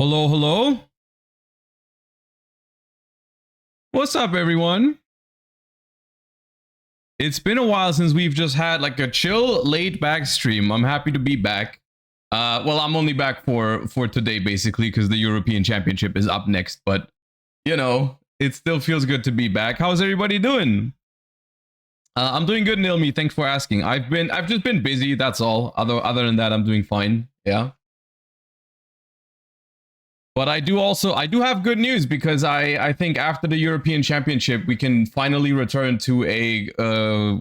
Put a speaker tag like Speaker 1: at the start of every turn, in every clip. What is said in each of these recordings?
Speaker 1: Hello, hello. What's up, everyone? It's been a while since we've just had like a chill, laid back stream. I'm happy to be back. Well, I'm only back for today, basically, because the European Championship is up next. But, you know, it still feels good to be back. How's everybody doing? I'm doing good, Nilmi. Thanks for asking. I've just been busy, that's all. Other than that, I'm doing fine. Yeah. But I do have good news because I think after the European Championship, we can finally return to a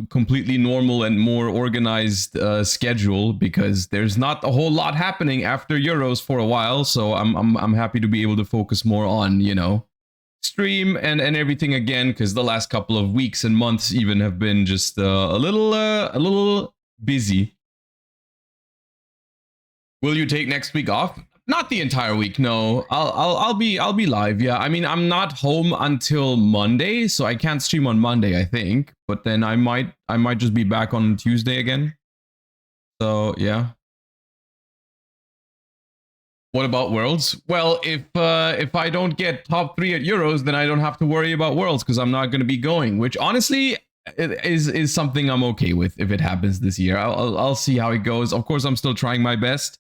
Speaker 1: completely normal and more organized schedule because there's not a whole lot happening after Euros for a while. So I'm happy to be able to focus more on, you know, stream and everything again, because the last couple of weeks and months even have been just a little busy. Will you take next week off? Not the entire week, no. I'll be live. Yeah, I mean, I'm not home until Monday, so I can't stream on Monday, I think. But then I might just be back on Tuesday again. So yeah. What about Worlds? Well, if I don't get top 3 at Euros, then I don't have to worry about Worlds because I'm not going to be going. Which honestly is something I'm okay with if it happens this year. I'll see how it goes. Of course, I'm still trying my best.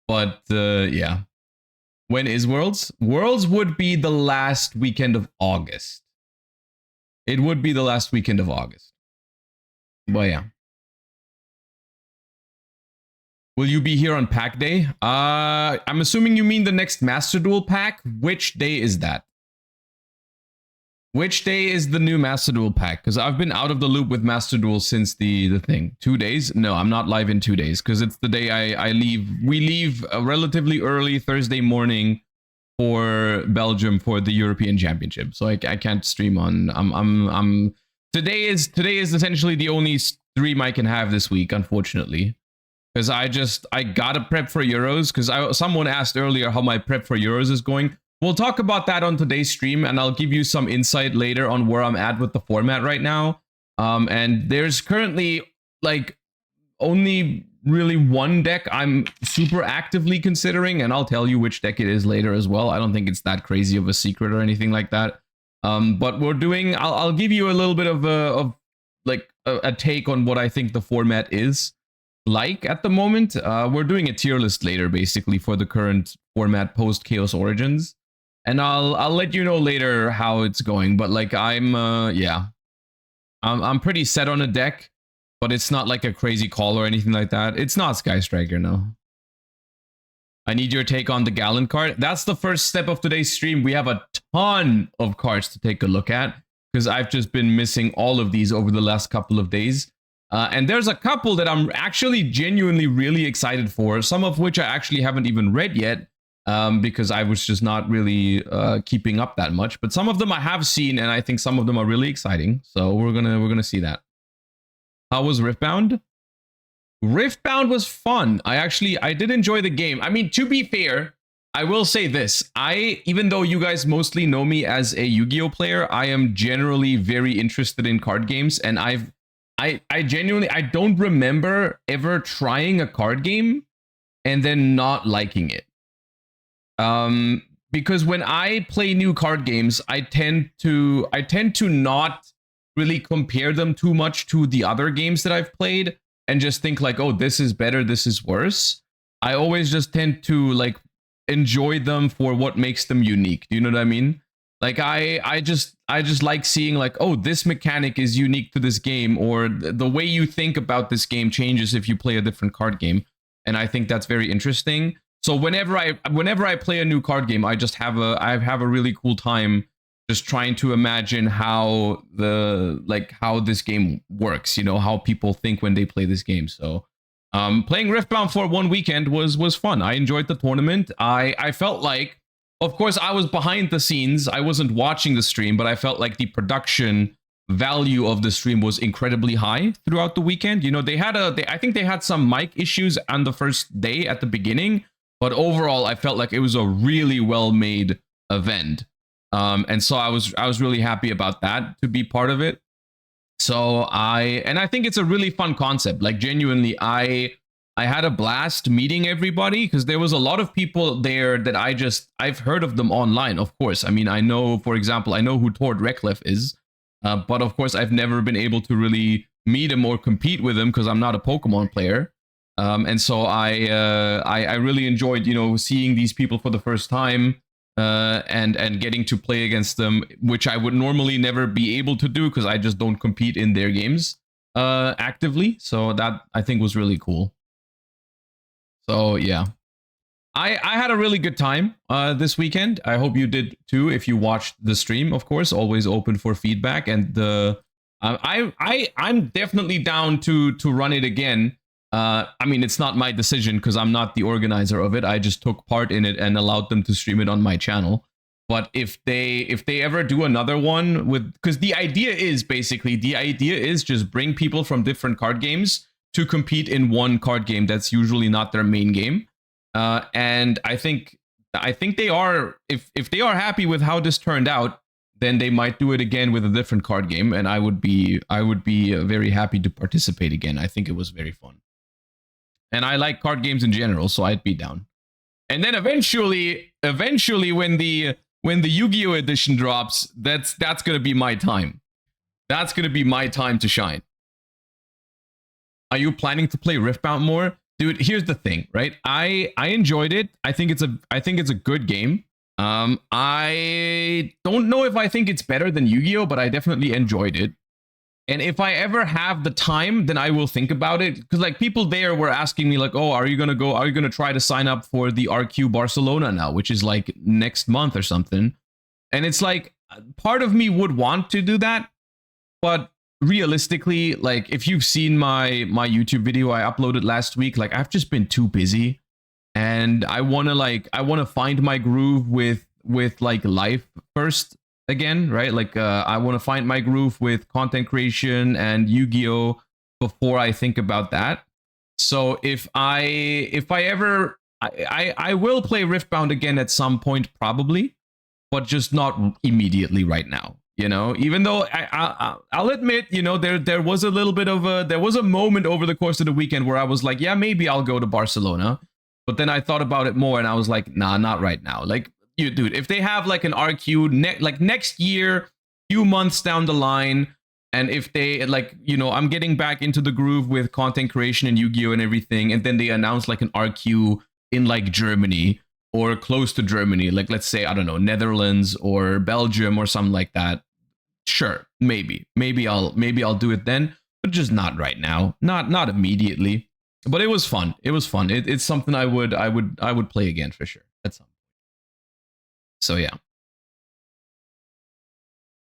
Speaker 1: But yeah. When is Worlds? Worlds would be the last weekend of August. It would be the last weekend of August. But yeah. Will you be here on pack day? I'm assuming you mean the next Master Duel pack. Which day is that? Which day is the new Master Duel pack? Because I've been out of the loop with Master Duel since the thing. 2 days? No, I'm not live in 2 days because it's the day I leave. We leave relatively early Thursday morning for Belgium for the European Championship. So I can't stream on. Today is essentially the only stream I can have this week, unfortunately. Because I gotta prep for Euros. Because someone asked earlier how my prep for Euros is going. We'll talk about that on today's stream, and I'll give you some insight later on where I'm at with the format right now. And there's currently like only really one deck I'm super actively considering, and I'll tell you which deck it is later as well. I don't think it's that crazy of a secret or anything like that. But we're doing. I'll give you a little bit of a take on what I think the format is like at the moment. We're doing a tier list later, basically, for the current format post Chaos Origins. And I'll let you know later how it's going, but like I'm pretty set on a deck, but it's not like a crazy call or anything like that. It's not Sky Striker, no. I need your take on the Gallant card. That's the first step of today's stream. We have a ton of cards to take a look at because I've just been missing all of these over the last couple of days. And there's a couple that I'm actually genuinely really excited for, some of which I actually haven't even read yet. Because I was just not really keeping up that much, but some of them I have seen, and I think some of them are really exciting. So we're gonna see that. How was Riftbound? Riftbound was fun. I did enjoy the game. I mean, to be fair, I will say this: even though you guys mostly know me as a Yu-Gi-Oh player, I am generally very interested in card games, and I genuinely don't remember ever trying a card game and then not liking it. Because when I play new card games, I tend to not really compare them too much to the other games that I've played and just think like, oh, this is better, this is worse. I always just tend to like enjoy them for what makes them unique. Do you know what I mean? Like I just like seeing like, oh, this mechanic is unique to this game, or the way you think about this game changes if you play a different card game. And I think that's very interesting. So whenever I play a new card game, I have a really cool time just trying to imagine how this game works, you know, how people think when they play this game. So playing Riftbound for one weekend was fun. I enjoyed the tournament. I felt like, of course, I was behind the scenes. I wasn't watching the stream, but I felt like the production value of the stream was incredibly high throughout the weekend. You know, I think they had some mic issues on the first day at the beginning. But overall, I felt like it was a really well-made event. And so I was really happy about that, to be part of it. So I think it's a really fun concept. Like genuinely, I I had a blast meeting everybody because there was a lot of people there that I've heard of them online, of course. I mean, I know, for example, I know who Tord Recklef is, but of course I've never been able to really meet him or compete with him because I'm not a Pokemon player. And so I really enjoyed, seeing these people for the first time, and getting to play against them, which I would normally never be able to do because I just don't compete in their games actively. So that I think was really cool. So yeah, I had a really good time this weekend. I hope you did too. If you watched the stream, of course, always open for feedback. And I'm definitely down to run it again. I mean, it's not my decision because I'm not the organizer of it. I just took part in it and allowed them to stream it on my channel. But if they ever do another one because the idea is just bring people from different card games to compete in one card game that's usually not their main game. And I think they are, if they are happy with how this turned out, then they might do it again with a different card game, and I would be very happy to participate again. I think it was very fun. And I like card games in general, so I'd be down. And then eventually when the Yu-Gi-Oh edition drops, that's going to be my time. That's going to be my time to shine. Are you planning to play Riftbound more? Dude, here's the thing, right? I enjoyed it. I think it's a good game. I don't know if I think it's better than Yu-Gi-Oh, but I definitely enjoyed it. And if I ever have the time, then I will think about it. Because like people there were asking me like, oh, are you going to try to sign up for the RQ Barcelona now, which is like next month or something. And it's like, part of me would want to do that. But realistically, like if you've seen my YouTube video I uploaded last week, like I've just been too busy. And I want to find my groove with like life first again, right? Like I want to find my groove with content creation and Yu-Gi-Oh before I think about that. So if I ever I will play Riftbound again at some point probably, but just not immediately right now. Even though I'll admit, there was a little bit of there was a moment over the course of the weekend where I was like, yeah, maybe I'll go to Barcelona. But then I thought about it more and I was like, nah, not right now. Like, dude, if they have like an RQ like next year, few months down the line, and if they like, I'm getting back into the groove with content creation and Yu-Gi-Oh and everything, and then they announce like an RQ in like Germany or close to Germany, like let's say, I don't know, Netherlands or Belgium or something like that. Sure, maybe I'll do it then, but just not right now, not immediately. But it was fun. It's something I would play again for sure at some point. So yeah.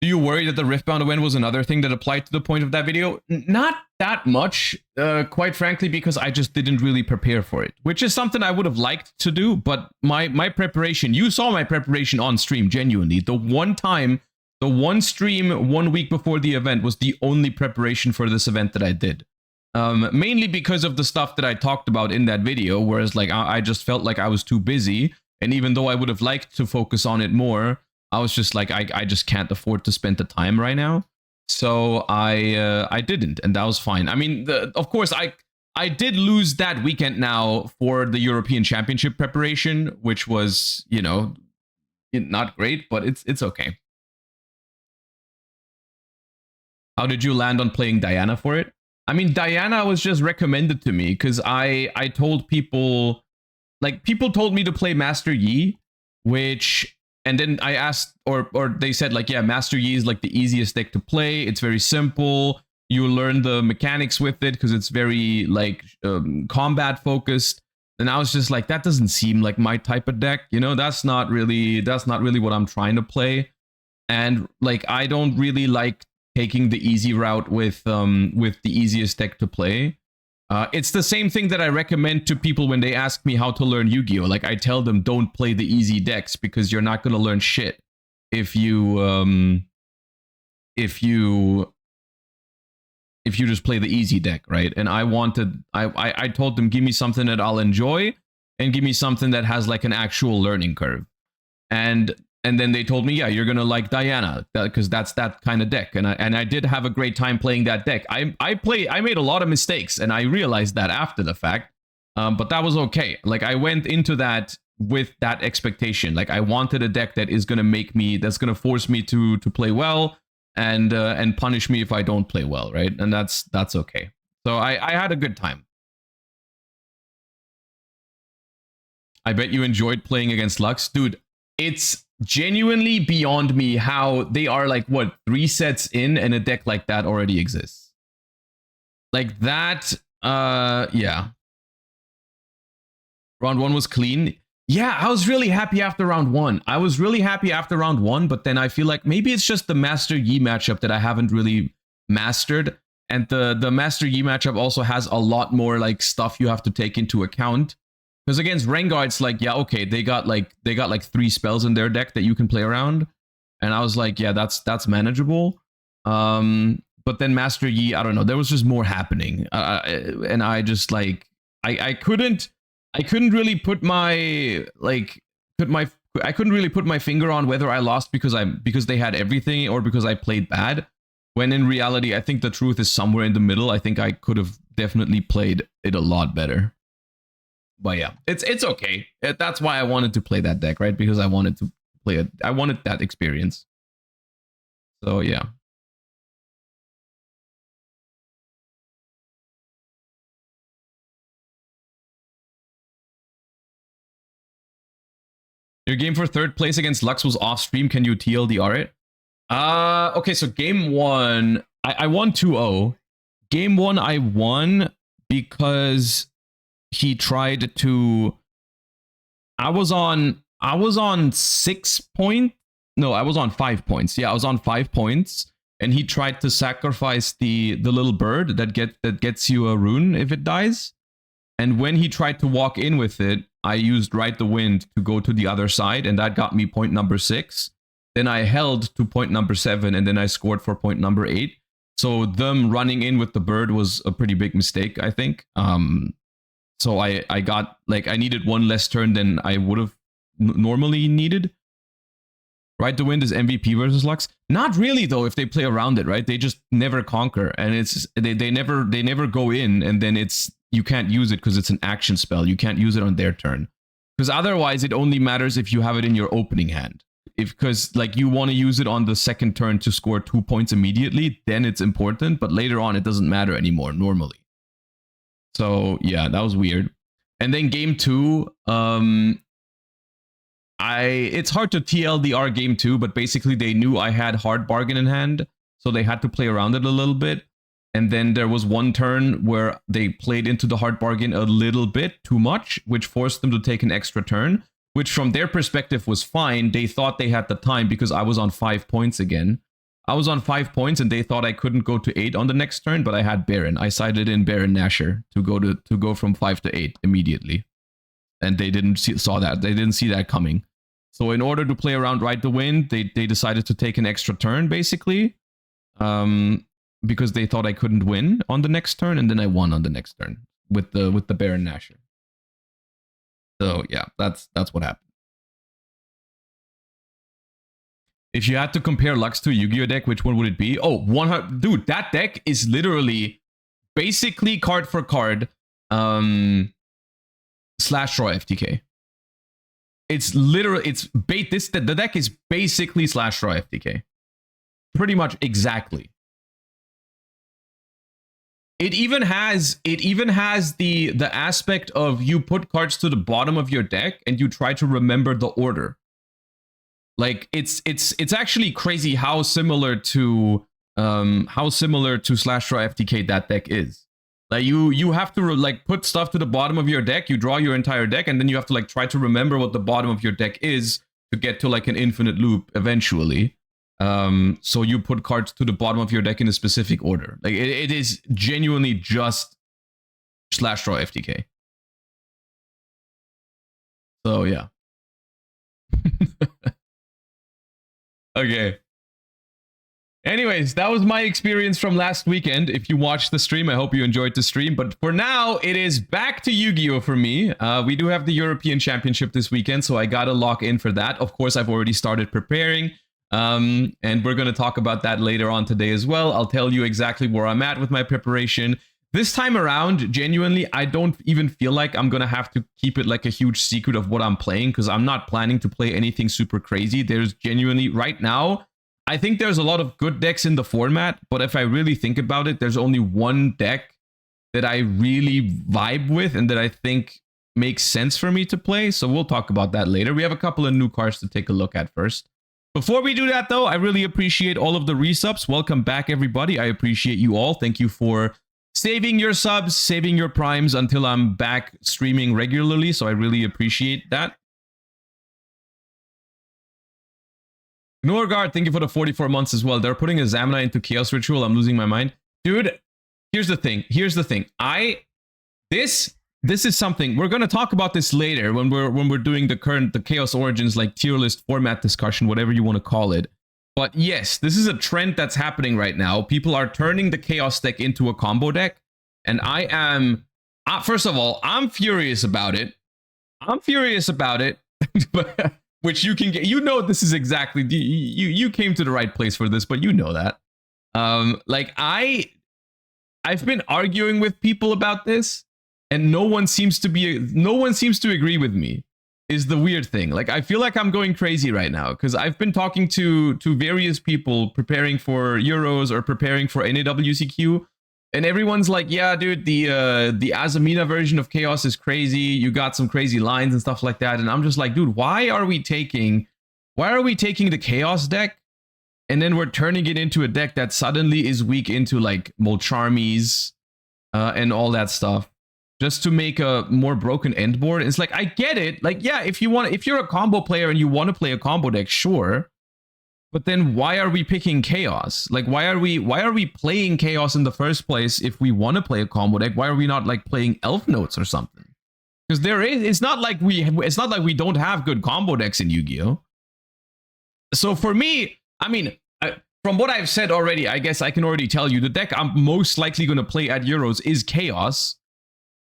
Speaker 1: Do you worry that the Riftbound event was another thing that applied to the point of that video? Not that much, quite frankly, because I just didn't really prepare for it, which is something I would have liked to do. But my preparation, you saw my preparation on stream, genuinely. The one stream 1 week before the event was the only preparation for this event that I did. Mainly because of the stuff that I talked about in that video, whereas like I just felt like I was too busy, and even though I would have liked to focus on it more, I was just like I just can't afford to spend the time right now. So I didn't, and that was fine. I mean, of course I did lose that weekend now for the European Championship preparation, which was, not great, but it's okay. How did you land on playing Diana for it? I mean, Diana was just recommended to me because I told people, like people told me to play Master Yi, and then I asked, or they said like, yeah, Master Yi is like the easiest deck to play. It's very simple. You learn the mechanics with it because it's very like combat focused. And I was just like, that doesn't seem like my type of deck. That's not really what I'm trying to play. And like, I don't really like taking the easy route with the easiest deck to play. It's the same thing that I recommend to people when they ask me how to learn Yu-Gi-Oh! Like I tell them, don't play the easy decks because you're not going to learn shit if you just play the easy deck, right? And I told them, give me something that I'll enjoy and give me something that has like an actual learning curve. And then they told me, yeah, you're gonna like Diana because that's that kind of deck. And I did have a great time playing that deck. I made a lot of mistakes, and I realized that after the fact. But that was okay. Like I went into that with that expectation. Like I wanted a deck that is gonna make me, that's gonna force me to play well and punish me if I don't play well, right? And that's okay. So I had a good time. I bet you enjoyed playing against Lux. Dude, it's genuinely beyond me how they are like, what, 3 sets in and a deck like that already exists. Like that, yeah. Round 1 was clean. Yeah, I was really happy after round 1. I was really happy after round 1, but then I feel like maybe it's just the Master Yi matchup that I haven't really mastered. And the Master Yi matchup also has a lot more like stuff you have to take into account. Because against Rengar, it's like, yeah, okay, they got like 3 spells in their deck that you can play around. And I was like, yeah, that's manageable. But then Master Yi, I don't know, there was just more happening. And I just like, I couldn't really put my I couldn't really put my finger on whether I lost because they had everything or because I played bad. When in reality, I think the truth is somewhere in the middle. I think I could have definitely played it a lot better. But yeah, it's okay. That's why I wanted to play that deck, right? Because I wanted to play it. I wanted that experience. So yeah. Your game for 3rd place against Lux was off stream. Can you TLDR it? Okay, so game 1, I won 2-0. Game 1, I won because he tried to. I was on 6 points. No, I was on 5 points. Yeah, I was on 5 points, and he tried to sacrifice the little bird that gets you a rune if it dies. And when he tried to walk in with it, I used Ride the Wind to go to the other side, and that got me point number 6. Then I held to point number 7, and then I scored for point number 8. So them running in with the bird was a pretty big mistake, I think. So I got, like, I needed 1 less turn than I would have normally needed. Ride the Wind is MVP versus Lux. Not really, though, if they play around it, right? They just never conquer, and it's they never go in, and then it's, you can't use it because it's an action spell. You can't use it on their turn. Because otherwise, it only matters if you have it in your opening hand. Because like you want to use it on the 2nd turn to score 2 points immediately, then it's important. But later on, it doesn't matter anymore normally. So yeah, that was weird. And then game 2, it's hard to TLDR game 2, but basically they knew I had hard bargain in hand, so they had to play around it a little bit. And then there was 1 turn where they played into the hard bargain a little bit too much, which forced them to take an extra turn, which from their perspective was fine. They thought they had the time because I was on 5 points again. I was on 5 points and they thought I couldn't go to 8 on the next turn, but I had Baron. I sided in Baron Nashor to go from 5 to 8 immediately. And they didn't see that coming. So in order to play around Ride the Wind, they decided to take an extra turn, basically. Because they thought I couldn't win on the next turn, and then I won on the next turn with the Baron Nashor. So yeah, that's what happened. If you had to compare Lux to a Yu-Gi-Oh deck, which one would it be? Oh, 100, dude, that deck is literally basically card for card slash draw FTK. It's literally, the deck is basically slash draw FTK. Pretty much exactly. It even has the aspect of you put cards to the bottom of your deck and you try to remember the order. Like it's actually crazy how similar to slash draw FTK that deck is. Like you have to like put stuff to the bottom of your deck, you draw your entire deck, and then you have to like try to remember what the bottom of your deck is to get to like an infinite loop eventually. So you put cards to the bottom of your deck in a specific order. Like it is genuinely just slash draw FTK. So yeah. Okay. Anyways, that was my experience from last weekend. If you watched the stream, I hope you enjoyed the stream. But for now, it is back to Yu-Gi-Oh for me. We do have the European Championship this weekend, so I gotta lock in for that. Of course, I've already started preparing. And we're going to talk about that later on today as well. I'll tell you exactly where I'm at with my preparation. This time around, genuinely, I don't even feel like I'm gonna have to keep it like a huge secret of what I'm playing, because I'm not planning to play anything super crazy. There's genuinely, right now, I think there's a lot of good decks in the format, but if I really think about it, there's only one deck that I really vibe with and that I think makes sense for me to play. So we'll talk about that later. We have a couple of new cards to take a look at first. Before we do that, though, I really appreciate all of the resubs. Welcome back, everybody. I appreciate you all. Thank you for saving your subs, saving your primes until I'm back streaming regularly. So I really appreciate that. Norgard, thank you for the 44 months as well. They're putting a Zamina into Chaos Ritual. I'm losing my mind. Dude, here's the thing. This is something we're going to talk about this later when we're doing the Chaos Origins like tier list format discussion, whatever you want to call it. But yes, this is a trend that's happening right now. People are turning the Chaos deck into a combo deck, and I am first of all, I'm furious about it. Which you can get. You know, this is exactly you came to the right place for this, but you know that. Like I've been arguing with people about this. And no one seems to agree with me, is the weird thing. Like, I feel like I'm going crazy right now because I've been talking to various people preparing for Euros or preparing for NAWCQ, and everyone's like, yeah, dude, the Azamina version of Chaos is crazy. You got some crazy lines and stuff like that. And I'm just like, dude, why are we taking the Chaos deck and then we're turning it into a deck that suddenly is weak into like Molcharmies and all that stuff? Just to make a more broken end board. It's like, I get it. Like, yeah, if you're a combo player and you want to play a combo deck, sure. But then why are we picking Chaos? Like, why are we playing Chaos in the first place if we want to play a combo deck? Why are we not like playing Elf Notes or something? Because it's not like we don't have good combo decks in Yu-Gi-Oh. So for me, I mean, from what I've said already, I guess I can already tell you the deck I'm most likely going to play at Euros is Chaos.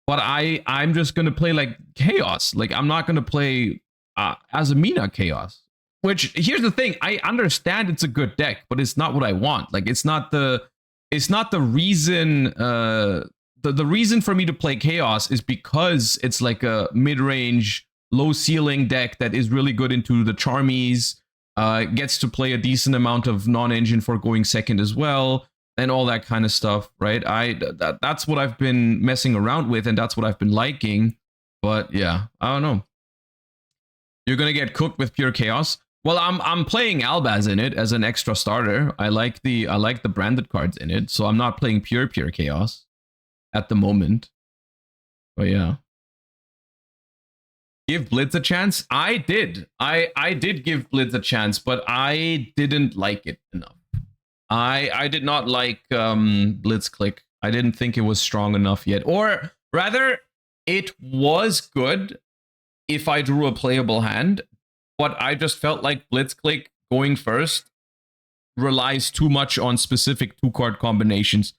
Speaker 1: But I'm just going to play like Chaos. Like, I'm not going to play Azamina Chaos. Which, here's the thing. I understand it's a good deck, but it's not what I want. Like, it's not the reason. The reason for me to play Chaos is because it's like a mid-range, low-ceiling deck that is really good into the Charmies. Gets to play a decent amount of non-engine for going second as well. And all that kind of stuff, right? That's what I've been messing around with, and that's what I've been liking. But yeah, I don't know. You're gonna get cooked with pure Chaos. Well, I'm playing Albaz in it as an extra starter. I like the branded cards in it, so I'm not playing pure Chaos at the moment. But yeah, give Blitz a chance. I did. I did give Blitz a chance, but I didn't like it enough. I did not like Blitzclick. I didn't think it was strong enough yet. Or rather, it was good if I drew a playable hand, but I just felt like Blitzclick going first relies too much on specific 2-card combinations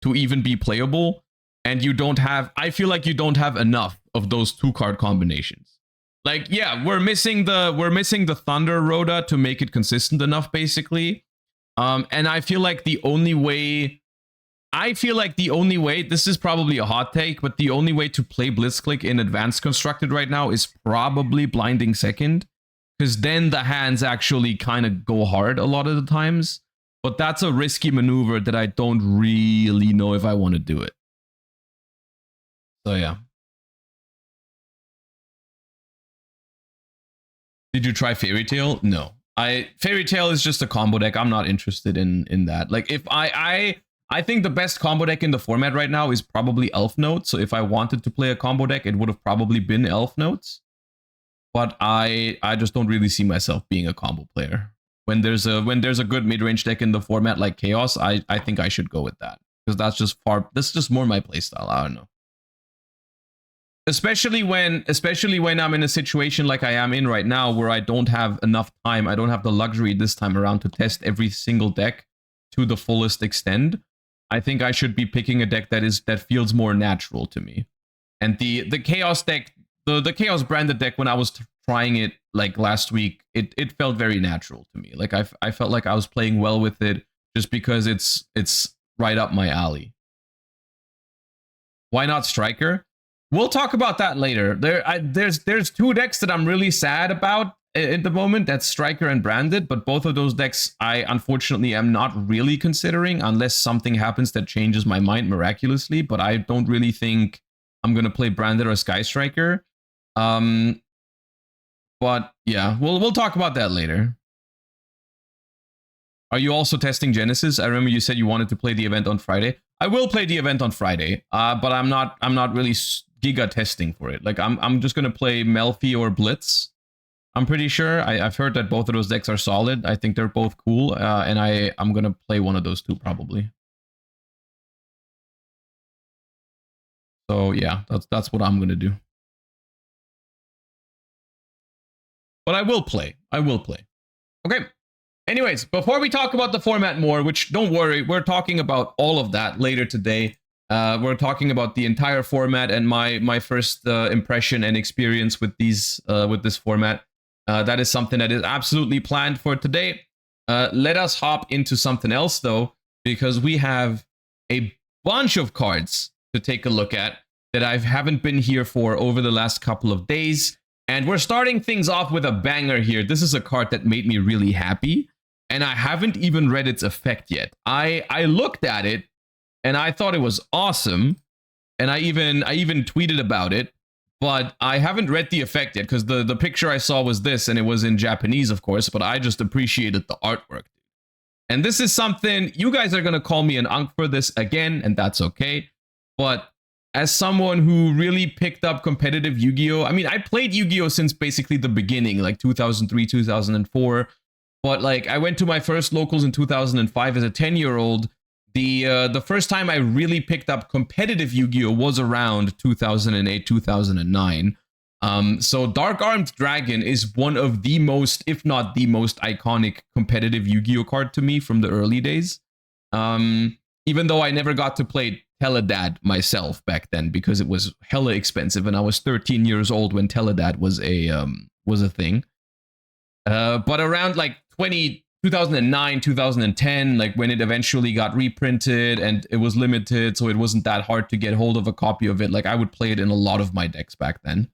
Speaker 1: to even be playable. And I feel like you don't have enough of those 2-card combinations. Like, yeah, we're missing the Thunder Rhoda to make it consistent enough, basically. And I feel like the only way, this is probably a hot take, but the only way to play Blitzclick in Advanced Constructed right now is probably Blinding Second, because then the hands actually kind of go hard a lot of the times. But that's a risky maneuver that I don't really know if I want to do it. So yeah. Did you try Fairy Tail? No. Fairy Tail is just a combo deck. I'm not interested in that. Like, if I think the best combo deck in the format right now is probably Elf Notes. So if I wanted to play a combo deck, it would have probably been Elf Notes. But I just don't really see myself being a combo player. When there's a good mid-range deck in the format like Chaos, I think I should go with that. Because that's just more my playstyle. I don't know. Especially when I'm in a situation like I am in right now, where I don't have enough time, I don't have the luxury this time around to test every single deck to the fullest extent. I think I should be picking a deck that feels more natural to me. And the Chaos deck, the Chaos branded deck, when I was trying it like last week, it felt very natural to me. Like I felt like I was playing well with it just because it's right up my alley. Why not Striker? We'll talk about that later. There's two decks that I'm really sad about at the moment. That's Striker and Branded, but both of those decks I unfortunately am not really considering unless something happens that changes my mind miraculously. But I don't really think I'm gonna play Branded or Sky Striker. But yeah, we'll talk about that later. Are you also testing Genesis? I remember you said you wanted to play the event on Friday. I will play the event on Friday, but I'm not really giga testing for it. Like I'm just gonna play Melfi or Blitz. I'm pretty sure. I've heard that both of those decks are solid. I think they're both cool, and I'm gonna play one of those two probably. So yeah, that's what I'm gonna do. But I will play. I will play. Okay. Anyways, before we talk about the format more, which don't worry, we're talking about all of that later today. We're talking about the entire format and my first impression and experience with these with this format. That is something that is absolutely planned for today. Let us hop into something else though, because we have a bunch of cards to take a look at that I haven't been here for over the last couple of days. And we're starting things off with a banger here. This is a card that made me really happy. And I haven't even read its effect yet. I looked at it and I thought it was awesome. And I even tweeted about it, but I haven't read the effect yet because the picture I saw was this and it was in Japanese, of course, but I just appreciated the artwork. And this is something, you guys are going to call me an unk for this again, and that's okay. But as someone who really picked up competitive Yu-Gi-Oh! I mean, I played Yu-Gi-Oh! Since basically the beginning, like 2003, 2004. But like I went to my first locals in 2005 as a 10-year-old. The first time I really picked up competitive Yu-Gi-Oh! Was around 2008, 2009. So Dark Armed Dragon is one of the most, if not the most iconic competitive Yu-Gi-Oh! Card to me from the early days. Even though I never got to play Teledad myself back then because it was hella expensive and I was 13 years old when Teledad was a thing. But around like 2009, 2010, like when it eventually got reprinted and it was limited, so it wasn't that hard to get hold of a copy of it. Like I would play it in a lot of my decks back then.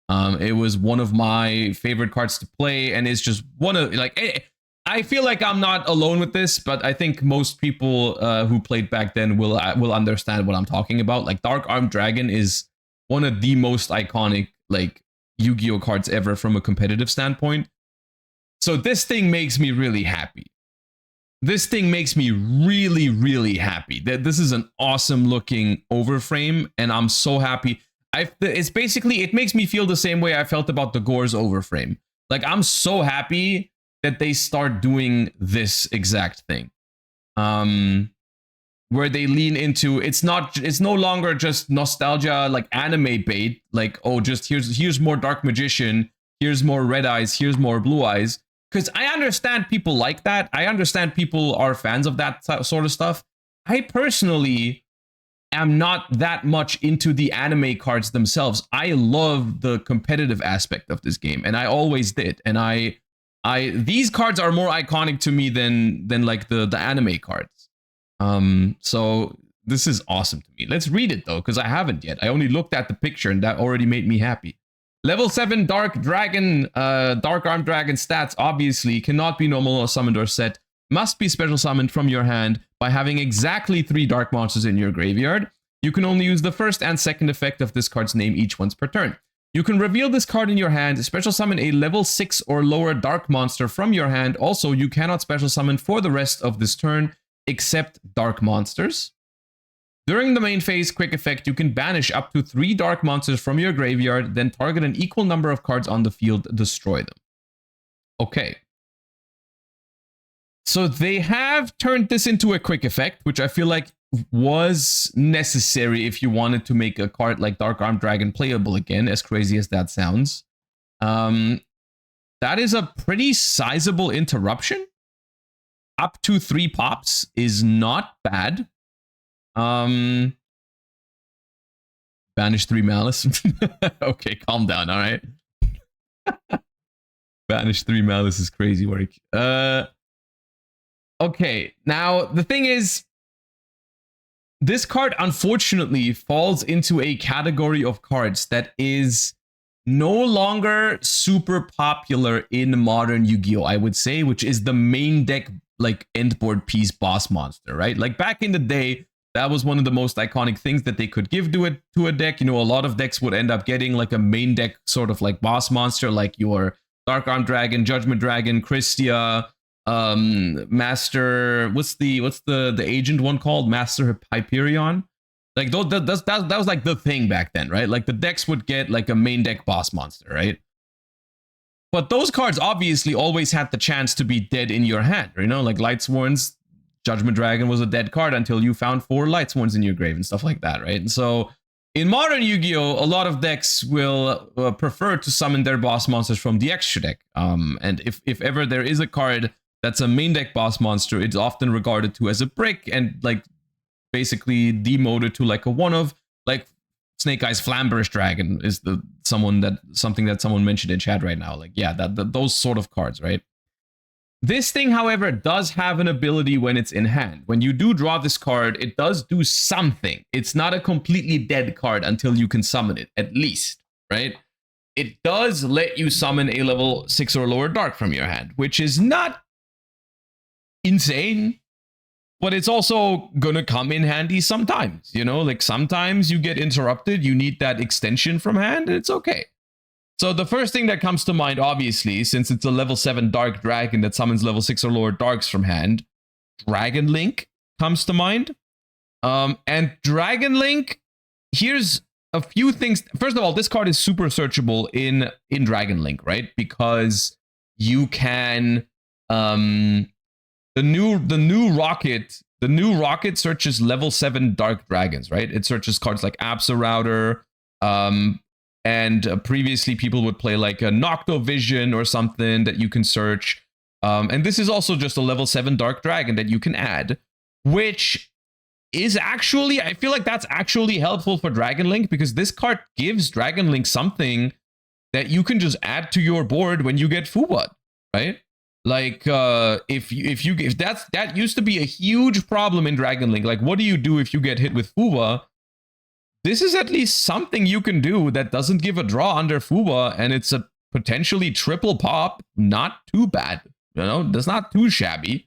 Speaker 1: It was one of my favorite cards to play, and it's just one of like. I feel like I'm not alone with this, but I think most people who played back then will understand what I'm talking about. Like Dark Armed Dragon is one of the most iconic like Yu-Gi-Oh cards ever from a competitive standpoint. So this thing makes me really happy. This thing makes me really, really happy. That this is an awesome looking overframe, and I'm so happy. It's basically, it makes me feel the same way I felt about the Gore's overframe. Like I'm so happy that they start doing this exact thing. Where they lean into, it's no longer just nostalgia like anime bait, like, oh, just here's more Dark Magician, here's more Red Eyes, here's more Blue Eyes. Because I understand people like that. I understand people are fans of that sort of stuff. I personally am not that much into the anime cards themselves. I love the competitive aspect of this game, and I always did. And these cards are more iconic to me than like the anime cards. So this is awesome to me. Let's read it though, because I haven't yet. I only looked at the picture and that already made me happy. Level 7 Dark Armed Dragon stats obviously cannot be normal or summoned or set. Must be special summoned from your hand by having exactly 3 dark monsters in your graveyard. You can only use the first and second effect of this card's name each once per turn. You can reveal this card in your hand, special summon a level 6 or lower dark monster from your hand. Also, you cannot special summon for the rest of this turn except dark monsters. During the main phase quick effect, you can banish up to 3 dark monsters from your graveyard, then target an equal number of cards on the field, destroy them. Okay. So they have turned this into a quick effect, which I feel like was necessary if you wanted to make a card like Dark Armed Dragon playable again, as crazy as that sounds. That is a pretty sizable interruption. Up to 3 pops is not bad. Banish 3 Malice. Okay, calm down, all right? Banish 3 Malice is crazy work. Okay, now the thing is, this card unfortunately falls into a category of cards that is no longer super popular in modern Yu-Gi-Oh, I would say, which is the main deck, like, end board piece boss monster, right? Like, back in the day, that was one of the most iconic things that they could give to a deck. You know, a lot of decks would end up getting like a main deck sort of like boss monster, like your Dark Arm Dragon, Judgment Dragon, Christia, Master, what's the agent one called? Master Hyperion. Like that was like the thing back then, right? Like the decks would get like a main deck boss monster, right? But those cards obviously always had the chance to be dead in your hand, you know, like Lightsworn's Judgment Dragon was a dead card until you found 4 Lightsworns in your grave and stuff like that, right? And so in modern Yu-Gi-Oh, a lot of decks will prefer to summon their boss monsters from the extra deck. And if ever there is a card that's a main deck boss monster, it's often regarded to as a brick and like basically demoted to like a one of, like Snake Eyes Flamberous Dragon is something that someone mentioned in chat right now. Like, yeah, those sort of cards, right? This thing, however, does have an ability when it's in hand. When you do draw this card, it does do something. It's not a completely dead card until you can summon it, at least, right? It does let you summon a level 6 or lower dark from your hand, which is not insane, but it's also gonna come in handy sometimes, you know? Like, sometimes you get interrupted, you need that extension from hand, and it's okay. So the first thing that comes to mind, obviously, since it's a level 7 Dark Dragon that summons level 6 or lower Darks from hand, Dragon Link comes to mind. And Dragon Link, here's a few things. First of all, this card is super searchable in Dragon Link, right? Because you can the new rocket searches level 7 Dark Dragons, right? It searches cards like Absa Router, and previously people would play like a Nocto Vision or something that you can search. And this is also just a level 7 Dark Dragon that you can add, which is actually, I feel like that's actually helpful for Dragon Link, because this card gives Dragon Link something that you can just add to your board when you get Fubot, right? Like, if that used to be a huge problem in Dragon Link. Like, what do you do if you get hit with Fuba? This is at least something you can do that doesn't give a draw under Fuba, and it's a potentially triple pop. Not too bad, you know, that's not too shabby.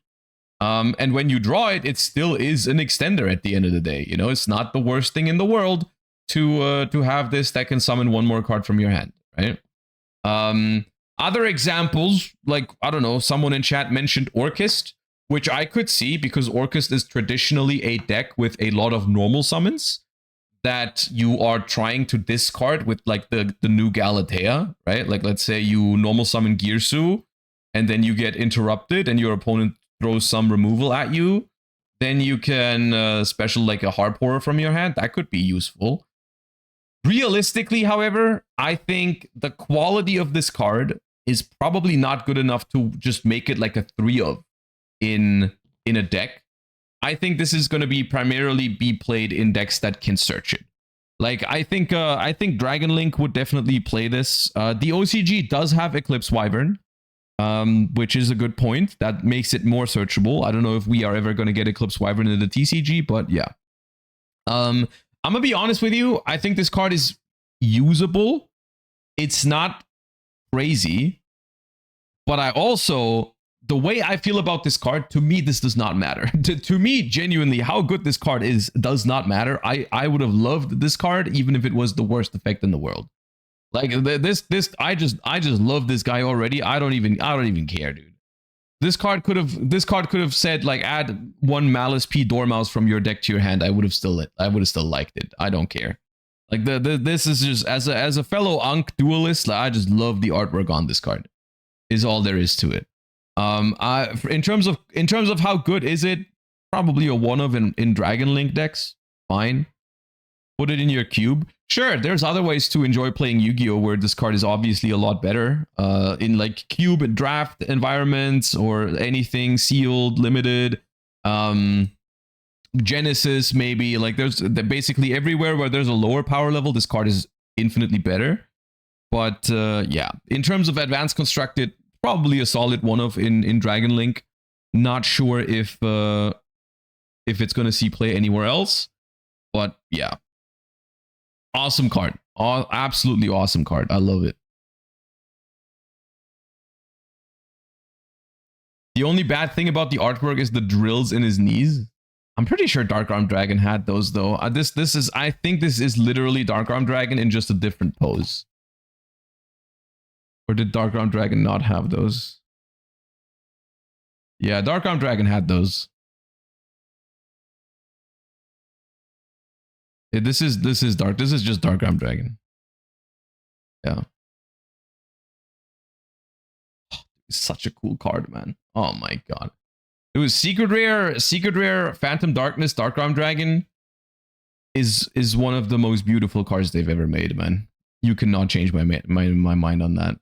Speaker 1: And when you draw it, it still is an extender at the end of the day. You know, it's not the worst thing in the world to have this that can summon one more card from your hand, right? Other examples, like, I don't know, someone in chat mentioned Orchist, which I could see, because Orchist is traditionally a deck with a lot of normal summons that you are trying to discard with like the new Galatea, right? Like, let's say you normal summon Girsu, and then you get interrupted and your opponent throws some removal at you. Then you can special like a Harp Horror from your hand. That could be useful. Realistically, however, I think the quality of this card is probably not good enough to just make it like a 3-of in a deck. I think this is going to be primarily be played in decks that can search it. Like, I think Dragon Link would definitely play this. The OCG does have Eclipse Wyvern, which is a good point. That makes it more searchable. I don't know if we are ever going to get Eclipse Wyvern in the TCG, but yeah. I'm going to be honest with you. I think this card is usable. It's not crazy, but I also, the way I feel about this card, to me, this does not matter. To me, genuinely, how good this card is does not matter. I would have loved this card even if it was the worst effect in the world. Like, I just love this guy already. I don't even care, dude. This card could have said like, add 1 Malice P Dormouse from your deck to your hand. I would have still liked it. I don't care. Like, this is just, as a fellow Ankh duelist, like, I just love the artwork on this card. Is all there is to it. In terms of how good is it, probably a 1-of in Dragon Link decks. Fine. Put it in your cube. Sure, there's other ways to enjoy playing Yu-Gi-Oh! Where this card is obviously a lot better. In like cube and draft environments or anything sealed, limited, Genesis maybe. Like, there's basically everywhere where there's a lower power level, this card is infinitely better. But yeah, in terms of advanced constructed, probably a solid 1-of in Dragon Link. Not sure if it's going to see play anywhere else. But yeah. Awesome card. Absolutely awesome card. I love it. The only bad thing about the artwork is the drills in his knees. I'm pretty sure Dark Arm Dragon had those though. I think this is literally Dark Arm Dragon in just a different pose. Or did Dark Arm Dragon not have those? Yeah, Dark Arm Dragon had those. Yeah, this is just Dark Arm Dragon. Yeah. Such a cool card, man. Oh my god. It was secret rare Phantom Darkness Dark Arm Dragon is one of the most beautiful cards they've ever made, man. You cannot change my mind on that.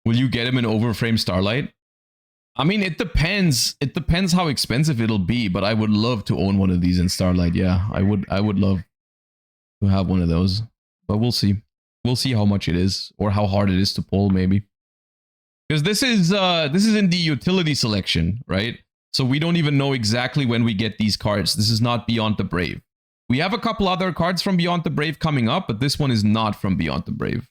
Speaker 1: Will you get him in Overframe Starlight? I mean, it depends. It depends how expensive it'll be, but I would love to own one of these in Starlight. Yeah, I would love to have one of those, but we'll see. We'll see how much it is or how hard it is to pull, maybe. Because this is in the utility selection, right? So we don't even know exactly when we get these cards. This is not Beyond the Brave. We have a couple other cards from Beyond the Brave coming up, but this one is not from Beyond the Brave.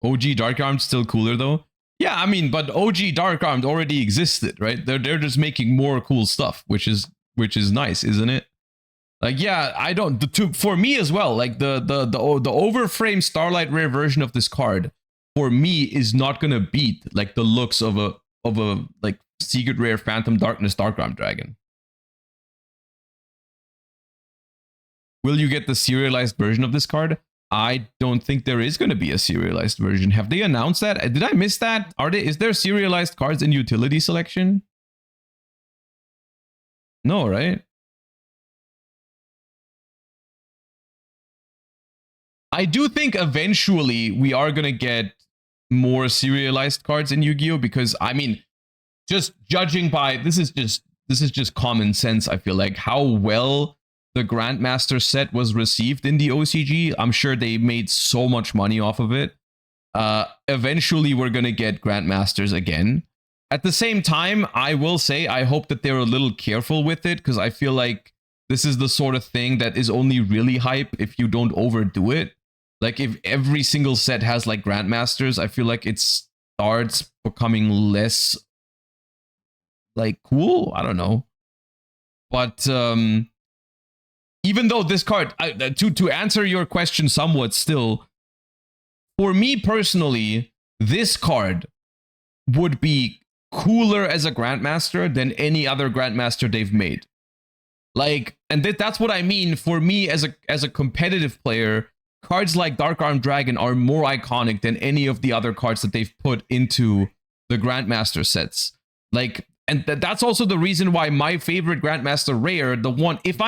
Speaker 1: OG Dark Armed still cooler though. Yeah, I mean, but OG Dark Armed already existed, right? They're just making more cool stuff, which is nice, isn't it? Like, yeah, I don't for me as well. Like the overframe Starlight Rare version of this card for me is not gonna beat like the looks of a like secret rare Phantom Darkness Dark Armed Dragon. Will you get the serialized version of this card? I don't think there is going to be a serialized version. Have they announced that? Did I miss that? Is there serialized cards in utility selection? No, right? I do think eventually we are going to get more serialized cards in Yu-Gi-Oh! Because, I mean, just judging by, this is just common sense, I feel like, how well the Grandmaster set was received in the OCG. I'm sure they made so much money off of it. Eventually, we're going to get Grandmasters again. At the same time, I will say, I hope that they're a little careful with it, because I feel like this is the sort of thing that is only really hype if you don't overdo it. Like, if every single set has, like, Grandmasters, I feel like it starts becoming less, like, cool? I don't know. But, even though this card, to answer your question somewhat still, for me personally, this card would be cooler as a Grandmaster than any other Grandmaster they've made. Like, and that's what I mean. For me as a competitive player, cards like Dark Armed Dragon are more iconic than any of the other cards that they've put into the Grandmaster sets. Like, and that's also the reason why my favorite Grandmaster rare, the one, if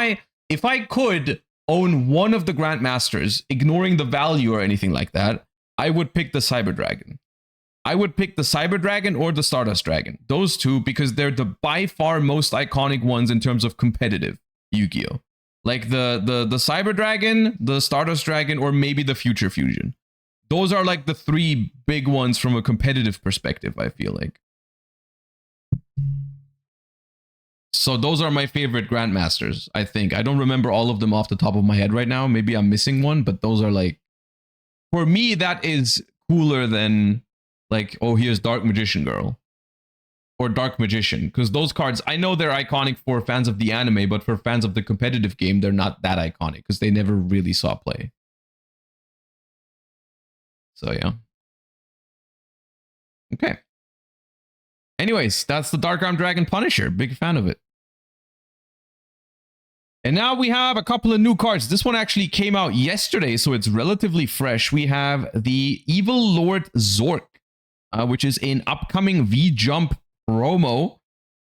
Speaker 1: I could own one of the Grandmasters, ignoring the value or anything like that, I would pick the Cyber Dragon. I would pick the Cyber Dragon or the Stardust Dragon. Those two, because they're the by far most iconic ones in terms of competitive Yu-Gi-Oh! Like the Cyber Dragon, the Stardust Dragon, or maybe the Future Fusion. Those are like the three big ones from a competitive perspective, I feel like. So those are my favorite Grandmasters, I think. I don't remember all of them off the top of my head right now. Maybe I'm missing one, but those are like... For me, that is cooler than, like, oh, here's Dark Magician Girl. Or Dark Magician. Because those cards, I know they're iconic for fans of the anime, but for fans of the competitive game, they're not that iconic. Because they never really saw play. So, yeah. Okay. Anyways, that's the Dark Armed Dragon Punisher. Big fan of it. And now we have a couple of new cards. This one actually came out yesterday, so it's relatively fresh. We have the Evil Lord Zorc, which is an upcoming VJMP promo.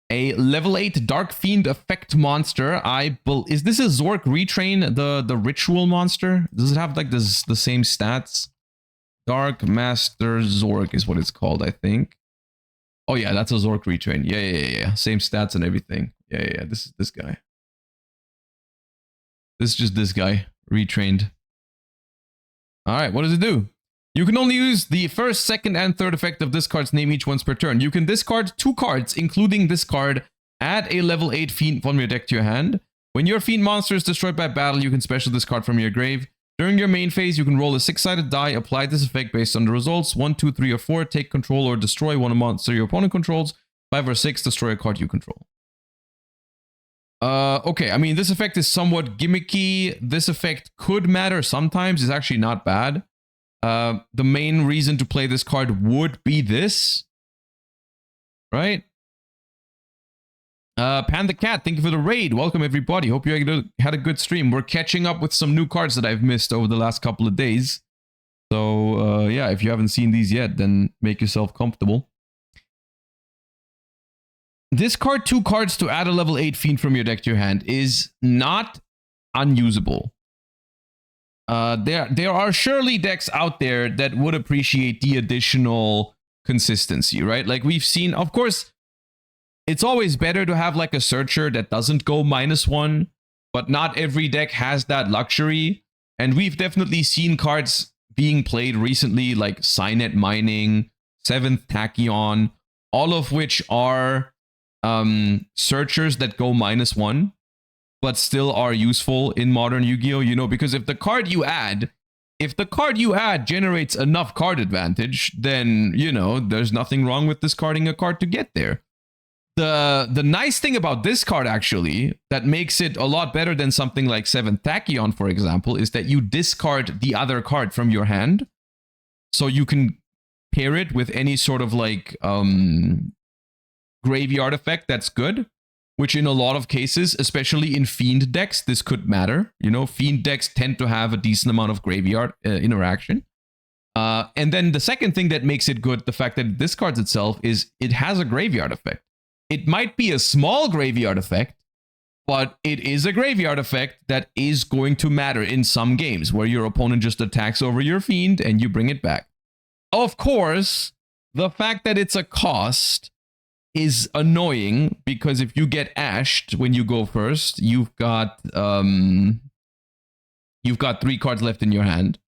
Speaker 1: A level 8 Dark Fiend effect monster. Is this a Zorc retrain, the ritual monster? Does it have like the same stats? Dark Master Zorc is what it's called, I think. Oh yeah, that's a Zorc retrain. Yeah. Same stats and everything. Yeah. This is this guy. This is just this guy retrained. All right, what does it do? You can only use the first, second, and third effect of this card's name each once per turn. You can discard 2 cards, including this card. Add a level 8 Fiend from your deck to your hand. When your Fiend monster is destroyed by battle, you can special this card from your grave. During your main phase, you can roll a 6-sided die, apply this effect based on the results. 1, 2, 3, or 4, take control or destroy one monster your opponent controls. 5 or 6, destroy a card you control. Okay, I mean, this effect is somewhat gimmicky. This effect could matter sometimes. It's actually not bad. The main reason to play this card would be this. Right? Pan the Cat, thank you for the raid. Welcome, everybody. Hope you had a good stream. We're catching up with some new cards that I've missed over the last couple of days. So, yeah, if you haven't seen these yet, then make yourself comfortable. Discard 2 cards to add a level 8 Fiend from your deck to your hand is not unusable. There are surely decks out there that would appreciate the additional consistency, right? Like we've seen, of course, it's always better to have like a searcher that doesn't go -1, but not every deck has that luxury. And we've definitely seen cards being played recently like Signet Mining, 7th Tachyon, all of which are searchers that go -1, but still are useful in modern Yu-Gi-Oh! You know, because if the card you add generates enough card advantage, then, you know, there's nothing wrong with discarding a card to get there. The nice thing about this card, actually, that makes it a lot better than something like 7th Tachyon, for example, is that you discard the other card from your hand. So you can pair it with any sort of like graveyard effect that's good, which in a lot of cases, especially in Fiend decks, this could matter. You know, Fiend decks tend to have a decent amount of graveyard interaction. And then the second thing that makes it good, the fact that it discards itself, is it has a graveyard effect. It might be a small graveyard effect, but it is a graveyard effect that is going to matter in some games where your opponent just attacks over your Fiend and you bring it back. Of course, the fact that it's a cost is annoying, because if you get ashed when you go first, you've got 3 cards left in your hand.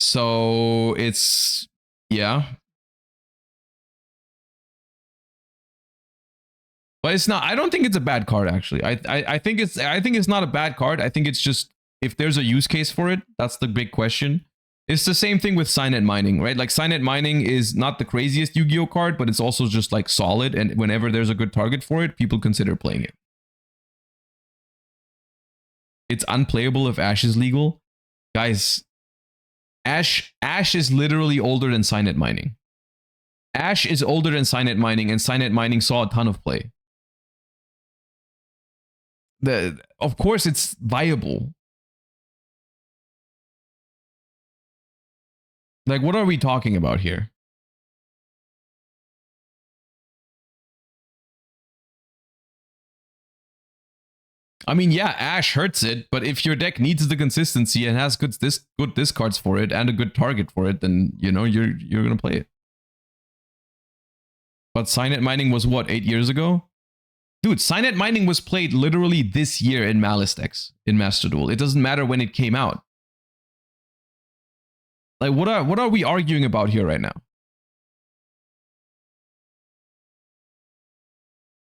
Speaker 1: So it's, yeah. But it's not, I don't think it's a bad card, actually. I think it's not a bad card. I think it's just, if there's a use case for it, that's the big question. It's the same thing with Signet Mining, right? Like, Signet Mining is not the craziest Yu-Gi-Oh card, but it's also just like solid, and whenever there's a good target for it, people consider playing it. It's unplayable if Ash is legal. Guys, Ash is literally older than Signet Mining. Ash is older than Signet Mining, and Signet Mining saw a ton of play. Of course it's viable. Like, what are we talking about here? I mean, yeah, Ash hurts it, but if your deck needs the consistency and has good discards for it and a good target for it, then, you know, you're gonna play it. But Signet Mining was what, 8 years ago? Dude, Signet Mining was played literally this year in Malice decks in Master Duel. It doesn't matter when it came out. Like, what are we arguing about here right now?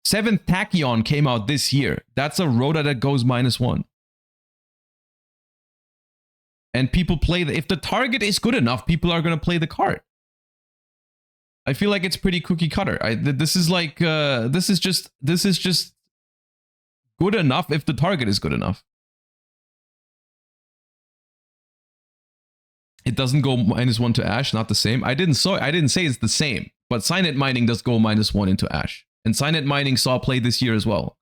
Speaker 1: 7th Tachyon came out this year. That's a Rhoda that goes -1. And people play if the target is good enough, people are going to play the card. I feel like it's pretty cookie cutter. This is like this is just good enough if the target is good enough. It doesn't go -1 to Ash, not the same. I didn't say it's the same, but Signet Mining does go -1 into Ash. And Signet Mining saw play this year as well.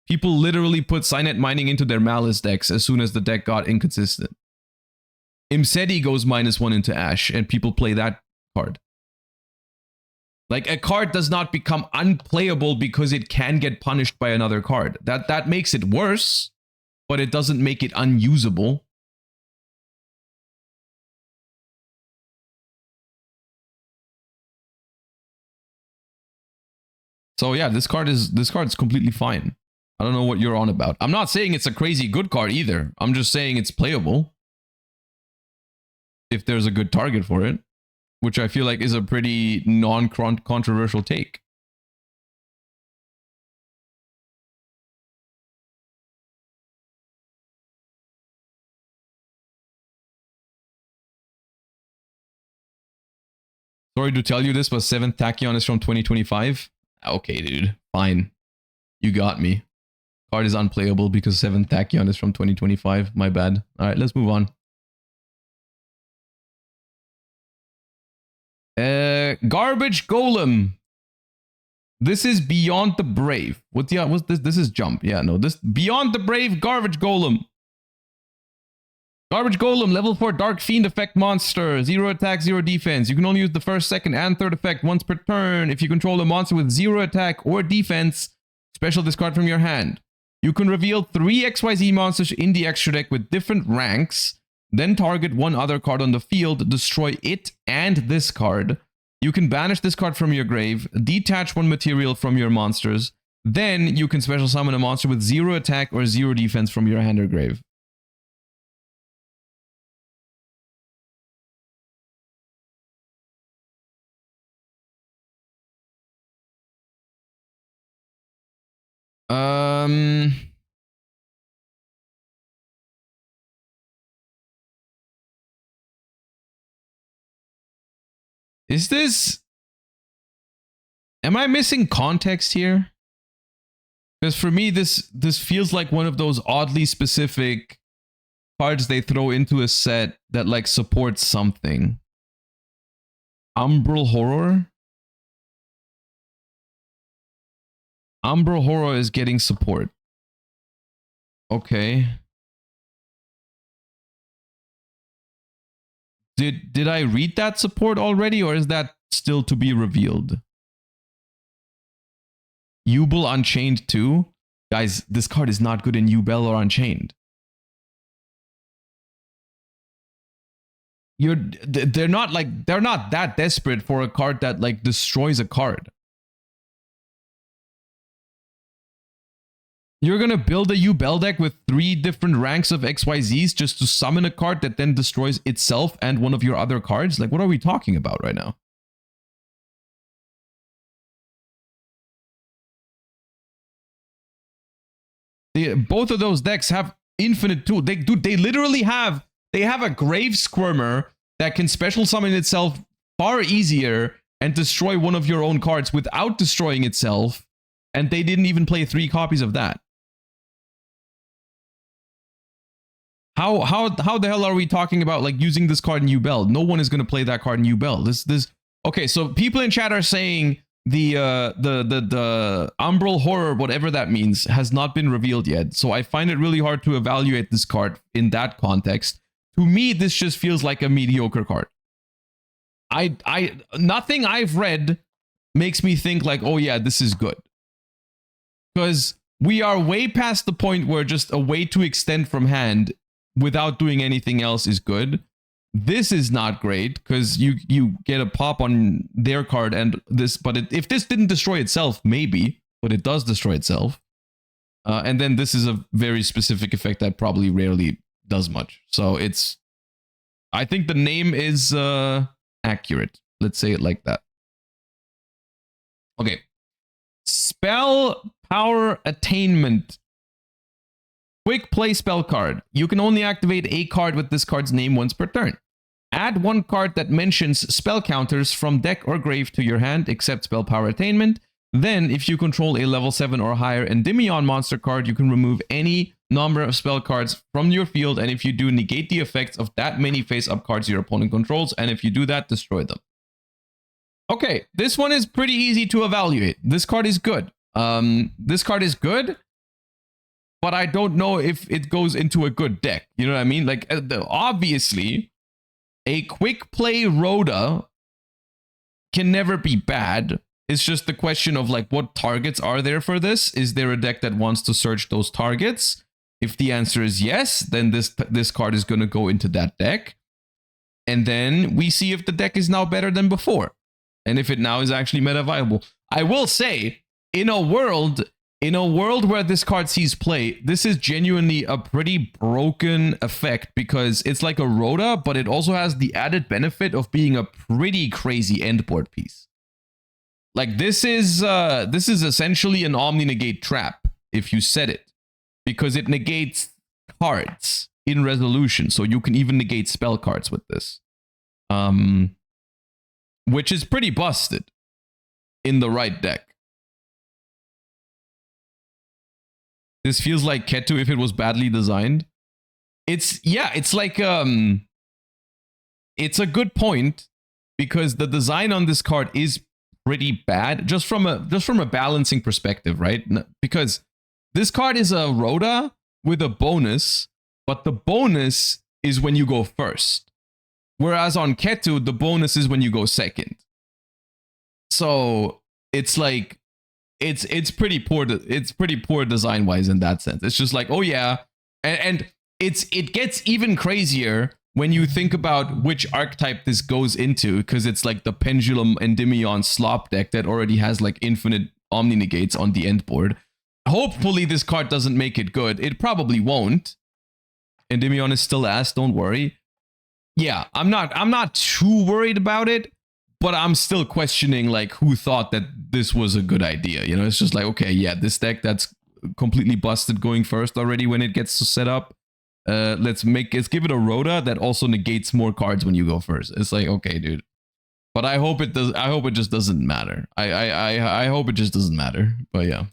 Speaker 1: People literally put Signet Mining into their Malice decks as soon as the deck got inconsistent. Imseti goes -1 into Ash, and people play that card. Like, a card does not become unplayable because it can get punished by another card. That makes it worse, but it doesn't make it unusable. So yeah, this card is completely fine. I don't know what you're on about. I'm not saying it's a crazy good card either. I'm just saying it's playable. if there's a good target for it, which I feel like is a pretty non-controversial take. Sorry to tell you this, but 7th Tachyon is from 2025. Okay, dude. Fine. You got me. Card is unplayable because 7th Tachyon is from 2025. My bad. Alright, let's move on. Garbage Golem. This is Beyond the Brave. What's this? This is Jump. Yeah, no. This Beyond the Brave Garbage Golem. Garbage Golem, level 4 Dark Fiend effect monster. 0 attack, 0 defense. You can only use the first, second, and third effect once per turn. If you control a monster with 0 attack or defense, special discard from your hand. You can reveal 3 XYZ monsters in the extra deck with different ranks. Then target one other card on the field, destroy it and this card. You can banish this card from your grave, detach one material from your monsters. Then you can special summon a monster with 0 attack or 0 defense from your hand or grave. Is this... Am I missing context here? Because for me, this feels like one of those oddly specific cards they throw into a set that like supports something. Umbral Horror? Umbral Horror is getting support. Okay. Did I read that support already, or is that still to be revealed? Yubel Unchained 2? Guys, this card is not good in Yubel or Unchained. They're not that desperate for a card that like destroys a card. You're gonna build a Yubel deck with 3 different ranks of XYZs just to summon a card that then destroys itself and one of your other cards? Like, what are we talking about right now? Both of those decks have infinite tools. They literally have... They have a Grave Squirmer that can special summon itself far easier and destroy one of your own cards without destroying itself. And they didn't even play 3 copies of that. How the hell are we talking about like using this card in Yubel? No one is going to play that card in Yubel. Okay, so people in chat are saying the Umbral Horror, whatever that means, has not been revealed yet. So I find it really hard to evaluate this card in that context. To me, this just feels like a mediocre card. Nothing I've read makes me think like, oh yeah, this is good. Because we are way past the point where just a way to extend from hand without doing anything else is good. This is not great because you get a pop on their card and this, but if this didn't destroy itself, maybe, but it does destroy itself. And then this is a very specific effect that probably rarely does much. So I think the name is accurate. Let's say it like that. Okay. Spell Power Attainment. Quick play spell card. You can only activate a card with this card's name once per turn. Add 1 card that mentions spell counters from deck or grave to your hand, except Spell Power Attainment. Then, if you control a level 7 or higher Endymion monster card, you can remove any number of spell cards from your field, and if you do, negate the effects of that many face-up cards your opponent controls, and if you do that, destroy them. Okay, this one is pretty easy to evaluate. This card is good. This card is good, but I don't know if it goes into a good deck. You know what I mean? Like, obviously, a quick play Rhoda can never be bad. It's just the question of, like, what targets are there for this? Is there a deck that wants to search those targets? If the answer is yes, then this card is going to go into that deck. And then we see if the deck is now better than before. And if it now is actually meta viable. I will say, in a world In a world where this card sees play, this is genuinely a pretty broken effect because it's like a Rhoda, but it also has the added benefit of being a pretty crazy endboard piece. Like this is essentially an Omni Negate trap if you set it, because it negates cards in resolution, so you can even negate spell cards with this, which is pretty busted in the right deck. This feels like Ketu if it was badly designed. It's like it's a good point because the design on this card is pretty bad just from a balancing perspective, right? Because this card is a Rhoda with a bonus, but the bonus is when you go first. Whereas on Ketu, the bonus is when you go second. So it's like it's pretty poor. It's pretty poor design wise in that sense. It's just like, oh yeah, and it gets even crazier when you think about which archetype this goes into, because it's like the Pendulum Endymion slop deck that already has like infinite Omni Negates on the end board. Hopefully this card doesn't make it good. It probably won't. Endymion is still ass, don't worry. Yeah, I'm not too worried about it, but I'm still questioning like who thought that this was a good idea. You know, it's just like, okay, yeah, this deck that's completely busted going first already when it gets set up. Let's give it a Rhoda that also negates more cards when you go first. It's like, okay, dude. But I hope it does. I hope it just doesn't matter. I hope it just doesn't matter. But yeah.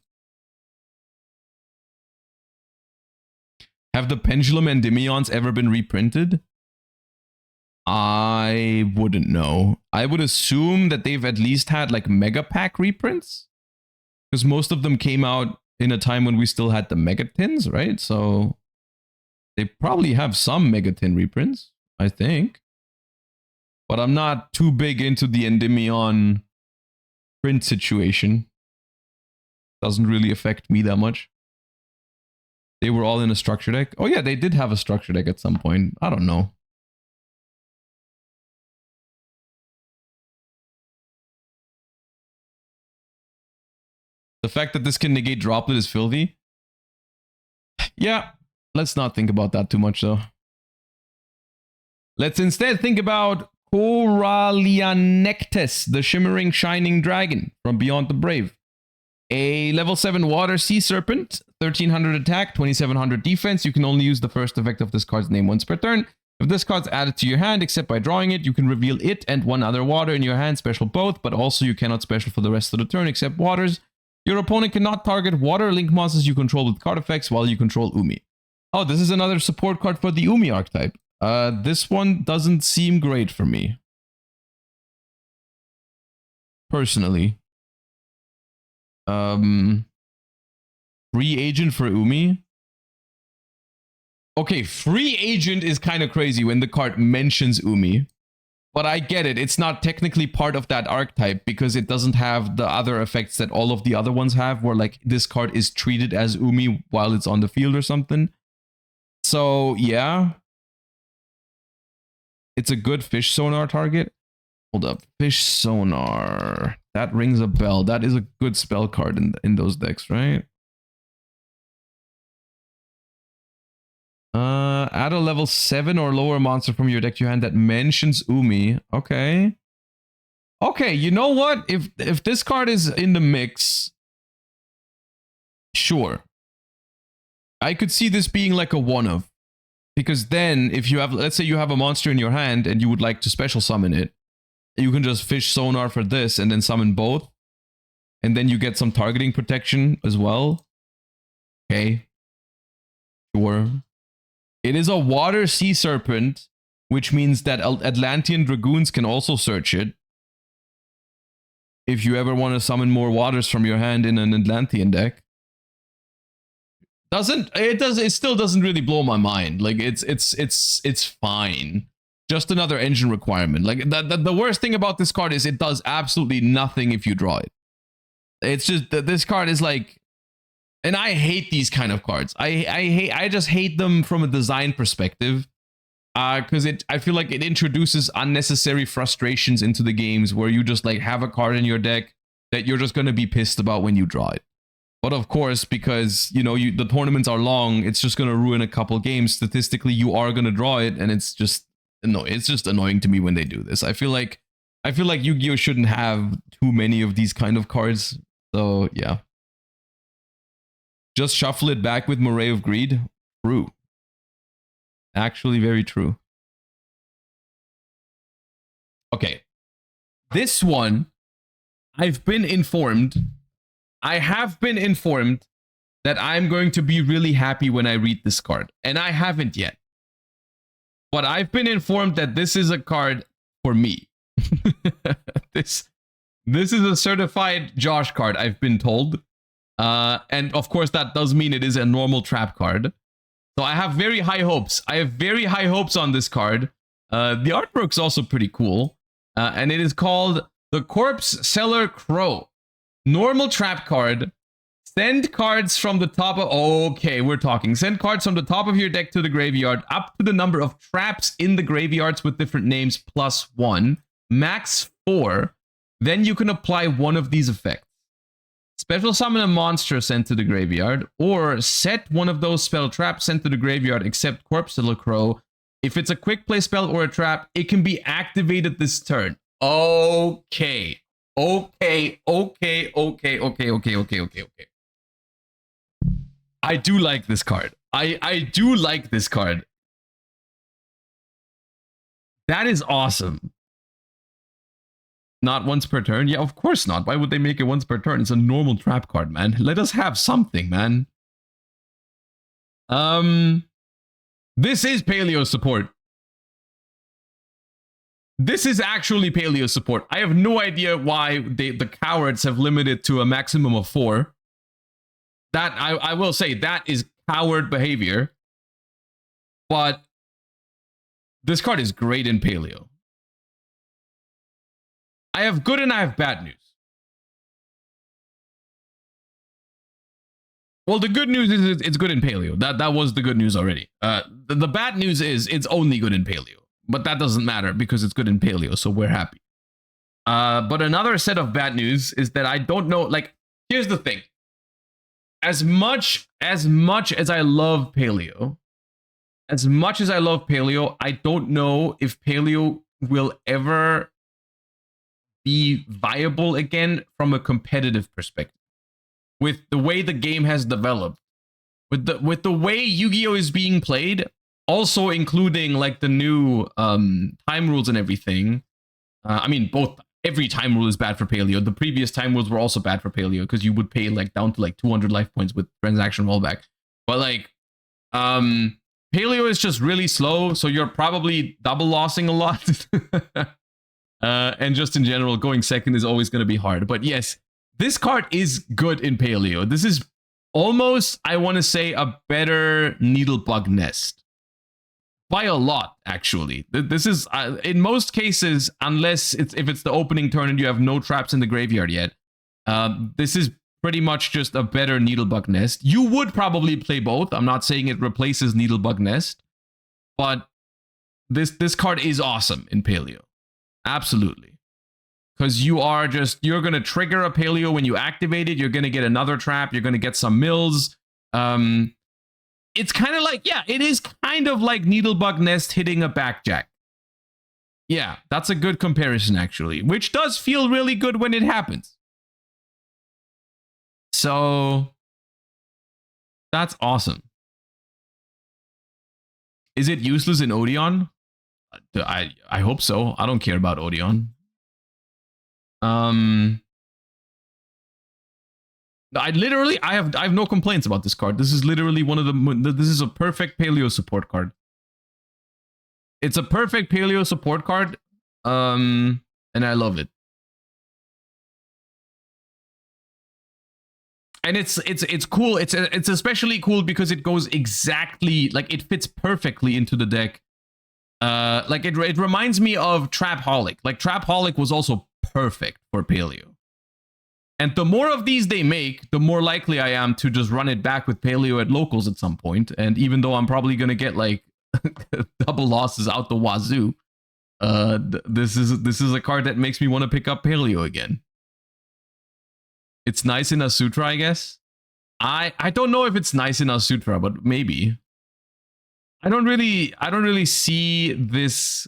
Speaker 1: Have the Pendulum Endymions ever been reprinted? I wouldn't know. I would assume that they've at least had like Mega Pack reprints, because most of them came out in a time when we still had the Megatins, right? So they probably have some Megatin reprints, I think. But I'm not too big into the Endymion print situation. Doesn't really affect me that much. They were all in a structure deck. Oh yeah, they did have a structure deck at some point. I don't know. The fact that this can negate Droplet is filthy. Yeah, let's not think about that too much though. Let's instead think about Coralianectes, the Shimmering Shining Dragon from Beyond the Brave. A level 7 Water Sea Serpent, 1300 attack, 2700 defense. You can only use the first effect of this card's name once per turn. If this card's added to your hand, except by drawing it, you can reveal it and one other water in your hand, special both, but also you cannot special for the rest of the turn except waters. Your opponent cannot target water link monsters you control with card effects while you control Umi. Oh, this is another support card for the Umi archetype. This one doesn't seem great for me. Personally. Free agent for Umi. Okay, free agent is kind of crazy when the card mentions Umi. But I get it. It's not technically part of that archetype because it doesn't have the other effects that all of the other ones have, where like this card is treated as Umi while it's on the field or something. So yeah. It's a good fish sonar target. Hold up. Fish sonar. That rings a bell. That is a good spell card in those decks, right? Add a level 7 or lower monster from your deck to your hand that mentions Umi. Okay. Okay, you know what? If this card is in the mix, sure. I could see this being like a one-of. Because then, if you have, let's say you have a monster in your hand and you would like to special summon it, you can just fish sonar for this and then summon both. And then you get some targeting protection as well. Okay. Sure. It is a water sea serpent, which means that Atlantean Dragoons can also search it. If you ever want to summon more waters from your hand in an Atlantean deck. It still doesn't really blow my mind. Like it's fine. Just another engine requirement. Like the worst thing about this card is it does absolutely nothing if you draw it. It's just that this card is like, and I hate these kind of cards. I just hate them from a design perspective. Because I feel like it introduces unnecessary frustrations into the games where you just like have a card in your deck that you're just gonna be pissed about when you draw it. But of course, because, you know, the tournaments are long, it's just going to ruin a couple games. Statistically, you are going to draw it, and it's just, no, it's just annoying to me when they do this. I feel like Yu-Gi-Oh shouldn't have too many of these kind of cards. So, yeah. Just shuffle it back with Moray of Greed. True. Actually, very true. Okay. This one, I've been informed. I have been informed that I'm going to be really happy when I read this card. And I haven't yet. But I've been informed that this is a card for me. This is a certified Josh card, I've been told. And of course, that does mean it is a normal trap card. So I have very high hopes. I have very high hopes on this card. The artwork's also pretty cool. And it is called the Corpse Seller Crow. Normal trap card. Send cards from the top of... Okay, we're talking. Send cards from the top of your deck to the graveyard up to the number of traps in the graveyards with different names +1. Max 4. Then you can apply one of these effects. Special summon a monster sent to the graveyard, or set one of those spell traps sent to the graveyard except Corpse Seller Crow. If it's a quick play spell or a trap, it can be activated this turn. Okay. Okay. I do like this card. I do like this card. That is awesome. Not once per turn? Yeah, of course not. Why would they make it once per turn? It's a normal trap card, man. Let us have something, man. This is Paleo support. This is actually Paleo support. I have no idea why the cowards have limited to a maximum of 4. That, I will say, that is coward behavior. But this card is great in Paleo. I have good and I have bad news. Well, the good news is it's good in Paleo. That was the good news already. The bad news is it's only good in Paleo. But that doesn't matter because it's good in Paleo, so we're happy. But another set of bad news is that I don't know, like, here's the thing. As much as I love Paleo, I don't know if Paleo will ever be viable again from a competitive perspective. With the way the game has developed, with the way Yu-Gi-Oh is being played, also including like the new time rules and everything. I mean, every time rule is bad for Paleo. The previous time rules were also bad for Paleo because you would pay like down to like 200 life points with transaction rollback. But like, Paleo is just really slow, so you're probably double lossing a lot. And just in general, going second is always going to be hard. But yes, this card is good in Paleo. This is almost, I want to say, a better Needlebug Nest. By a lot, actually. This is, in most cases, unless if it's the opening turn and you have no traps in the graveyard yet, this is pretty much just a better Needlebug Nest. You would probably play both. I'm not saying it replaces Needlebug Nest, but this card is awesome in Paleo. Absolutely. Because you're going to trigger a Paleo when you activate it. You're going to get another trap. You're going to get some mills. It's kind of like, yeah, it is kind of like Needlebug Nest hitting a backjack. Yeah, that's a good comparison, actually. Which does feel really good when it happens. So, that's awesome. Is it useless in Odeon? I hope so. I don't care about Odeon. I have no complaints about this card. This is literally this is a perfect Paleo support card. It's a perfect Paleo support card. And I love it. And it's cool. It's especially cool because it goes exactly, like, it fits perfectly into the deck. Like it reminds me of Trapaholic. Like, Trapaholic was also perfect for Paleo. And the more of these they make, the more likely I am to just run it back with Paleo at locals at some point. And even though I'm probably going to get like double losses out the wazoo, this is a card that makes me want to pick up Paleo again. It's nice in a Sutra, I guess. I don't know if it's nice in Asutra, but maybe. I don't really see this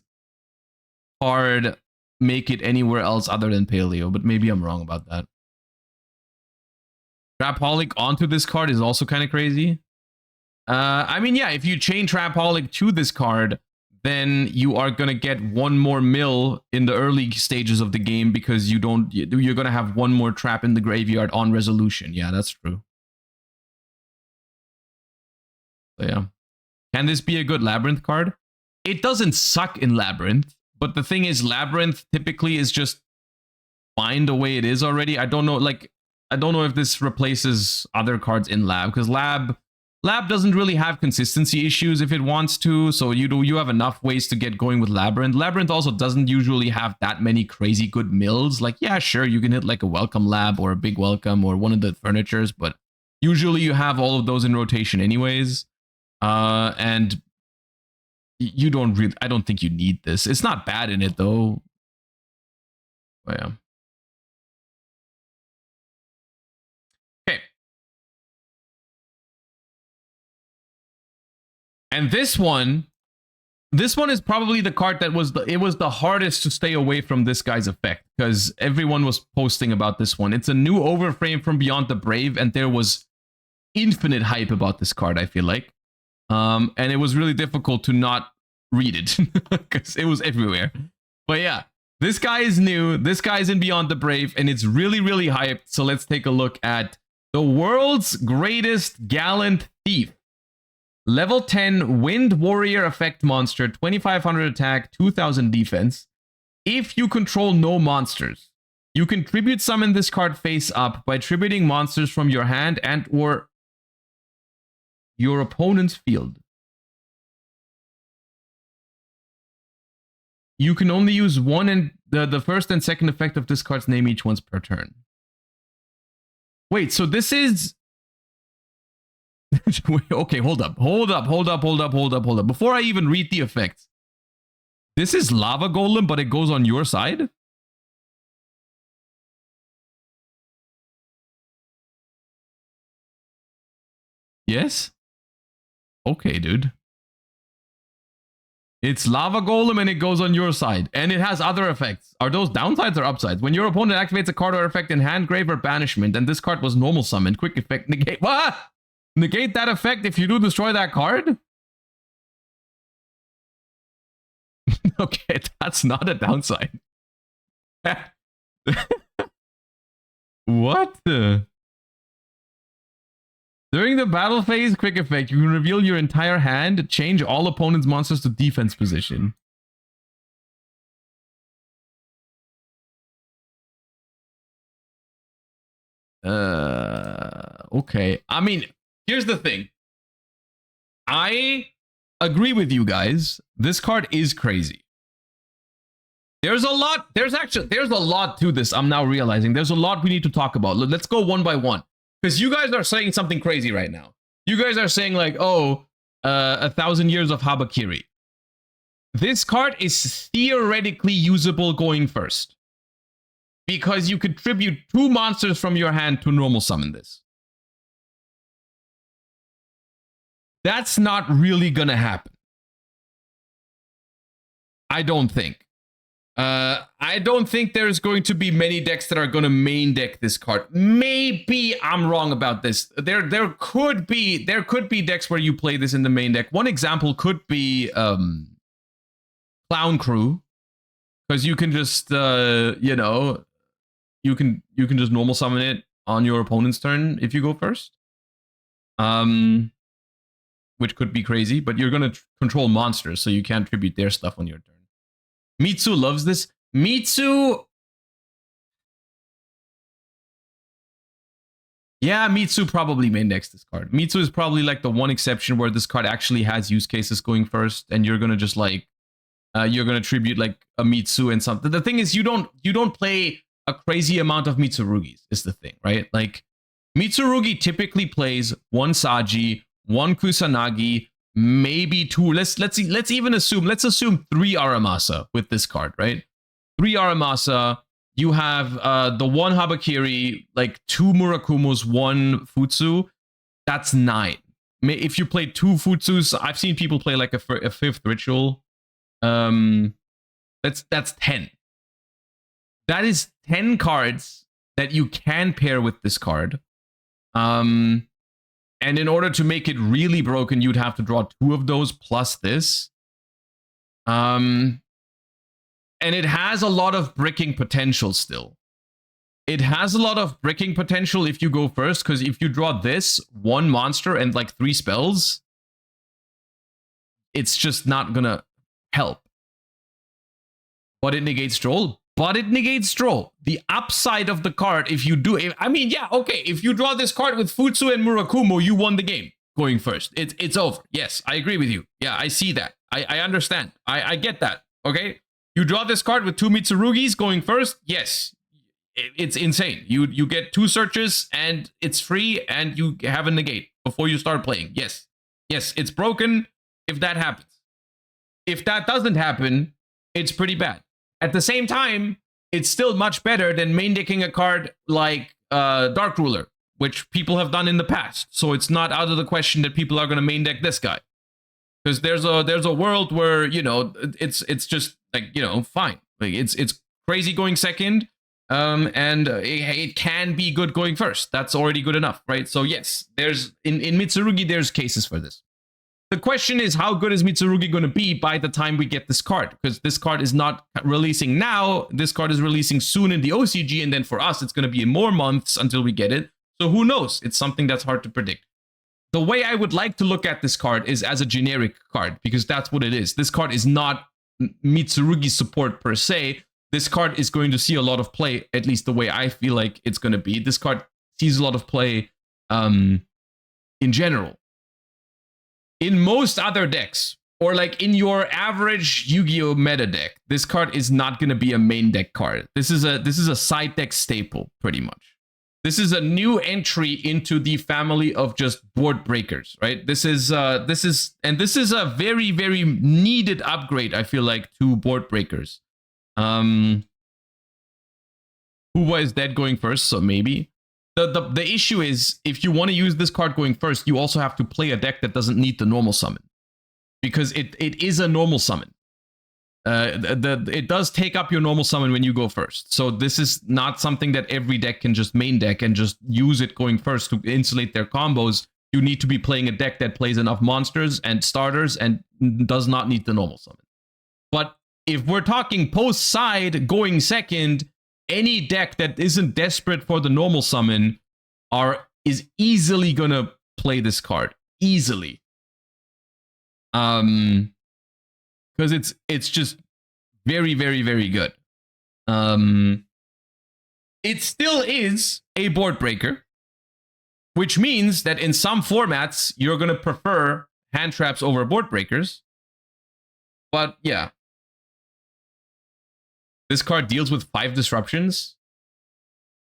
Speaker 1: card make it anywhere else other than Paleo, but maybe I'm wrong about that. Trapaholic onto this card is also kind of crazy. I mean, yeah, if you chain Trapaholic to this card, then you are gonna get one more mill in the early stages of the game because you're gonna have one more trap in the graveyard on resolution. Yeah, that's true. So yeah. Can this be a good Labyrinth card? It doesn't suck in Labyrinth, but the thing is, Labyrinth typically is just fine the way it is already. I don't know, like, I don't know if this replaces other cards in Lab, because Lab doesn't really have consistency issues if it wants to, so you have enough ways to get going with Labyrinth. Labyrinth also doesn't usually have that many crazy good mills. Like, yeah, sure, you can hit like a Welcome Lab or a Big Welcome or one of the furnitures, but usually you have all of those in rotation anyways. And you don't really, I don't think you need this. It's not bad in it though. Oh, yeah. Okay. And this one is probably the card that was the hardest to stay away from this guy's effect, because everyone was posting about this one. It's a new overframe from Beyond the Brave, and there was infinite hype about this card, I feel like. And it was really difficult to not read it because it was everywhere. But yeah, this guy is new. This guy is in Beyond the Brave, and it's really, really hyped. So let's take a look at the world's greatest Gallant Thief. Level 10 Wind Warrior effect monster, 2500 attack, 2000 defense. If you control no monsters, you can tribute summon this card face up by tributing monsters from your hand and or your opponent's field. You can only use one and the first and second effect of this card's name each once per turn. Wait, so this is... Okay, hold up. Before I even read the effects, this is Lava Golem, but it goes on your side? Yes? Okay, dude. It's Lava Golem and it goes on your side. And it has other effects. Are those downsides or upsides? When your opponent activates a card or effect in hand, grave, or banishment, and this card was normal summoned, quick effect, negate. What? Negate that effect if you do destroy that card? Okay, that's not a downside. What the? During the battle phase, quick effect, you can reveal your entire hand, change all opponent's monsters to defense position. Okay. I mean, here's the thing. I agree with you guys. This card is crazy. There's a lot to this. I'm now realizing there's a lot we need to talk about. Let's go one by one. Because you guys are saying something crazy right now. You guys are saying like, oh, 1,000 years of Habakiri. This card is theoretically usable going first. Because you could tribute 2 monsters from your hand to normal summon this. That's not really gonna happen. I don't think. I don't think there's going to be many decks that are going to main deck this card. Maybe I'm wrong about this. There could be decks where you play this in the main deck. One example could be Clown Crew, because you can just you know, you can just normal summon it on your opponent's turn if you go first. Which could be crazy, but you're going to control monsters, so you can't tribute their stuff on your turn. Mitsu loves this. Mitsu... Yeah, Mitsu probably main decks this card. Mitsu is probably like the one exception where this card actually has use cases going first, and you're gonna just like... you're gonna tribute like a Mitsu and something. The thing is, you don't play a crazy amount of Mitsurugis, is the thing, right? Like, Mitsurugi typically plays 1 Saji, 1 Kusanagi, maybe 2. Let's assume 3 Aramasa with this card, right? 3 Aramasa. You have the 1 Habakiri, like 2 Murakumos, 1 Futsu, that's 9. If you play 2 Futsus, I've seen people play like a 5th Ritual. That's 10. That is 10 cards that you can pair with this card. And in order to make it really broken, you'd have to draw 2 of those plus this. And it has a lot of bricking potential still. It has a lot of bricking potential if you go first, because if you draw this, 1 monster and like 3 spells, it's just not gonna help. But it negates Stroll. But it negates Stroll. The upside of the card, if you do... I mean, yeah, okay. If you draw this card with Futsu and Murakumo, you won the game going first. It's over. Yes, I agree with you. Yeah, I see that. I understand. I get that. Okay? You draw this card with 2 Mitsurugis going first. Yes. It's insane. You get 2 searches and it's free and you have a negate before you start playing. Yes. Yes, it's broken if that happens. If that doesn't happen, it's pretty bad. At the same time, it's still much better than main decking a card like Dark Ruler, which people have done in the past. So it's not out of the question that people are going to main deck this guy. Because there's a world where, you know, it's just like, you know, fine. Like it's crazy going second. And it can be good going first. That's already good enough, right? So yes, there's in Mitsurugi, there's cases for this. The question is, how good is Mitsurugi going to be by the time we get this card? Because this card is not releasing now. This card is releasing soon in the OCG, and then for us, it's going to be more months until we get it. So who knows? It's something that's hard to predict. The way I would like to look at this card is as a generic card, because that's what it is. This card is not Mitsurugi support per se. This card is going to see a lot of play, at least the way I feel like it's going to be. This card sees a lot of play in general. In most other decks, or like in your average Yu-Gi-Oh meta deck, this card is not going to be a main deck card. This is a side deck staple, pretty much. This is a new entry into the family of just board breakers, right? This is a very, very needed upgrade, I feel like, to board breakers. Huwa is dead going first, so maybe. The issue is, if you want to use this card going first, you also have to play a deck that doesn't need the normal summon. Because it is a normal summon. It does take up your normal summon when you go first. So this is not something that every deck can just main deck and just use it going first to insulate their combos. You need to be playing a deck that plays enough monsters and starters and does not need the normal summon. But if we're talking post-side going second, any deck that isn't desperate for the normal summon is easily gonna play this card. Easily. Because it's just very, very, very good. It still is a board breaker, which means that in some formats, you're gonna prefer hand traps over board breakers. But yeah. This card deals with 5 disruptions.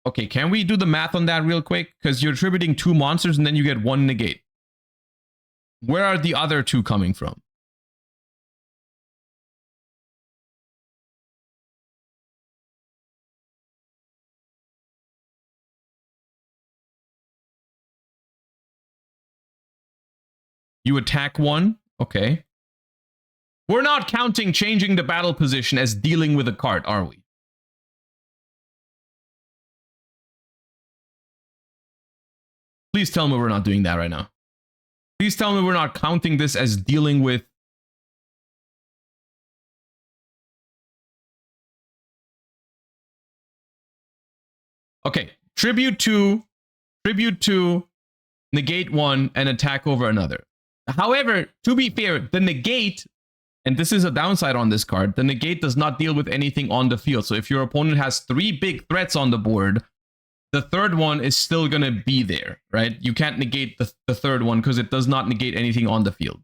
Speaker 1: Okay, can we do the math on that real quick? Because you're attributing 2 monsters and then you get 1 negate. Where are the other 2 coming from? You attack 1. Okay. We're not counting changing the battle position as dealing with a card, are we? Please tell me we're not doing that right now. Please tell me we're not counting this as dealing with... Okay, tribute 2, negate 1, and attack over another. However, to be fair, the negate... And this is a downside on this card. The negate does not deal with anything on the field. So if your opponent has 3 big threats on the board, the third one is still going to be there, right? You can't negate the third one because it does not negate anything on the field.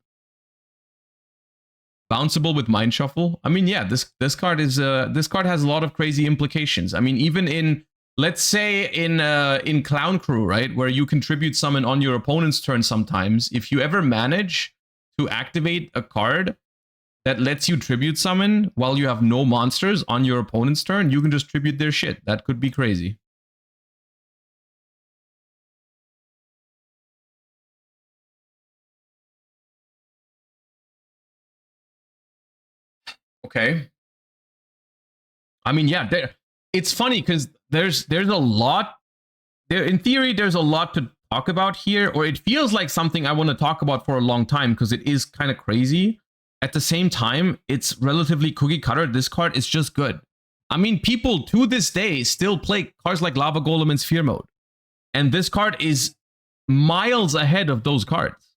Speaker 1: Bounceable with Mind Shuffle. I mean, yeah, this card has a lot of crazy implications. I mean, even in, let's say in Clown Crew, right, where you contribute summon on your opponent's turn sometimes, if you ever manage to activate a card that lets you tribute summon while you have no monsters on your opponent's turn, you can just tribute their shit. That could be crazy. Okay. I mean, yeah, it's funny because there's a lot there. In theory, there's a lot to talk about here, or it feels like something I want to talk about for a long time because it is kind of crazy. At the same time, it's relatively cookie cutter. This card is just good. I mean, people to this day still play cards like Lava Golem and Sphere Mode. And this card is miles ahead of those cards.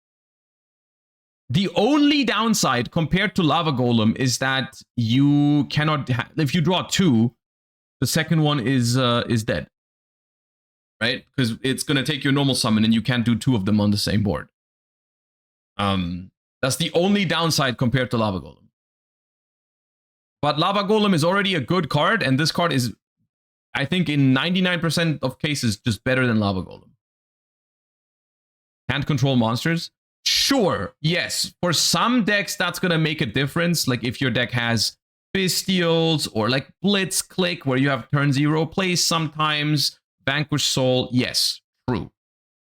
Speaker 1: The only downside compared to Lava Golem is that you cannot, if you draw 2, the second one is dead. Right? Because it's going to take your normal summon and you can't do 2 of them on the same board. That's the only downside compared to Lava Golem. But Lava Golem is already a good card, and this card is, I think, in 99% of cases, just better than Lava Golem. Can't control monsters? Sure, yes. For some decks, that's going to make a difference. Like if your deck has Bestials or like Blitz Click, where you have turn 0 plays sometimes, Vanquish Soul, yes, true.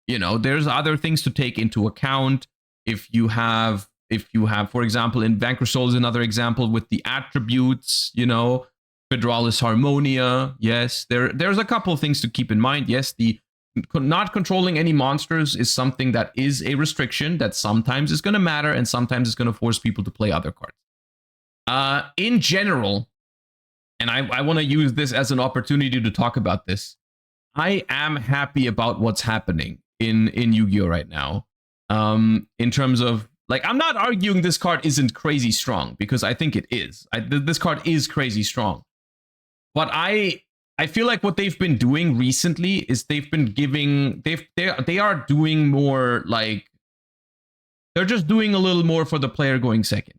Speaker 1: You know, there's other things to take into account. If you have, for example, in Vanquish Soul is another example with the attributes, you know, Fedralis Harmonia. Yes, there's a couple of things to keep in mind. Yes, the not controlling any monsters is something that is a restriction that sometimes is going to matter and sometimes is going to force people to play other cards. In general, and I want to use this as an opportunity to talk about this, I am happy about what's happening in Yu-Gi-Oh right now. In terms of, like, I'm not arguing this card isn't crazy strong, because I think it is. This card is crazy strong. But I feel like what they've been doing recently is they've been giving, they are doing more, like, they're just doing a little more for the player going second.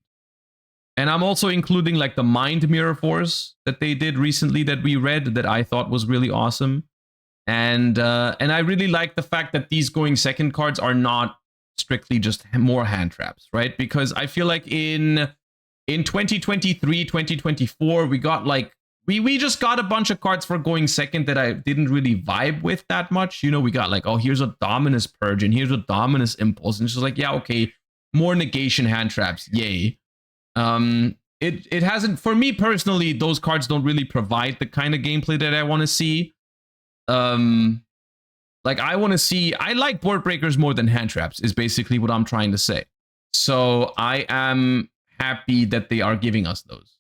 Speaker 1: And I'm also including like the Mind Mirror Force that they did recently that we read that I thought was really awesome. And I really like the fact that these going second cards are not strictly just more hand traps, right? Because I feel like in 2023, 2024, we got like, we just got a bunch of cards for going second that I didn't really vibe with that much. You know, we got like, oh, here's a Dominus Purge and here's a Dominus Impulse. And it's just like, yeah, okay, more negation hand traps, yay. It hasn't, for me personally, those cards don't really provide the kind of gameplay that I want to see. Like I want to see, I like board breakers more than hand traps is basically what I'm trying to say. So I am happy that they are giving us those.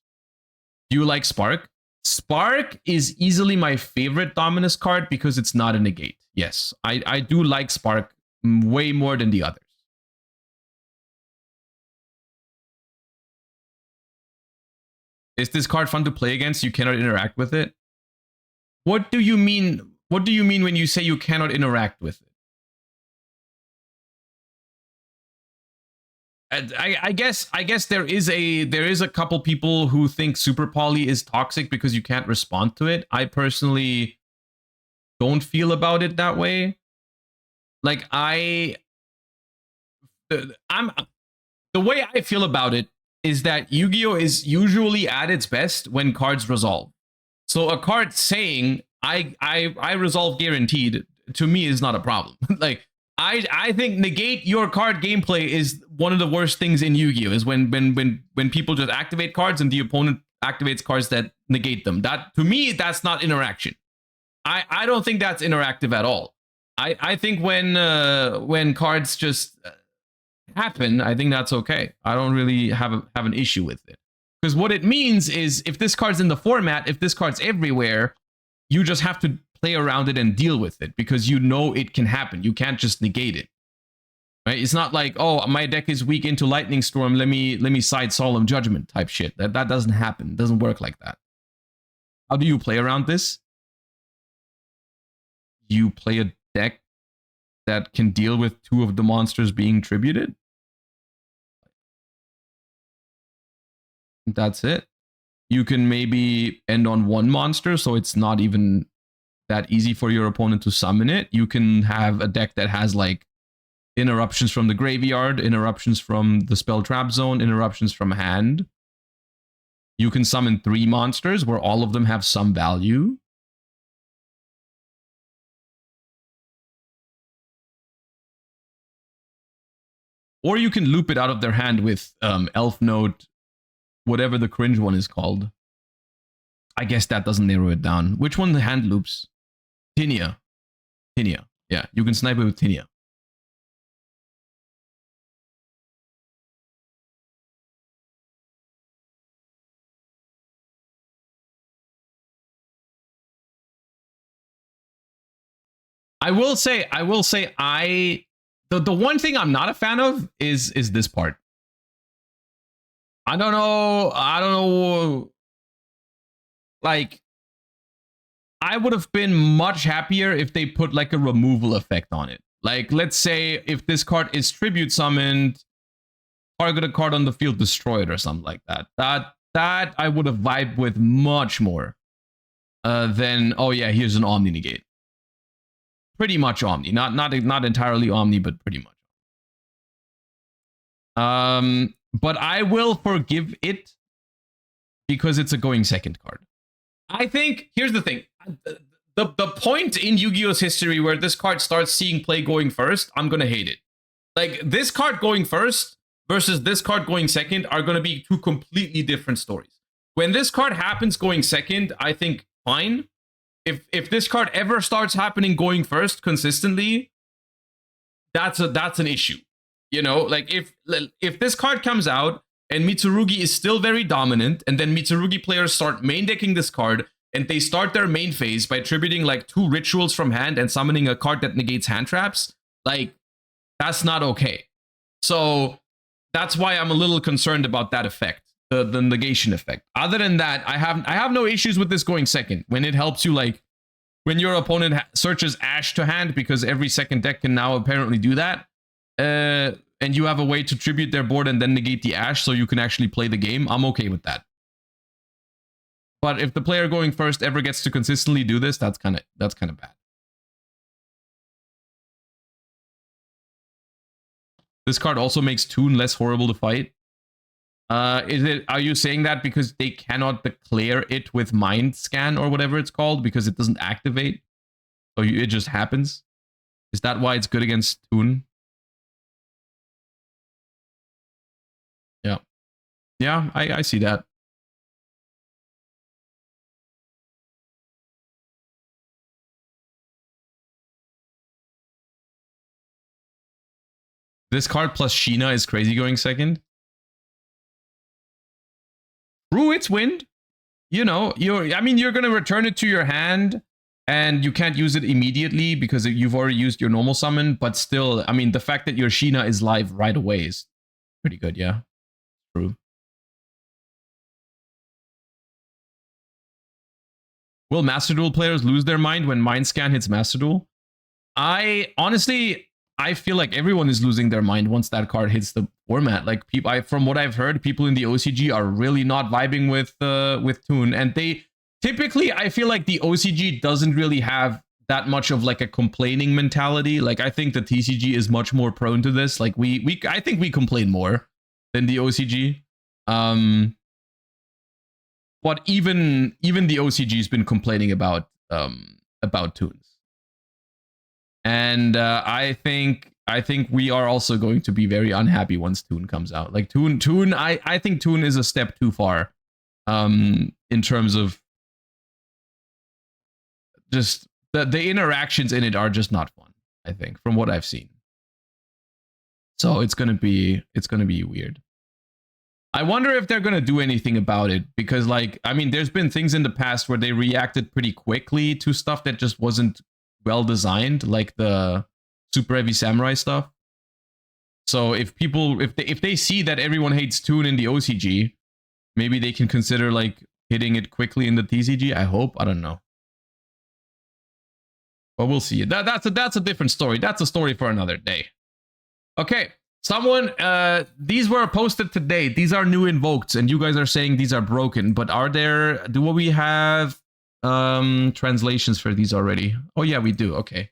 Speaker 1: Do you like Spark? Spark is easily my favorite Dominus card because it's not a negate. Yes, I do like Spark way more than the others. Is this card fun to play against? You cannot interact with it? What do you mean? What do you mean when you say you cannot interact with it? I guess there is a couple people who think Super Poly is toxic because you can't respond to it. I personally don't feel about it that way. Like the way I feel about it is that Yu-Gi-Oh is usually at its best when cards resolve. So a card saying I resolve guaranteed to me is not a problem. Like I think negate your card gameplay is one of the worst things in Yu-Gi-Oh is when people just activate cards and the opponent activates cards that negate them. That to me that's not interaction. I don't think that's interactive at all. I think when cards just happen, I think that's okay. I don't really have an issue with it. Because what it means is if this card's in the format, if this card's everywhere, you just have to play around it and deal with it because you know it can happen. You can't just negate it. Right? It's not like, oh, my deck is weak into Lightning Storm, let me side Solemn Judgment type shit. That doesn't happen. It doesn't work like that. How do you play around this? You play a deck that can deal with 2 of the monsters being tributed. That's it. You can maybe end on 1 monster, so it's not even that easy for your opponent to summon it. You can have a deck that has like interruptions from the graveyard, interruptions from the spell trap zone, interruptions from hand. You can summon 3 monsters where all of them have some value. Or you can loop it out of their hand with Elf Note, whatever the cringe one is called. I guess that doesn't narrow it down. Which one the hand loops? Tinea. Tinea. Yeah, you can snipe it with Tinea. I will say, the one thing I'm not a fan of is this part. I don't know. Like, I would have been much happier if they put like a removal effect on it. Like, let's say if this card is tribute summoned, target a card on the field, destroy it or something like that. That I would have vibed with much more than, oh yeah, here's an Omni negate. Pretty much Omni, not entirely Omni, but pretty much. But I will forgive it because it's a going second card. I think here's the thing: the point in Yu-Gi-Oh's history where this card starts seeing play going first, I'm gonna hate it. Like, this card going first versus this card going second are gonna be two completely different stories. When this card happens going second, I think fine. If this card ever starts happening going first consistently, that's an issue. You know, like if this card comes out and Mitsurugi is still very dominant, and then Mitsurugi players start main decking this card, and they start their main phase by tributing like 2 rituals from hand and summoning a card that negates hand traps, like, that's not okay. So that's why I'm a little concerned about that effect. The negation effect. Other than that, I have no issues with this going second when it helps you, like when your opponent searches Ash to hand, because every second deck can now apparently do that, and you have a way to tribute their board and then negate the Ash so you can actually play the game. I'm okay with that. But if the player going first ever gets to consistently do this, that's kind of bad. This card also makes Toon less horrible to fight. Are you saying that because they cannot declare it with Mind Scan or whatever it's called because it doesn't activate? So it just happens? Is that why it's good against Toon? Yeah. Yeah, I see that. This card plus Sheena is crazy going second. True, it's wind. You know, you're going to return it to your hand, and you can't use it immediately because you've already used your normal summon, but still, I mean, the fact that your Sheena is live right away is pretty good, yeah. True. Will Master Duel players lose their mind when Mind Scan hits Master Duel? I feel like everyone is losing their mind once that card hits the format. Like, from what I've heard, people in the OCG are really not vibing with Toon, and they typically, I feel like the OCG doesn't really have that much of like a complaining mentality. Like, I think the TCG is much more prone to this. Like, I think we complain more than the OCG. But even the OCG has been complaining about Toons. And I think we are also going to be very unhappy once Toon comes out. Like, Toon, I think Toon is a step too far in terms of just the interactions in it are just not fun, I think, from what I've seen. So it's gonna be weird. I wonder if they're gonna do anything about it, because, like, I mean, there's been things in the past where they reacted pretty quickly to stuff that just wasn't well designed, like the Super Heavy Samurai stuff. So if they see that everyone hates Toon in the OCG, maybe they can consider like hitting it quickly in the TCG. I hope. I don't know, but we'll see. That's a different story. That's a story for another day. Okay, someone, these were posted today. These are new invoked, and you guys are saying these are broken. But do we have translations for these already? Oh yeah, we do. Okay.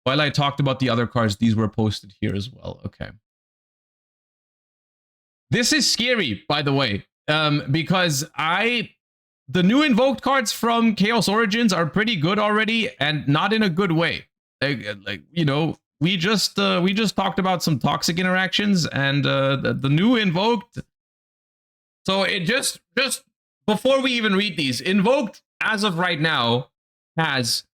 Speaker 1: While I talked about the other cards, these were posted here as well. Okay. This is scary, by the way, because the new invoked cards from Chaos Origins are pretty good already, and not in a good way. Like you know, we just talked about some toxic interactions, and the new invoked, So it just before we even read these, Invoked, as of right now, has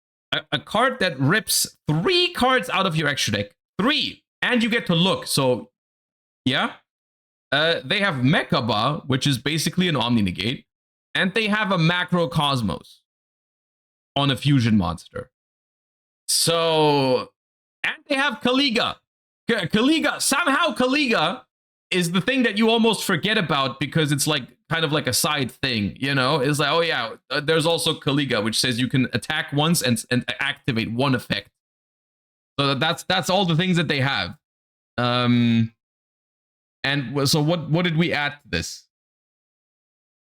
Speaker 1: a card that rips 3 cards out of your extra deck. 3. And you get to look. So, yeah. They have Mechaba, which is basically an Omni Negate. And they have a Macrocosmos on a fusion monster. So, and they have Kaliga. Somehow Kaliga is the thing that you almost forget about because it's like kind of like a side thing, you know? It's like, oh yeah, there's also Kaliga, which says you can attack once and activate 1 effect. So that's all the things that they have. And so what did we add to this?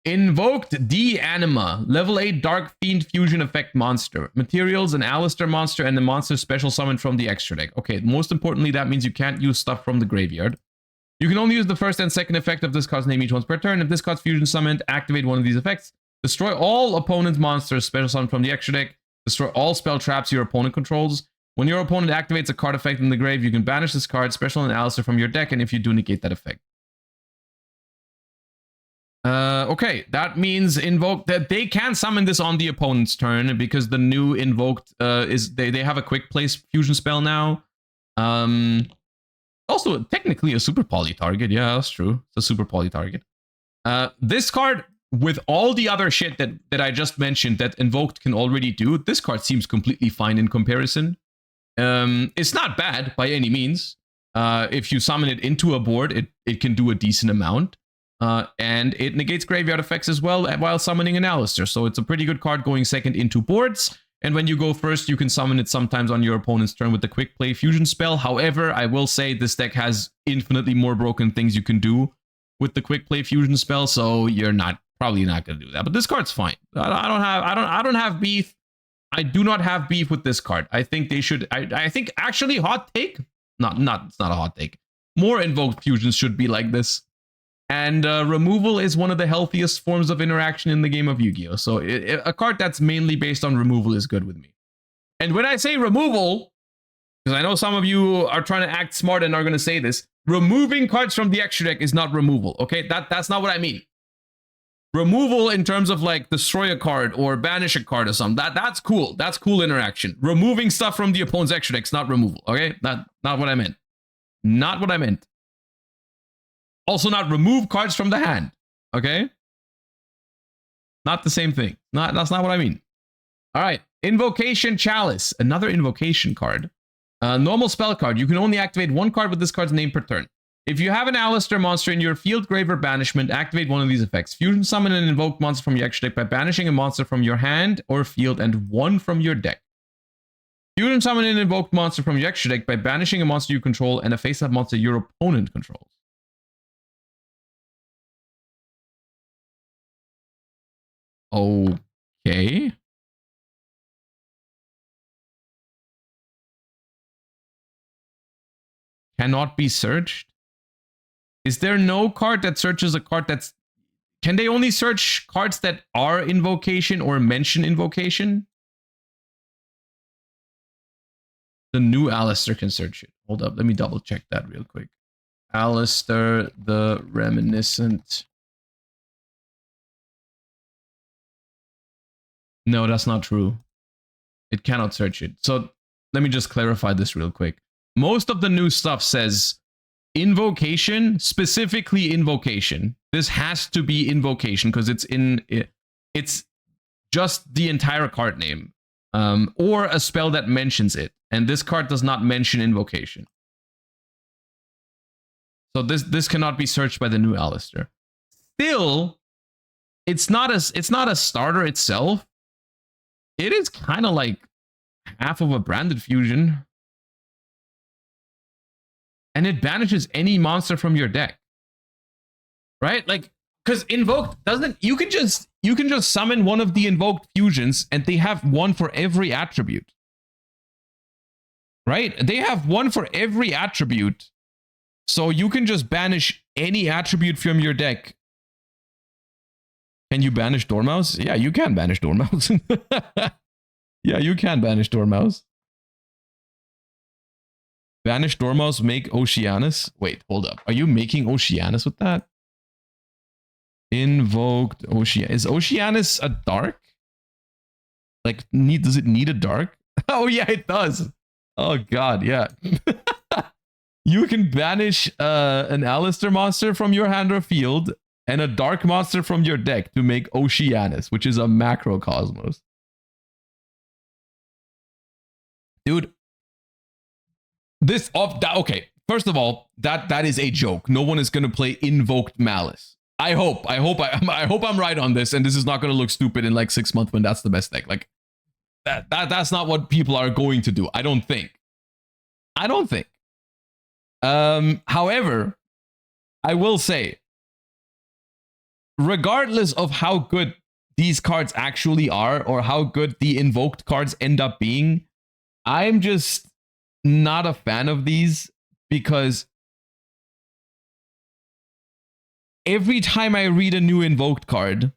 Speaker 1: Invoked D Anima, level 8 Dark Fiend Fusion Effect monster. Materials, an Alistair monster, and the monster special summoned from the extra deck. Okay, most importantly, that means you can't use stuff from the graveyard. You can only use the first and second effect of this card's name each once per turn. If this card's fusion summoned, activate one of these effects. Destroy all opponent's monsters special summoned from the extra deck. Destroy all spell traps your opponent controls. When your opponent activates a card effect in the grave, you can banish this card, special and Alistair, from your deck, and if you do, negate that effect. Okay, that means Invoke that they can summon this on the opponent's turn because the new Invoked is they have a quick play fusion spell now. Also technically a super poly target. Yeah, that's true. It's a super poly target. This card, with all the other shit that I just mentioned that Invoked can already do, this card seems completely fine in comparison. It's not bad by any means. If you summon it into a board, it can do a decent amount. And it negates graveyard effects as well while summoning an Alistair. So it's a pretty good card going second into boards. And when you go first, you can summon it sometimes on your opponent's turn with the quick play fusion spell. However, I will say this deck has infinitely more broken things you can do with the quick play fusion spell. So you're probably not going to do that. But this card's fine. I don't have beef. I do not have beef with this card. I think they should. I think actually hot take. It's not a hot take. More invoked fusions should be like this. And removal is one of the healthiest forms of interaction in the game of Yugioh. So a card that's mainly based on removal is good with me. And when I say removal, because I know some of you are trying to act smart and are going to say this, removing cards from the extra deck is not removal. Okay, that's not what I mean. Removal in terms of like destroy a card or banish a card or something, that's cool. That's cool interaction. Removing stuff from the opponent's extra deck is not removal. Okay, not what I meant. Not what I meant. Also not remove cards from the hand, okay? Not the same thing. That's not what I mean. All right, Invocation Chalice, another invocation card. Normal spell card. You can only activate 1 card with this card's name per turn. If you have an Alistair monster in your field, grave, or banishment, activate one of these effects. Fusion summon an invoked monster from your extra deck by banishing a monster from your hand or field and 1 from your deck. Fusion summon an invoked monster from your extra deck by banishing a monster you control and a face-up monster your opponent controls. Okay. Cannot be searched. Is there no card that searches a card that's... Can they only search cards that are invocation or mention invocation? The new Alistair can search it. Hold up, let me double check that real quick. Alistair the Reminiscent. No, that's not true. It cannot search it. So let me just clarify this real quick. Most of the new stuff says invocation, specifically invocation. This has to be invocation because it's just the entire card name, or a spell that mentions it. And this card does not mention invocation. So this cannot be searched by the new Alistair. Still, it's not a starter itself. It is kind of like half of a branded fusion. And it banishes any monster from your deck. Right? Like, because invoked doesn't... You can just summon one of the invoked fusions and they have 1 for every attribute. Right? They have 1 for every attribute. So you can just banish any attribute from your deck. Can you banish Dormouse? Yeah, you can banish Dormouse. Yeah, you can banish Dormouse. Banish Dormouse, make Oceanus. Wait, hold up. Are you making Oceanus with that? Invoked Ocean. Is Oceanus a dark? Like, does it need a dark? Oh yeah, it does. Oh god, yeah. You can banish an Alistair monster from your hand or field and a dark monster from your deck to make Oceanus, which is a macrocosmos. Dude, this off that okay. First of all, that is a joke. No one is gonna play Invoked Malice. I hope I'm right on this, and this is not gonna look stupid in like 6 months when that's the best deck. Like that's not what people are going to do. I don't think. However, I will say, regardless of how good these cards actually are or how good the invoked cards end up being, I'm just not a fan of these because every time I read a new invoked card,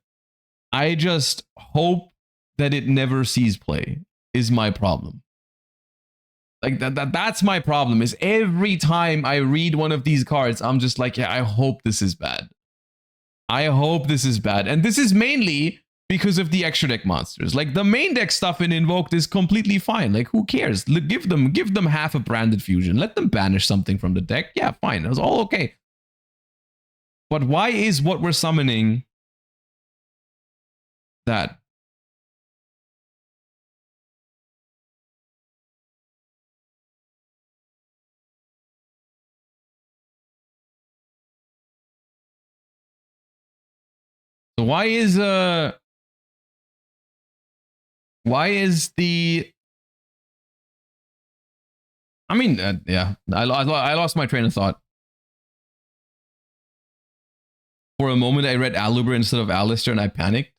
Speaker 1: I just hope that it never sees play is my problem. Like that's my problem, is every time I read one of these cards, I'm just like, yeah, I hope this is bad. I hope this is bad. And this is mainly because of the extra deck monsters. Like the main deck stuff in Invoked is completely fine. Like who cares? Give them half a branded fusion. Let them banish something from the deck. Yeah, fine. That's all okay. But why is what we're summoning that? So why is the, I mean, yeah, I lost my train of thought. For a moment, I read Aluber instead of Alistair and I panicked.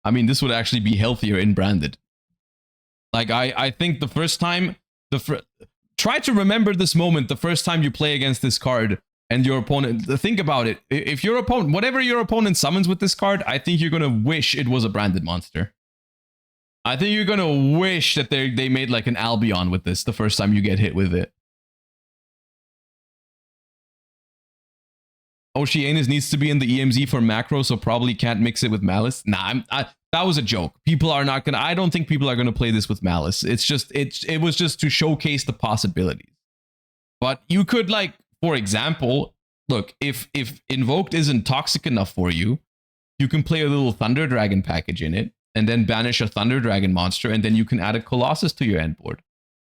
Speaker 1: I mean, this would actually be healthier in branded. Like, I think the first time, try to remember this moment the first time you play against this card and your opponent, think about it. If your opponent, whatever your opponent summons with this card, I think you're going to wish it was a branded monster. I think you're going to wish that they made like an Albion with this the first time you get hit with it. Oceanus needs to be in the EMZ for macro, so probably can't mix it with Malice. Nah, that was a joke. People are not gonna, I don't think people are gonna play this with Malice. It's just, it was just to showcase the possibilities. But you could, like, for example, look, if Invoked isn't toxic enough for you, you can play a little Thunder Dragon package in it, and then banish a Thunder Dragon monster, and then you can add a Colossus to your end board.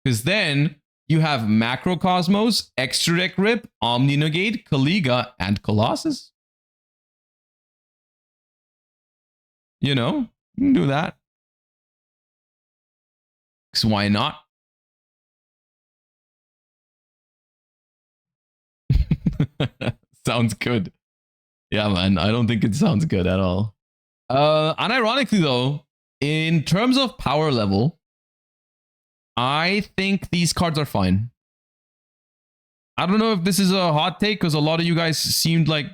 Speaker 1: Because then you have Macrocosmos, Extra Deck Rip, Omni Negate, Kaliga, and Colossus. You know, you can do that. Because why not? Sounds good. Yeah, man, I don't think it sounds good at all. Unironically, though, in terms of power level, I think these cards are fine. I don't know if this is a hot take because a lot of you guys seemed like,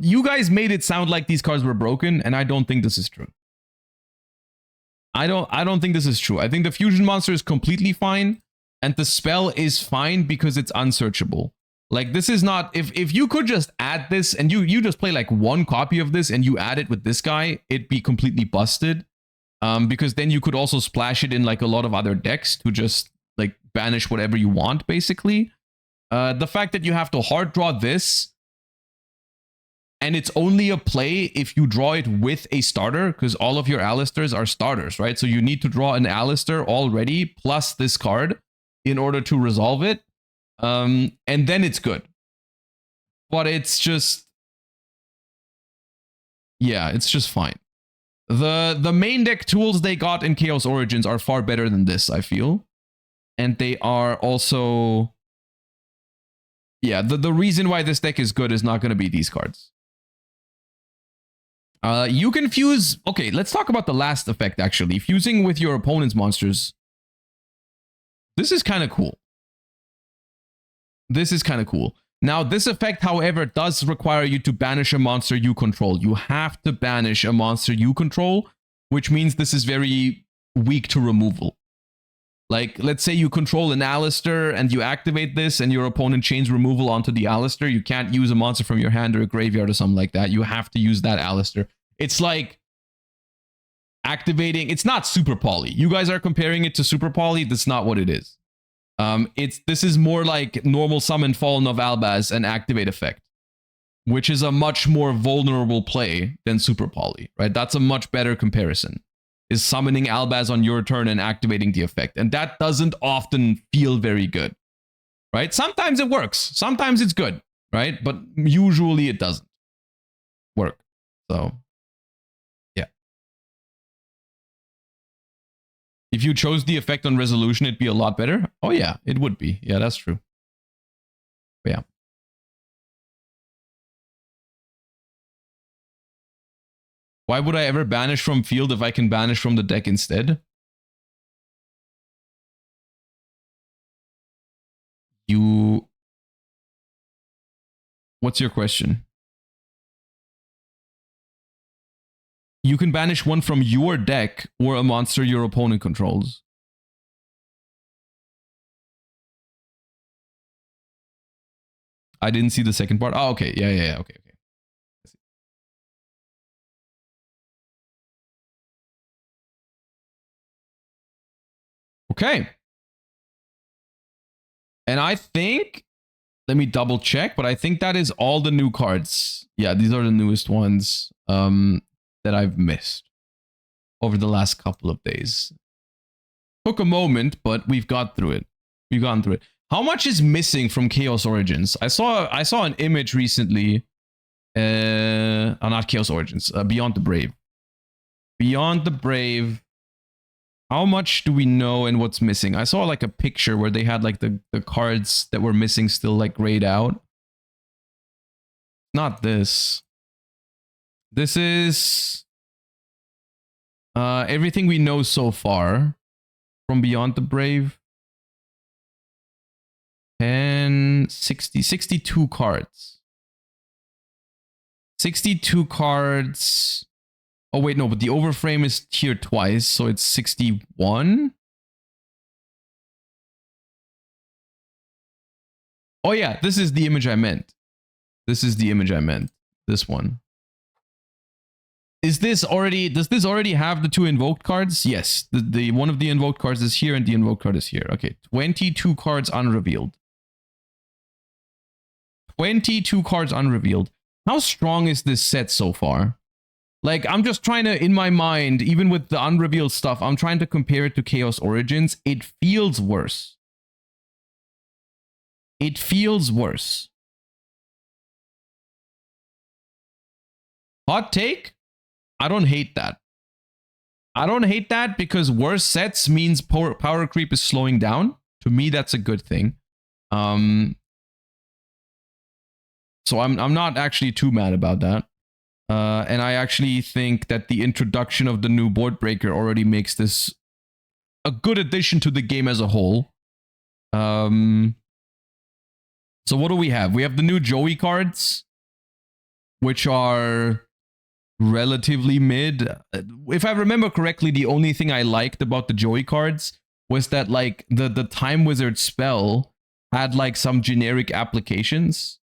Speaker 1: you guys made it sound like these cards were broken, and I don't think this is true. I don't think this is true. I think the fusion monster is completely fine, and the spell is fine because it's unsearchable. Like, this is not, if you could just add this and you just play like one copy of this and you add it with this guy, it'd be completely busted. Because then you could also splash it in like a lot of other decks to just like banish whatever you want, basically. The fact that you have to hard draw this, and it's only a play if you draw it with a starter, because all of your Alistairs are starters, right? So you need to draw an Alistair already plus this card in order to resolve it. And then it's good. But it's just, yeah, it's just fine. The main deck tools they got in Chaos Origins are far better than this, I feel. And they are also, yeah, the reason why this deck is good is not going to be these cards. You can fuse, okay, let's talk about the last effect, actually. Fusing with your opponent's monsters. This is kind of cool. This is kind of cool. Now, this effect, however, does require you to banish a monster you control. You have to banish a monster you control, which means this is very weak to removal. Like, let's say you control an Alistair and you activate this and your opponent chains removal onto the Alistair. You can't use a monster from your hand or a graveyard or something like that. You have to use that Alistair. It's like activating. It's not Super Poly. You guys are comparing it to Super Poly. That's not what it is. This is more like normal summon Fallen of Albaz and activate effect, which is a much more vulnerable play than Super Poly, right? That's a much better comparison. Is summoning Albaz on your turn and activating the effect. And that doesn't often feel very good, right? Sometimes it works. Sometimes it's good, right? But usually it doesn't work. So, yeah. If you chose the effect on resolution, it'd be a lot better. Oh, yeah, it would be. Yeah, that's true. But yeah. Why would I ever banish from field if I can banish from the deck instead? What's your question? You can banish one from your deck or a monster your opponent controls. I didn't see the second part. Oh, okay. Yeah. Okay. Okay. And I think, let me double check, but I think that is all the new cards. Yeah, these are the newest ones that I've missed over the last couple of days. Took a moment, but we've got through it. We've gone through it. How much is missing from Chaos Origins? I saw an image recently. Not Chaos Origins. Beyond the Brave. Beyond the Brave. How much do we know and what's missing? I saw like a picture where they had like the cards that were missing still like grayed out. Not this. This is everything we know so far from Beyond the Brave. 62 cards. 62 cards. Oh, wait, no, but the overframe is tiered twice, so it's 61. Oh, yeah, this is the image I meant. This one. Does this already have the 2 invoked cards? Yes, the one of the invoked cards is here and the invoked card is here. Okay, 22 cards unrevealed. 22 cards unrevealed. How strong is this set so far? Like, I'm just trying to, in my mind, even with the unrevealed stuff, I'm trying to compare it to Chaos Origins. It feels worse. It feels worse. Hot take? I don't hate that. I don't hate that because worse sets means power creep is slowing down. To me, that's a good thing. So I'm not actually too mad about that. And I actually think that the introduction of the new board breaker already makes this a good addition to the game as a whole. So what do we have? We have the new Joey cards, which are relatively mid. If I remember correctly, the only thing I liked about the Joey cards was that like the Time Wizard spell had like some generic applications.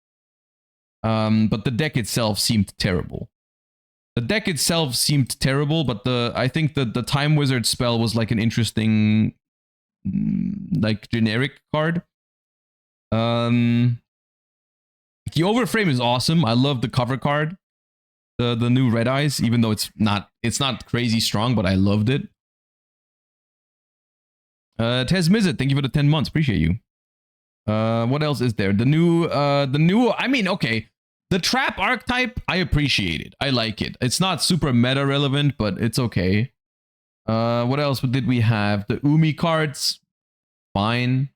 Speaker 1: But the deck itself seemed terrible. But I think the Time Wizard spell was like an interesting, like generic card. The overframe is awesome. I love the cover card, the new Red Eyes, even though it's not crazy strong, but I loved it. Tez Mizzet, thank you for the 10 months. Appreciate you. What else is there? The new, I mean, okay. The trap archetype, I appreciate it. I like it. It's not super meta relevant, but it's okay. What else did we have? The Umi cards, fine.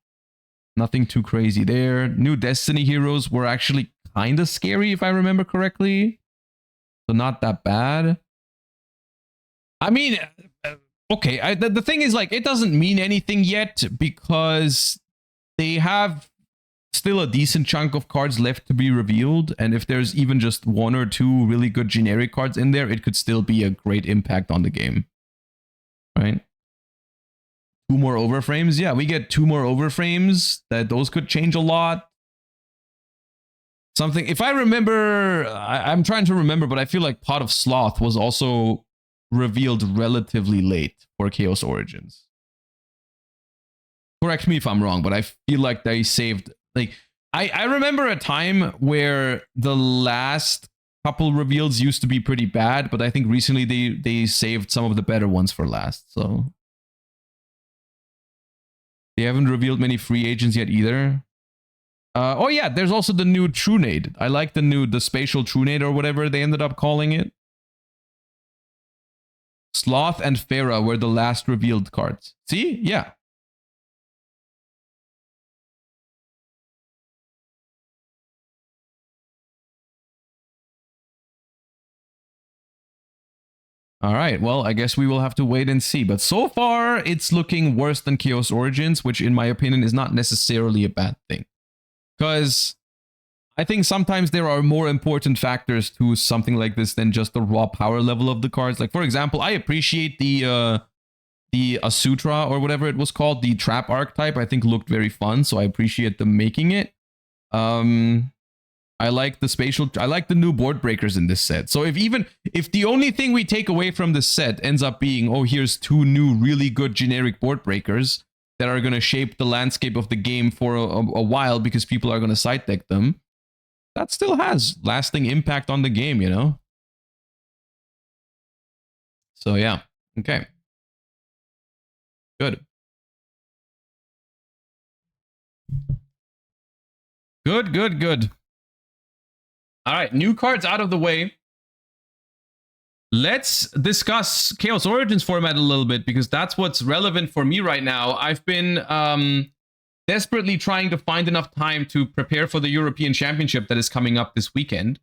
Speaker 1: Nothing too crazy there. New Destiny heroes were actually kind of scary, if I remember correctly. So not that bad. I mean, okay. The thing is, like, it doesn't mean anything yet because they have still a decent chunk of cards left to be revealed, and if there's even just 1 or 2 really good generic cards in there, it could still be a great impact on the game, right? 2 more overframes. Yeah, we get 2 more overframes. Those could change a lot. Something, if I remember, I'm trying to remember, but I feel like Pot of Sloth was also revealed relatively late for Chaos Origins. Correct me if I'm wrong, but I feel like they saved, like, I remember a time where the last couple reveals used to be pretty bad, but I think recently they saved some of the better ones for last, so. They haven't revealed many free agents yet either. Oh yeah, there's also the new Trunade. I like the spatial Trunade or whatever they ended up calling it. Sloth and Farah were the last revealed cards. See? Yeah. All right, well, I guess we will have to wait and see. But so far, it's looking worse than Chaos Origins, which in my opinion is not necessarily a bad thing. Because I think sometimes there are more important factors to something like this than just the raw power level of the cards. Like, for example, I appreciate the Asutra or whatever it was called, the Trap archetype. I think looked very fun, so I appreciate them making it. I like the spatial, I like the new board breakers in this set. So if the only thing we take away from this set ends up being, oh, here's 2 new really good generic board breakers that are going to shape the landscape of the game for a while because people are going to side deck them, that still has lasting impact on the game, you know? So yeah, okay. Good. Good. All right, new cards out of the way. Let's discuss Chaos Origins format a little bit because that's what's relevant for me right now. I've been desperately trying to find enough time to prepare for the European Championship that is coming up this weekend.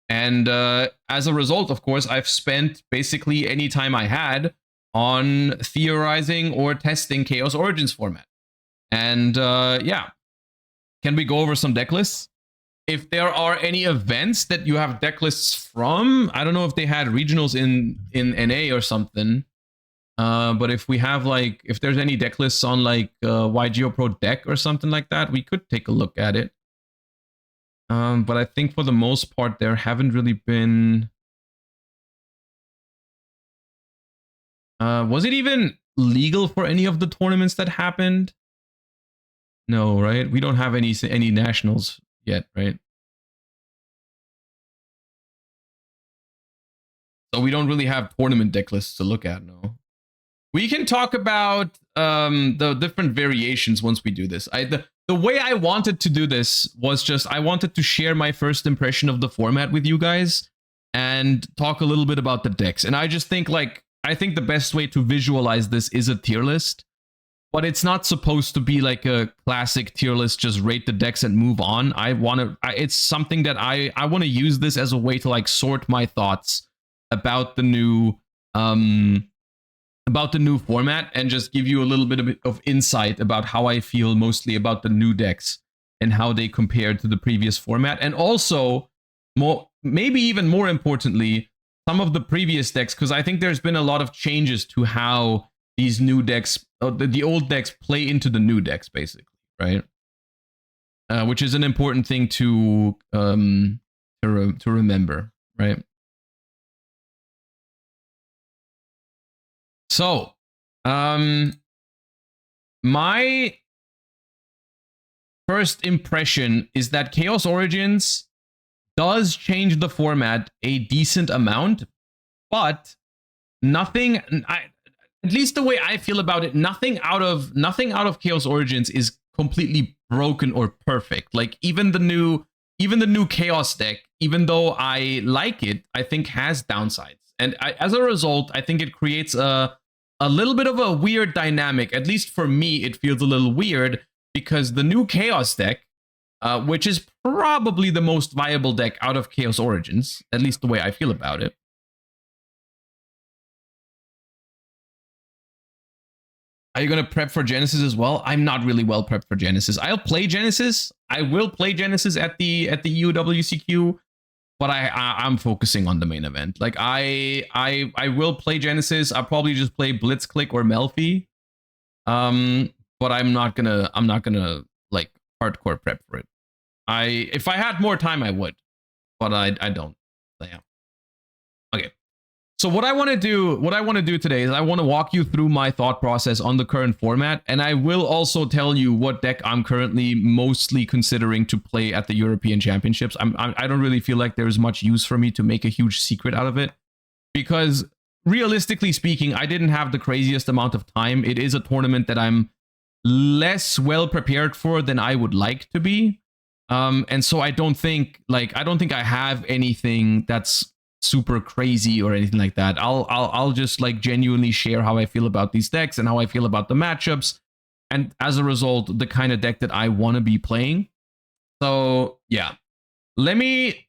Speaker 1: And as a result, of course, I've spent basically any time I had on theorizing or testing Chaos Origins format. And yeah, can we go over some deck lists? If there are any events that you have deck lists from, I don't know if they had regionals in NA or something. But if we have like, if there's any deck lists on like Yugioh Pro deck or something like that, we could take a look at it. But I think for the most part, there haven't really been. Was it even legal for any of the tournaments that happened? No, right? We don't have any nationals yet, right? So we don't really have tournament deck lists to look at, no. We can talk about the different variations once we do this. The way I wanted to do this was just, I wanted to share my first impression of the format with you guys and talk a little bit about the decks. And I just think like, I think the best way to visualize this is a tier list, but it's not supposed to be like a classic tier list, just rate the decks and move on. It's something that I want to use this as a way to like sort my thoughts about the new format and just give you a little bit of insight about how I feel mostly about the new decks and how they compare to the previous format. And also, maybe even more importantly, some of the previous decks, because I think there's been a lot of changes to how these new decks, the old decks play into the new decks, basically, right? Which is an important thing to remember, right? So, my first impression is that Chaos Origins does change the format a decent amount, but nothing, at least the way I feel about it, nothing out of Chaos Origins is completely broken or perfect. Like even the new Chaos deck, even though I like it, I think has downsides. And as a result, I think it creates a little bit of a weird dynamic. At least for me, it feels a little weird because the new Chaos deck, which is probably the most viable deck out of Chaos Origins, at least the way I feel about it. Are you going to prep for Genesis as well? I'm not really well prepped for Genesis. I'll play Genesis. I will play Genesis at the UWCQ. But I'm focusing on the main event. Like I will play Genesis. I'll probably just play Blitzclick or Melfi. But I'm not gonna like hardcore prep for it. If I had more time, I would, but I don't. So, yeah. Okay. So what I want to do today is I want to walk you through my thought process on the current format, and I will also tell you what deck I'm currently mostly considering to play at the European Championships. I don't really feel like there's much use for me to make a huge secret out of it, because realistically speaking, I didn't have the craziest amount of time. It is a tournament that I'm less well prepared for than I would like to be. And so I don't think I have anything that's super crazy or anything like that. I'll just like genuinely share how I feel about these decks and how I feel about the matchups, and as a result, the kind of deck that I want to be playing. So yeah, let me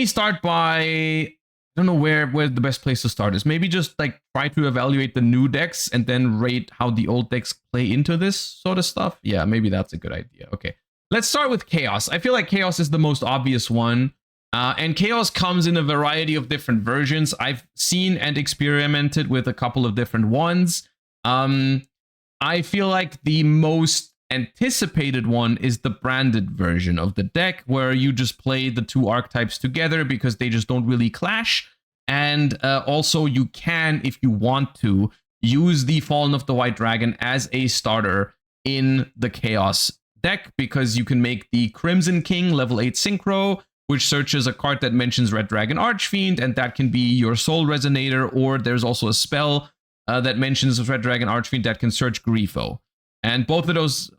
Speaker 1: start by, I don't know where the best place to start is. Maybe just like try to evaluate the new decks and then rate how the old decks play into this sort of stuff. Yeah, maybe that's a good idea. Okay, let's start with Chaos. I feel like Chaos is the most obvious one. And Chaos comes in a variety of different versions. I've seen and experimented with a couple of different ones. I feel like the most anticipated one is the branded version of the deck, where you just play the two archetypes together because they just don't really clash. And also you can, if you want to, use the Fallen of the White Dragon as a starter in the Chaos deck, because you can make the Crimson King level 8 synchro, which searches a card that mentions Red Dragon Archfiend, and that can be your Soul Resonator, or there's also a spell that mentions Red Dragon Archfiend that can search Grifo. And both of those,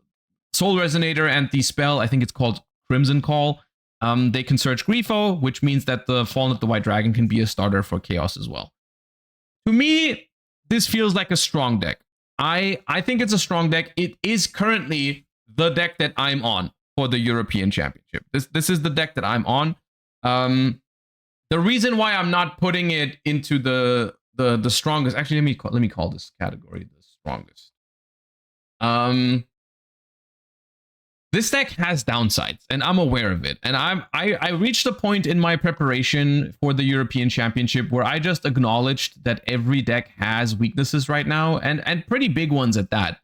Speaker 1: Soul Resonator and the spell, I think it's called Crimson Call, they can search Grifo, which means that the Fallen of the White Dragon can be a starter for Chaos as well. To me, this feels like a strong deck. I think it's a strong deck. It is currently the deck that I'm on for the European Championship. This is the deck that I'm on. The reason why I'm not putting it into the strongest, actually let me call this category the strongest. This deck has downsides, and I'm aware of it. And I reached a point in my preparation for the European Championship where I just acknowledged that every deck has weaknesses right now, and pretty big ones at that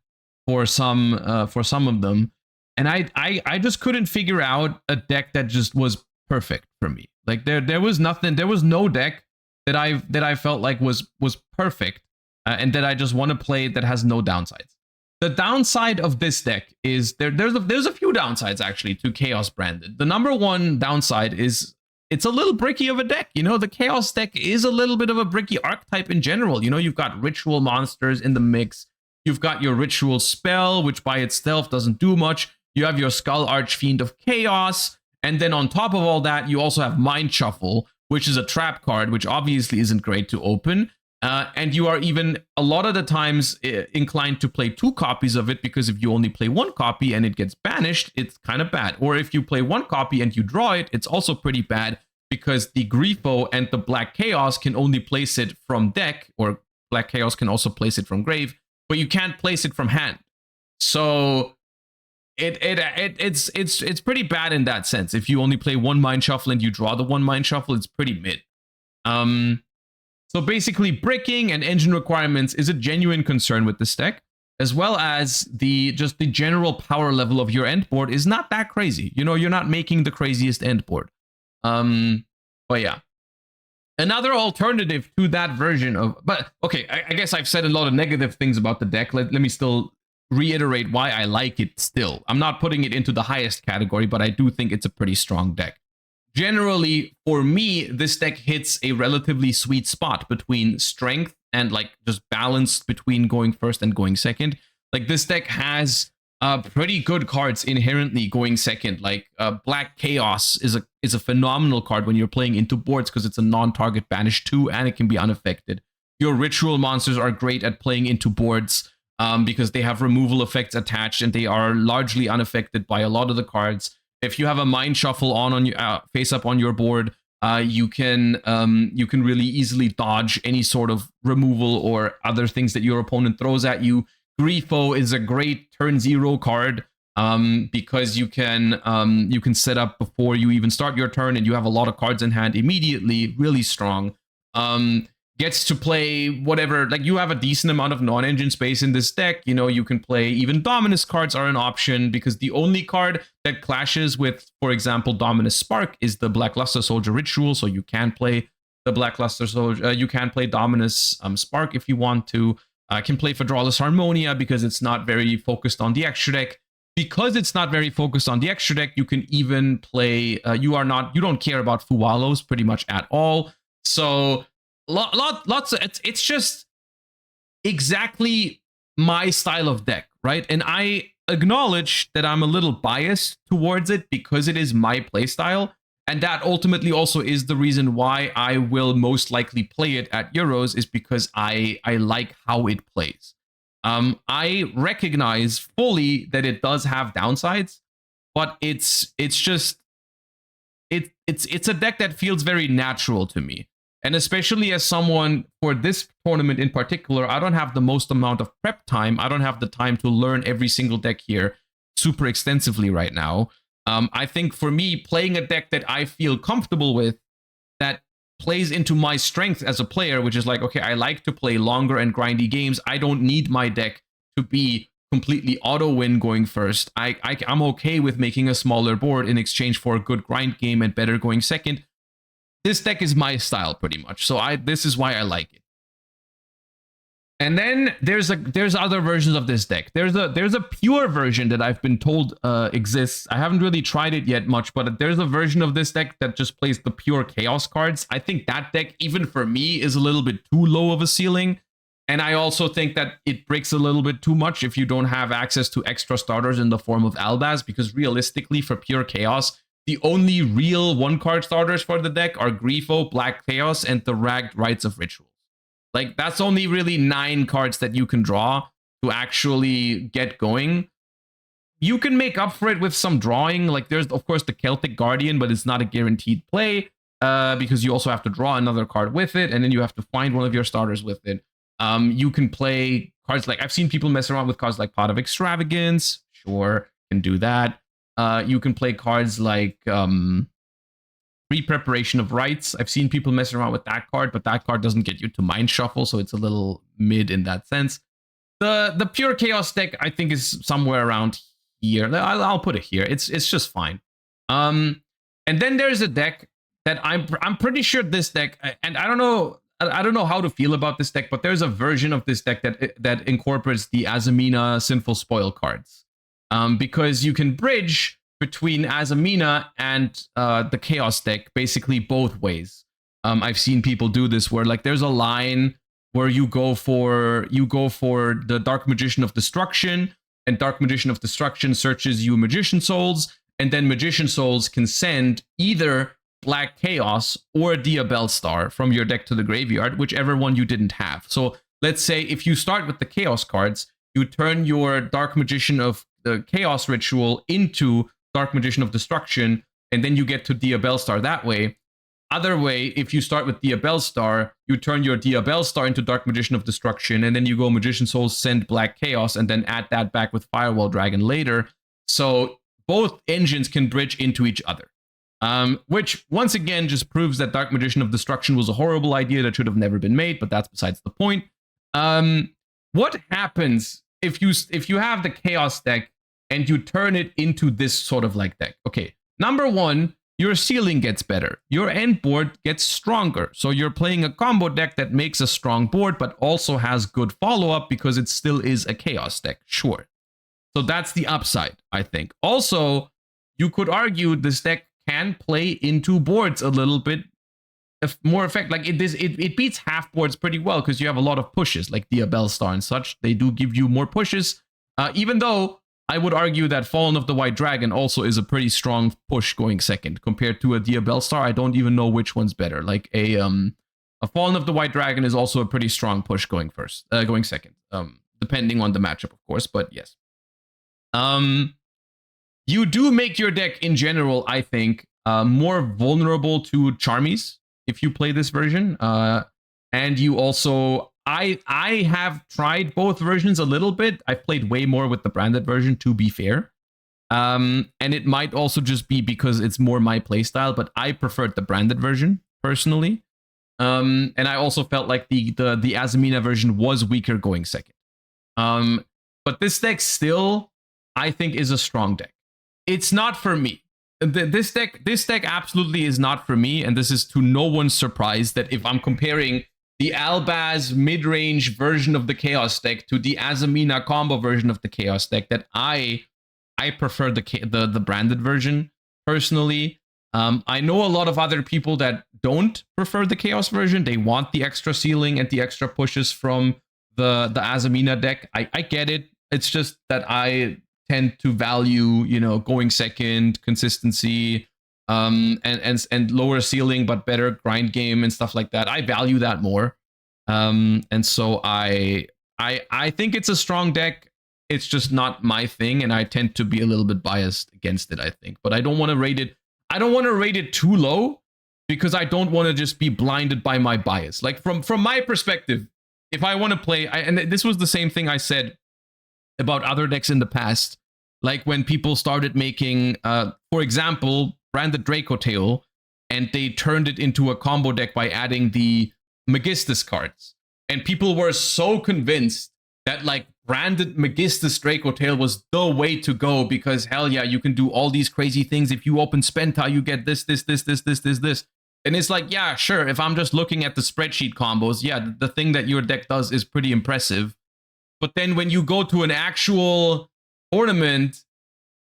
Speaker 1: for some of them. And I just couldn't figure out a deck that just was perfect for me. Like there was no deck that I felt like was perfect and that I just want to play that has no downsides. The downside of this deck is there's a few downsides actually to Chaos branded. The number one downside is it's a little bricky of a deck. You know, the Chaos deck is a little bit of a bricky archetype in general. You know, you've got ritual monsters in the mix. You've got your ritual spell, which by itself doesn't do much. You have your Skull Archfiend of Chaos, and then on top of all that, you also have Mind Shuffle, which is a trap card, which obviously isn't great to open. And you are even a lot of the times inclined to play 2 copies of it, because if you only play 1 copy and it gets banished, it's kind of bad. Or if you play 1 copy and you draw it, it's also pretty bad, because the Grifo and the Black Chaos can only place it from deck, or Black Chaos can also place it from grave, but you can't place it from hand. So it's pretty bad in that sense. If you only play 1 Mind Shuffle and you draw the 1 Mind Shuffle, it's pretty mid. So basically, bricking and engine requirements is a genuine concern with this deck, as well as the general power level of your end board is not that crazy. You know, you're not making the craziest end board. But yeah. Another alternative to that version of, but okay, I guess I've said a lot of negative things about the deck. Let me still reiterate why I like it still. I'm not putting it into the highest category, but I do think it's a pretty strong deck. Generally, for me, this deck hits a relatively sweet spot between strength and like just balance between going first and going second. Like this deck has pretty good cards inherently going second. Like Black Chaos is a phenomenal card when you're playing into boards because it's a non-target banish 2 and it can be unaffected. Your ritual monsters are great at playing into boards because they have removal effects attached and they are largely unaffected by a lot of the cards. If you have a Mind Shuffle on your face up on your board, you can really easily dodge any sort of removal or other things that your opponent throws at you. Grifo is a great turn 0 card because you can set up before you even start your turn and you have a lot of cards in hand immediately, really strong. gets to play whatever, like you have a decent amount of non-engine space in this deck. You know, you can play even Dominus cards are an option, because the only card that clashes with, for example, Dominus Spark is the Blackluster Soldier Ritual. So you can play the Blackluster Soldier, you can play Dominus Spark if you want to. Can play Fedralus Harmonia because it's not very focused on the extra deck. Because it's not very focused on the extra deck, you can even play, you don't care about Fuwalos pretty much at all. So lots of, it's just exactly my style of deck, right? And I acknowledge that I'm a little biased towards it because it is my playstyle. And that ultimately also is the reason why I will most likely play it at Euros, is because I like how it plays. I recognize fully that it does have downsides, but it's a deck that feels very natural to me. And especially as someone, for this tournament in particular, I don't have the most amount of prep time. I don't have the time to learn every single deck here super extensively right now. I think for me, playing a deck that I feel comfortable with, that plays into my strength as a player, which is like, okay, I like to play longer and grindy games. I don't need my deck to be completely auto-win going first. I'm okay with making a smaller board in exchange for a good grind game and better going second. This deck is my style pretty much, so this is why I like it. And then there's other versions of this deck. There's a pure version that I've been told exists. I haven't really tried it yet much, but there's a version of this deck that just plays the pure chaos cards. I think that deck, even for me, is a little bit too low of a ceiling. And I also think that it breaks a little bit too much if you don't have access to extra starters in the form of Albaz, because realistically, for pure chaos, the only real one-card starters for the deck are Grifo, Black Chaos, and the Ragged Rites of Rituals. Like, that's only really 9 cards that you can draw to actually get going. You can make up for it with some drawing. Like, there's, of course, the Celtic Guardian, but it's not a guaranteed play because you also have to draw another card with it, and then you have to find one of your starters with it. You can play cards like, I've seen people mess around with cards like Pot of Extravagance. Sure, can do that. You can play cards like Pre-Preparation of Rites. I've seen people mess around with that card, but that card doesn't get you to Mind Shuffle, so it's a little mid in that sense. The pure chaos deck, I think, is somewhere around here. I'll put it here. It's just fine. And then there's a deck that I'm pretty sure this deck, and I don't know how to feel about this deck, but there's a version of this deck that incorporates the Azamina Sinful Spoil cards. Because you can bridge between Azamina and the Chaos deck basically both ways. I've seen people do this where, like, there's a line where you go for the Dark Magician of Destruction, and Dark Magician of Destruction searches you Magician Souls, and then Magician Souls can send either Black Chaos or Dia Bellstar from your deck to the graveyard, whichever one you didn't have. So let's say if you start with the Chaos cards, you turn your Dark Magician of the Chaos Ritual into Dark Magician of Destruction, and then you get to Dia Bellstar that way. Other way, if you start with Dia Bellstar, you turn your Dia Bellstar into Dark Magician of Destruction, and then you go Magician Souls, send Black Chaos, and then add that back with Firewall Dragon later. So both engines can bridge into each other. Which, once again, just proves that Dark Magician of Destruction was a horrible idea that should have never been made, but that's besides the point. What happens if you have the Chaos deck and you turn it into this sort of like deck? Okay, number one, your ceiling gets better. Your end board gets stronger. So you're playing a combo deck that makes a strong board, but also has good follow-up because it still is a Chaos deck, sure. So that's the upside, I think. Also, you could argue this deck can play into boards a little bit more effect. Like, it beats half boards pretty well because you have a lot of pushes, like Dia Bellstar and such. They do give you more pushes, even though I would argue that Fallen of the White Dragon also is a pretty strong push going second compared to a Dia Bellstar. I don't even know which one's better. Like a Fallen of the White Dragon is also a pretty strong push going second, depending on the matchup, of course. But yes, you do make your deck in general, I think, more vulnerable to Charmies if you play this version. And you also, I have tried both versions a little bit. I've played way more with the branded version, to be fair. And it might also just be because it's more my playstyle, but I preferred the branded version, personally. And I also felt like the Azamina version was weaker going second. But this deck still, I think, is a strong deck. It's not for me. This deck absolutely is not for me, and this is to no one's surprise that if I'm comparing the Albaz mid-range version of the Chaos deck to the Azamina combo version of the Chaos deck, that I prefer the branded version personally. I know a lot of other people that don't prefer the Chaos version. They want the extra ceiling and the extra pushes from the Azamina deck. I get it. It's just that I tend to value, you know, going second, consistency, and lower ceiling but better grind game and stuff like that. I value that more. And so I think it's a strong deck. It's just not my thing, and I tend to be a little bit biased against it, I think. But I don't want to rate it. I don't want to rate it too low because I don't want to just be blinded by my bias. Like from my perspective, if I want to play, and this was the same thing I said about other decks in the past, like when people started making, for example, branded Draco Tail, and they turned it into a combo deck by adding the Magistus cards. And people were so convinced that like branded Magistus Draco Tail was the way to go because hell yeah, you can do all these crazy things. If you open Spenta, you get this. And it's like, yeah, sure. If I'm just looking at the spreadsheet combos, yeah, the thing that your deck does is pretty impressive. But then when you go to an actual tournament,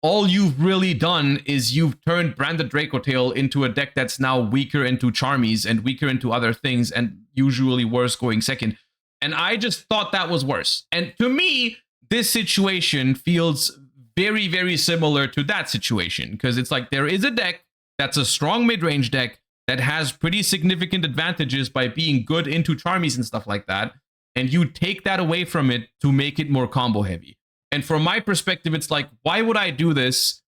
Speaker 1: all you've really done is you've turned branded Draco Tail into a deck that's now weaker into Charmies and weaker into other things and usually worse going second. And I just thought that was worse. And to me, this situation feels very, very similar to that situation because it's like there is a deck that's a strong mid-range deck that has pretty significant advantages by being good into Charmies and stuff like that. And you take that away from it to make it more combo heavy. And from my perspective, it's like, why would I do this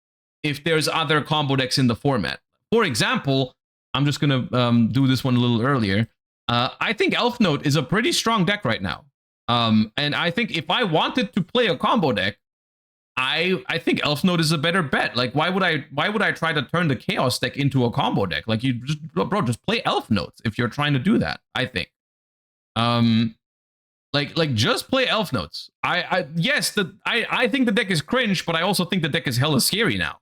Speaker 1: if there's other combo decks in the format? For example, I'm just going to do this one a little earlier. I think Elf Note is a pretty strong deck right now. And I think if I wanted to play a combo deck, I think Elf Note is a better bet. Like, why would I try to turn the Chaos deck into a combo deck? Like, you just, bro, just play Elf Notes if you're trying to do that, I think. Like just play Elf Notes. I think the deck is cringe, but I also think the deck is hella scary now.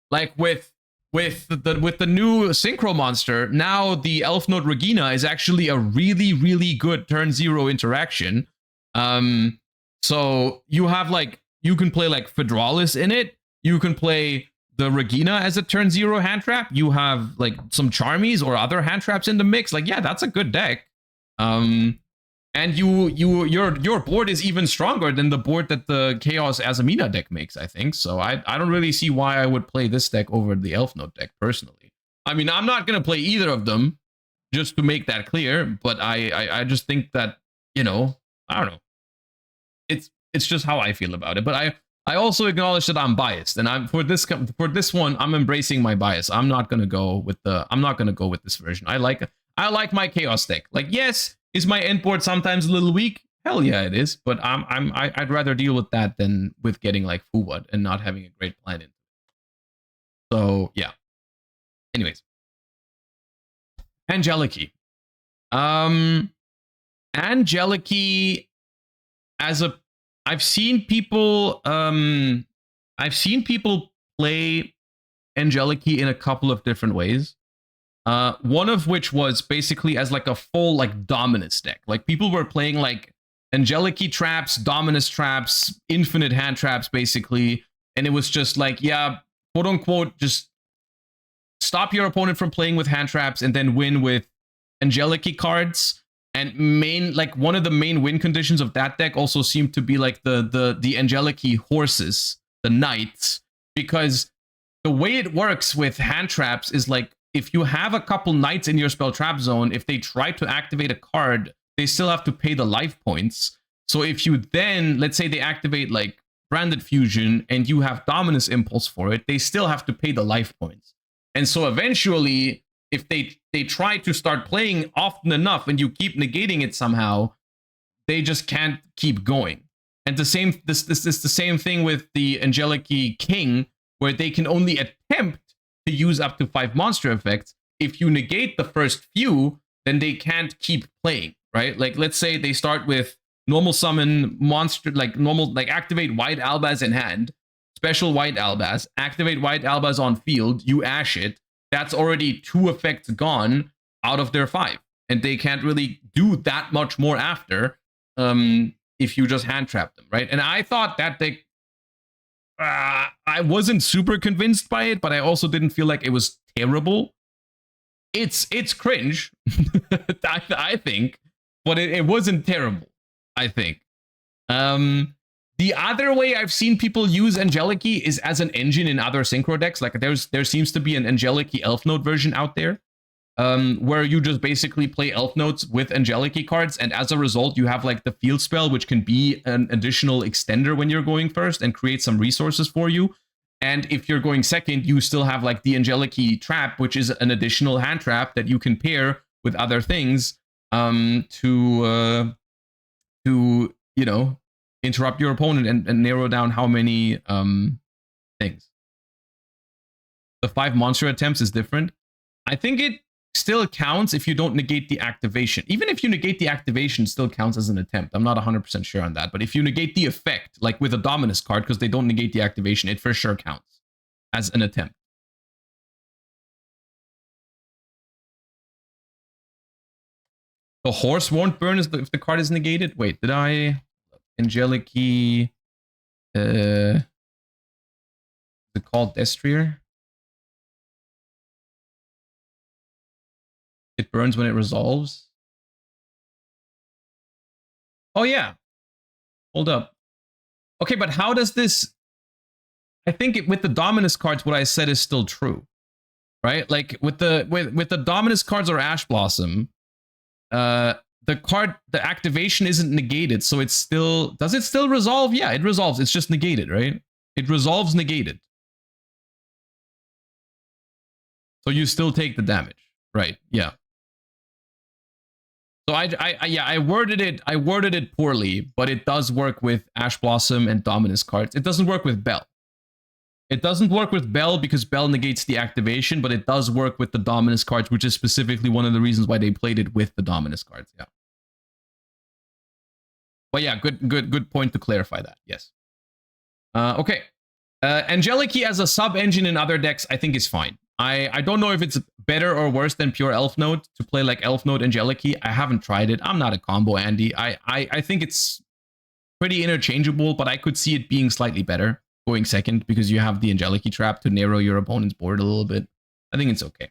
Speaker 1: Like with the new Synchro monster, now the Elf Note Regina is actually a really, really good turn 0 interaction. So you have like, you can play like Fedralis in it. You can play the Regina as a turn 0 hand trap. You have like some Charmies or other hand traps in the mix. Like, yeah, that's a good deck. And your board is even stronger than the board that the Chaos Azamina deck makes, I think. So I don't really see why I would play this deck over the Elf Note deck personally. I mean, I'm not going to play either of them, just to make that clear. But I just think that, you know, I don't know. It's just how I feel about it. But I also acknowledge that I'm biased, and for this one, I'm embracing my bias. I'm not going to go with this version. I like my Chaos deck. Like, yes, is my end board sometimes a little weak? Hell yeah, it is. But I'd rather deal with that than with getting like Fuwad and not having a great plan in. So yeah. Anyways, Angeliki. Angeliki I've seen people play Angeliki in a couple of different ways. One of which was basically as like a full like Dominus deck. Like people were playing like Angeliki traps, Dominus traps, infinite hand traps basically, and it was just like, yeah, quote unquote, just stop your opponent from playing with hand traps and then win with Angeliki cards. And one of the main win conditions of that deck also seemed to be like the Angeliki horses, the knights, because the way it works with hand traps is like, if you have a couple knights in your spell trap zone, if they try to activate a card, they still have to pay the life points. So if you then, let's say they activate like Branded Fusion and you have Dominus Impulse for it, they still have to pay the life points. And so eventually, if they try to start playing often enough and you keep negating it somehow, they just can't keep going. And this is the same thing with the Angeliki King, where they can only attempt to use up to 5 monster effects. If you negate the first few, then they can't keep playing, right? Like, let's say they start with normal summon monster, like normal, like activate White Albaz in hand, special White Albaz, activate White Albaz on field, you ash it. That's already 2 effects gone out of their 5. And they can't really do that much more after if you just hand trap them, right? And I thought that they... I wasn't super convinced by it, but I also didn't feel like it was terrible. It's cringe, I think, but it wasn't terrible, I think. The other way I've seen people use Angeliki is as an engine in other synchro decks. Like there seems to be an Angeliki Elf Note version out there, where you just basically play Elf Notes with Angeliki cards, and as a result, you have like the field spell, which can be an additional extender when you're going first and create some resources for you. And if you're going second, you still have like the Angeliki Trap, which is an additional hand trap that you can pair with other things to you know, interrupt your opponent and narrow down how many things. The 5 monster attempts is different. I think it still counts if you don't negate the activation. Even if you negate the activation, it still counts as an attempt. I'm not 100% sure on that. But if you negate the effect, like with a Dominus card, because they don't negate the activation, it for sure counts as an attempt. The horse won't burn if the card is negated. Wait, did I... Angeliki... is it called Destrier? It burns when it resolves. Oh, yeah. Hold up. Okay, but how does this... I think with the Dominus cards, what I said is still true. Right? Like, with the Dominus cards or Ash Blossom, the activation isn't negated, so it's still... Does it still resolve? Yeah, it resolves. It's just negated, right? It resolves negated. So you still take the damage. Right, yeah. So I worded it poorly, but it does work with Ash Blossom and Dominus cards. It doesn't work with Bell. It doesn't work with Bell because Bell negates the activation, but it does work with the Dominus cards, which is specifically one of the reasons why they played it with the Dominus cards. Yeah. But yeah, good point to clarify that. Yes. Okay. Angeliki as a sub-engine in other decks, I think is fine. I don't know if it's better or worse than pure Elf Note to play like Elf Note Angeliki. I haven't tried it. I'm not a combo Andy. I think it's pretty interchangeable, but I could see it being slightly better going second because you have the Angeliki trap to narrow your opponent's board a little bit. I think it's okay.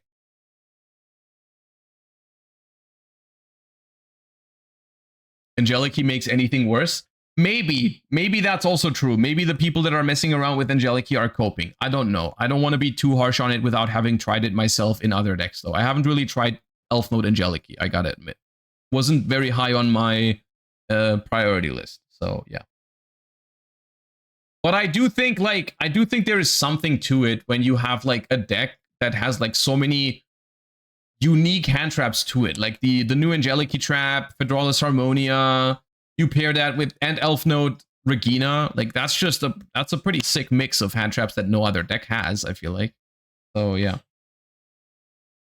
Speaker 1: Angeliki makes anything worse. Maybe that's also true. Maybe the people that are messing around with Angeliki are coping. I don't know. I don't want to be too harsh on it without having tried it myself in other decks, though. I haven't really tried Elf Note Angeliki, I gotta admit. Wasn't very high on my priority list, so yeah. But I do think there is something to it when you have like a deck that has like so many unique hand traps to it, like the new Angeliki trap, Fedralus Harmonia. You pair that with and Elf Note Regina, like that's a pretty sick mix of hand traps that no other deck has, I feel like. So yeah.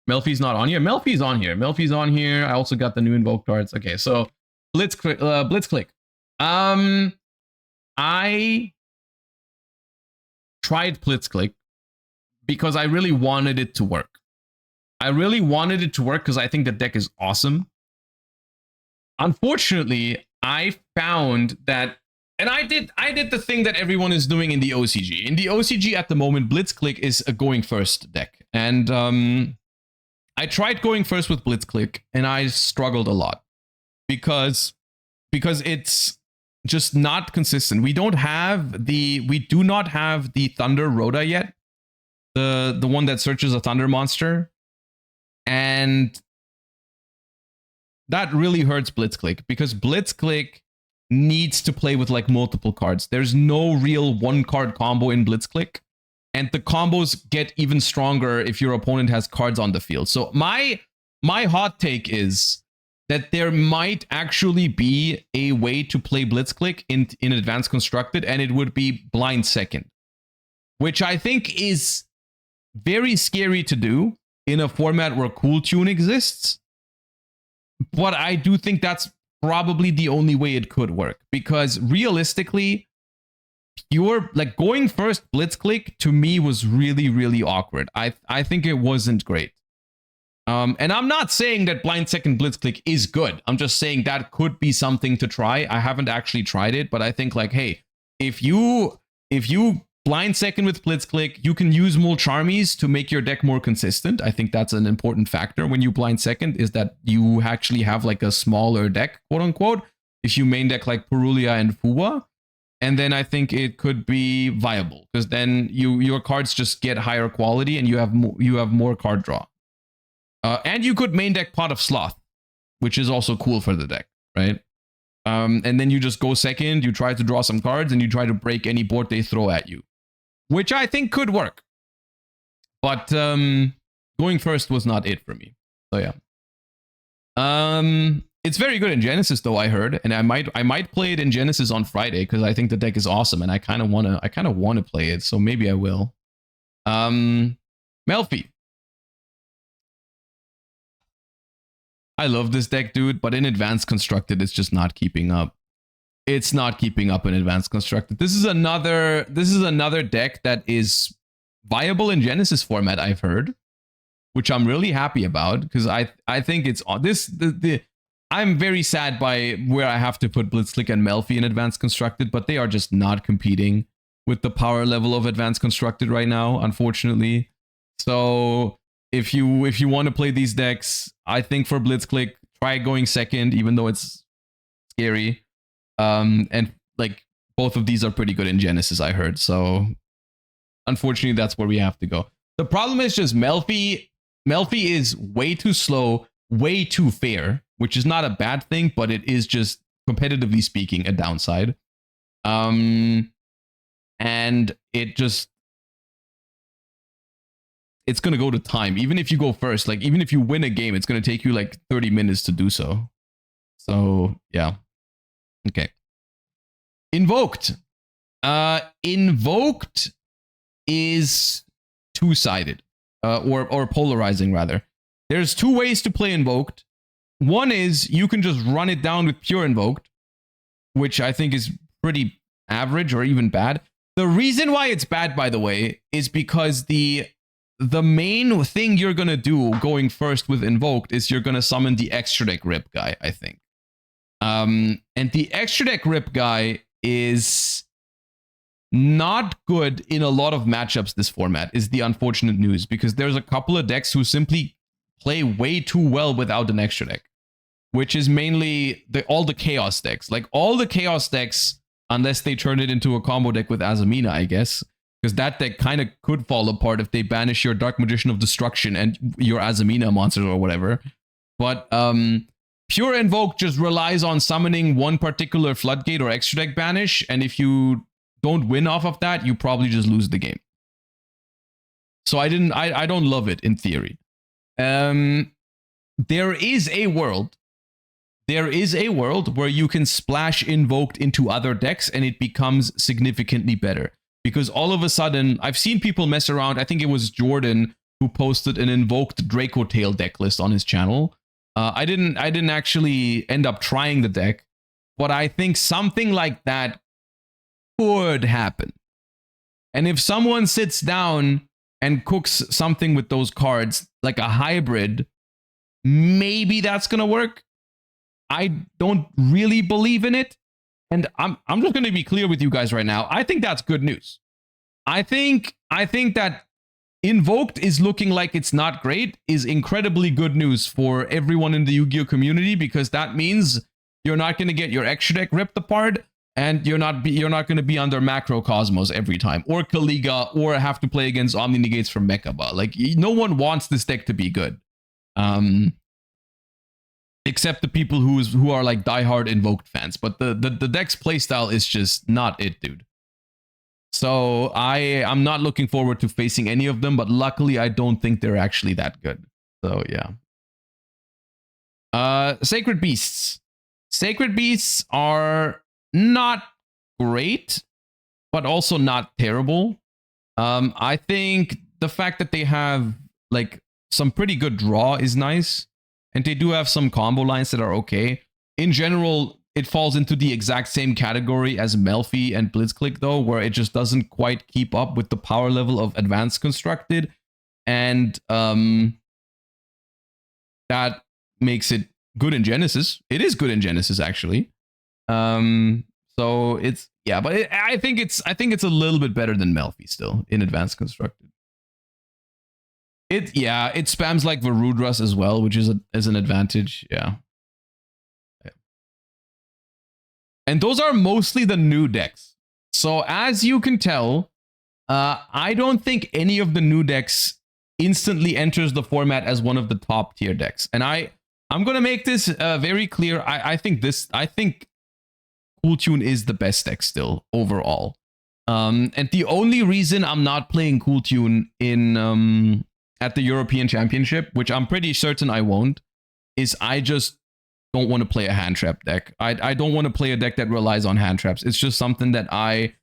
Speaker 1: Melfi's not on here. Melfi's on here. Melfi's on here. I also got the new Invoke cards. Okay, so Blitzclick. I tried Blitzclick because I really wanted it to work. I really wanted it to work because I think the deck is awesome. Unfortunately, I found that, and I did the thing that everyone is doing in the OCG. In the OCG at the moment, Blitzclick is a going first deck. And I tried going first with Blitzclick, and I struggled a lot. Because it's just not consistent. We do not have the Thunder Rhoda yet. The one that searches a Thunder monster. And that really hurts Blitzclick because Blitzclick needs to play with like multiple cards. There's no real one card combo in Blitzclick, and the combos get even stronger if your opponent has cards on the field. So my hot take is that there might actually be a way to play Blitzclick in Advanced Constructed, and it would be blind second, which I think is very scary to do in a format where Cool Tune exists. But I do think that's probably the only way it could work, because realistically, like going first blitzclick to me was really, really awkward. I think it wasn't great. And I'm not saying that blind second blitzclick is good. I'm just saying that could be something to try. I haven't actually tried it, but I think like, hey, if you blind second with blitzclick, you can use more charmies to make your deck more consistent. I think that's an important factor when you blind second, is that you actually have like a smaller deck, quote unquote, if you main deck like Purulia and Fuwa. And then I think it could be viable, because then your cards just get higher quality and you have more card draw. And you could main deck Pot of Sloth, which is also cool for the deck, right? And then you just go second, you try to draw some cards, and you try to break any board they throw at you, which I think could work. But going first was not it for me. So yeah. It's very good in Genesis though, I heard, and I might play it in Genesis on Friday, because I think the deck is awesome and I kind of wanna play it, so maybe I will. Melfi. I love this deck, dude, but in Advanced Constructed, it's just not keeping up. It's not keeping up in Advanced Constructed. This is another deck that is viable in Genesis format, I've heard, which I'm really happy about, because I think it's on this. I'm very sad by where I have to put Blitzclick and Melfi in Advanced Constructed, but they are just not competing with the power level of Advanced Constructed right now, unfortunately. So if you want to play these decks, I think for Blitzclick, try going second, even though it's scary. And like both of these are pretty good in Genesis, I heard. So unfortunately, that's where we have to go. The problem is just Melfi is way too slow, way too fair, which is not a bad thing, but it is just, competitively speaking, a downside. And it's going to go to time. Even if you go first, like even if you win a game, it's going to take you like 30 minutes to do so. So yeah. Okay. Invoked. Invoked is two-sided, or polarizing rather. There's two ways to play Invoked. One is you can just run it down with pure Invoked, which I think is pretty average or even bad. The reason why it's bad, by the way, is because the main thing you're going to do going first with Invoked is you're going to summon the extra deck Rip guy, I think. And the extra deck Rip guy is not good in a lot of matchups this format, is the unfortunate news, because there's a couple of decks who simply play way too well without an extra deck, which is mainly all the Chaos decks. Like all the Chaos decks, unless they turn it into a combo deck with Azamina, I guess, because that deck kind of could fall apart if they banish your Dark Magician of Destruction and your Azamina monsters or whatever. But pure Invoke just relies on summoning one particular Floodgate or extra deck banish, and if you don't win off of that, you probably just lose the game. So I don't love it in theory. There is a world where you can splash Invoked into other decks and it becomes significantly better. Because all of a sudden, I've seen people mess around. I think it was Jordan who posted an Invoked Draco Tail deck list on his channel. I didn't actually end up trying the deck, but I think something like that could happen. And if someone sits down and cooks something with those cards, like a hybrid, maybe that's gonna work. I don't really believe in it. And I'm just going to be clear with you guys right now. I think that's good news. I think that Invoked is looking like it's not great is incredibly good news for everyone in the Yu-Gi-Oh community, because that means you're not going to get your extra deck ripped apart, and you're not going to be under Macrocosmos every time, or Kaliga, or have to play against Omni Negates from Mechaba. Like, no one wants this deck to be good. Except the people who are like diehard Invoked fans, but the deck's playstyle is just not it, dude. So I'm not looking forward to facing any of them, but luckily I don't think they're actually that good. So yeah. Sacred Beasts. Sacred Beasts are not great, but also not terrible. I think the fact that they have like some pretty good draw is nice. and they do have some combo lines that are okay. In general, it falls into the exact same category as Melfi and Blitzkrieg, though, where it just doesn't quite keep up with the power level of Advanced Constructed, and that makes it good in Genesis. It is good in Genesis, actually. So it's, yeah, but I think it's a little bit better than Melfi still in Advanced Constructed. It spams like Varudras as well, which is an advantage. Yeah. And those are mostly the new decks. So as you can tell, I don't think any of the new decks instantly enters the format as one of the top tier decks. And I'm gonna make this very clear. I think Cool Tune is the best deck still overall. And the only reason I'm not playing Cool Tune in at the European Championship, which I'm pretty certain I won't, is I just don't want to play a hand trap deck. I don't want to play a deck that relies on hand traps. It's just something that I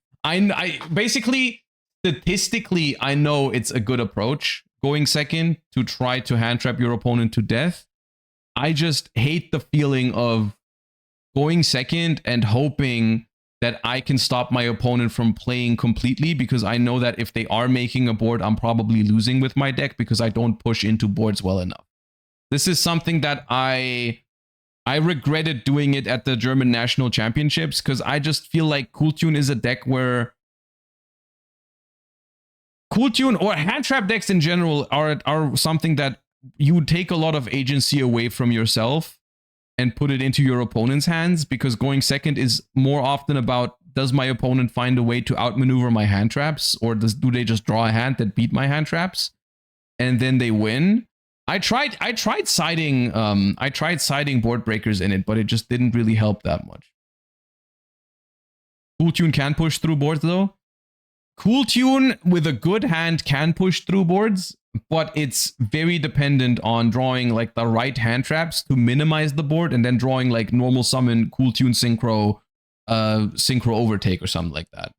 Speaker 1: basically, statistically, I know it's a good approach going second to try to hand trap your opponent to death. I just hate the feeling of going second and hoping that I can stop my opponent from playing completely, because I know that if they are making a board, I'm probably losing with my deck because I don't push into boards well enough. This is something that I regretted doing it at the German National Championships, because I just feel like Cool Tune is a deck where Cool Tune or hand trap decks in general are something that you take a lot of agency away from yourself and put it into your opponent's hands, because going second is more often about, does my opponent find a way to outmaneuver my hand traps, or do they just draw a hand that beat my hand traps and then they win? I tried siding board breakers in it, but it just didn't really help that much. Cool Tune can push through boards though. Cool Tune with a good hand can push through boards, but it's very dependent on drawing like the right hand traps to minimize the board, and then drawing like normal summon Cool Tune synchro overtake or something like that.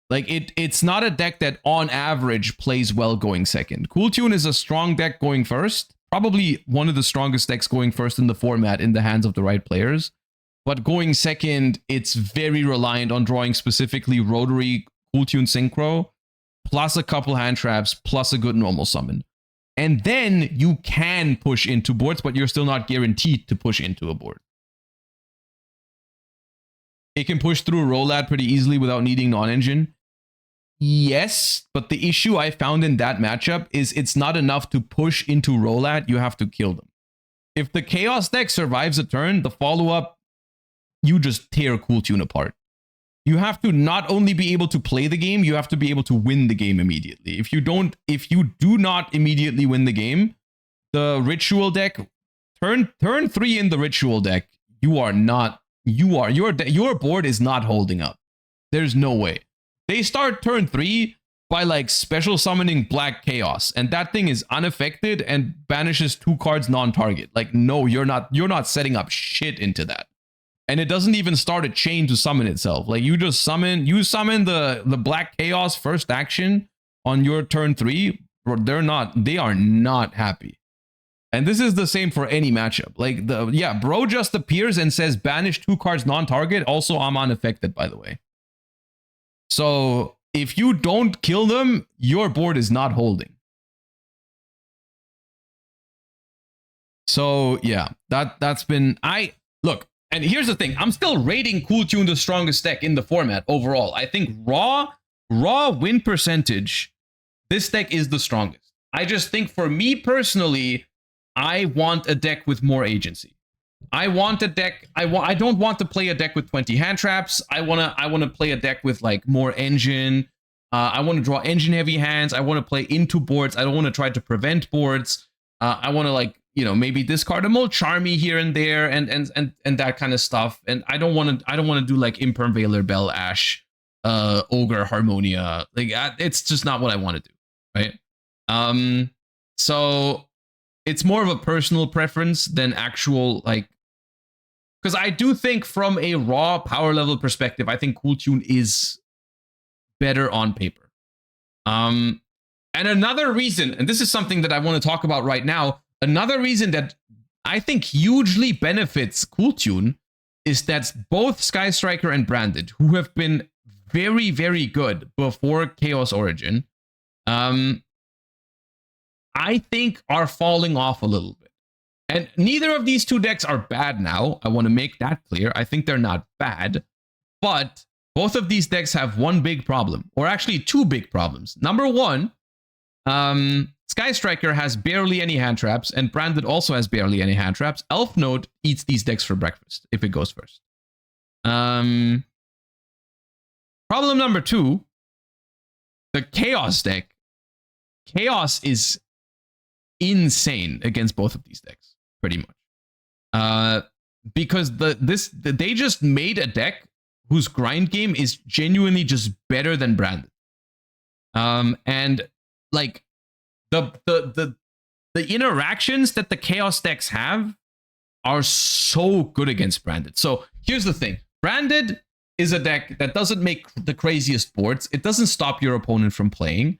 Speaker 1: Like it's not a deck that on average plays well going second. Cool Tune is a strong deck going first, probably one of the strongest decks going first in the format in the hands of the right players. But going second, it's very reliant on drawing specifically rotary Cool Tune synchro, plus a couple hand traps, plus a good normal summon. And then you can push into boards, but you're still not guaranteed to push into a board. It can push through Rolad pretty easily without needing non-engine. Yes, but the issue I found in that matchup is it's not enough to push into Rolad, you have to kill them. If the Chaos deck survives a turn, the follow-up, you just tear Cool Tune apart. You have to not only be able to play the game, you have to be able to win the game immediately. If you do not immediately win the game, the Ritual deck, turn 3 in the Ritual deck, your board is not holding up. There's no way. They start turn 3 by like special summoning Black Chaos, and that thing is unaffected and banishes 2 cards non-target. Like, no, you're not setting up shit into that. And it doesn't even start a chain to summon itself. Like, you summon the Black Chaos first action on your turn 3. They are not happy. And this is the same for any matchup. Like, bro just appears and says banish 2 cards non-target. Also, I'm unaffected, by the way. So if you don't kill them, your board is not holding. So yeah, that's been, look, and here's the thing, I'm still rating Cool Tune the strongest deck in the format overall. I think raw win percentage, this deck is the strongest. I just think for me personally, I want a deck with more agency. I want a deck, I don't want to play a deck with 20 hand traps. I want to play a deck with like more engine. I want to draw engine heavy hands. I want to play into boards. I don't want to try to prevent boards. I want to, like, you know, maybe discard a Mold Charmy here and there and that kind of stuff. And I don't want to do like Imperm Veiler, Bell Ash, Ogre, Harmonia. Like, it's just not what I want to do, right? So it's more of a personal preference than actual, like, because I do think from a raw power level perspective, I think Cool Tune is better on paper. And another reason, and this is something that I want to talk about right now, another reason that I think hugely benefits Cool Tune is that both Sky Striker and Branded, who have been very, very good before Chaos Origin, I think are falling off a little bit. And neither of these two decks are bad now. I want to make that clear. I think they're not bad. But both of these decks have one big problem, or actually two big problems. Number one, Sky Striker has barely any hand traps, and Branded also has barely any hand traps. Elf Note eats these decks for breakfast if it goes first. Problem number two, the Chaos deck. Chaos is insane against both of these decks, pretty much. Because they just made a deck whose grind game is genuinely just better than Branded. And like the interactions that the Chaos decks have are so good against Branded. So here's the thing. Branded is a deck that doesn't make the craziest boards. It doesn't stop your opponent from playing.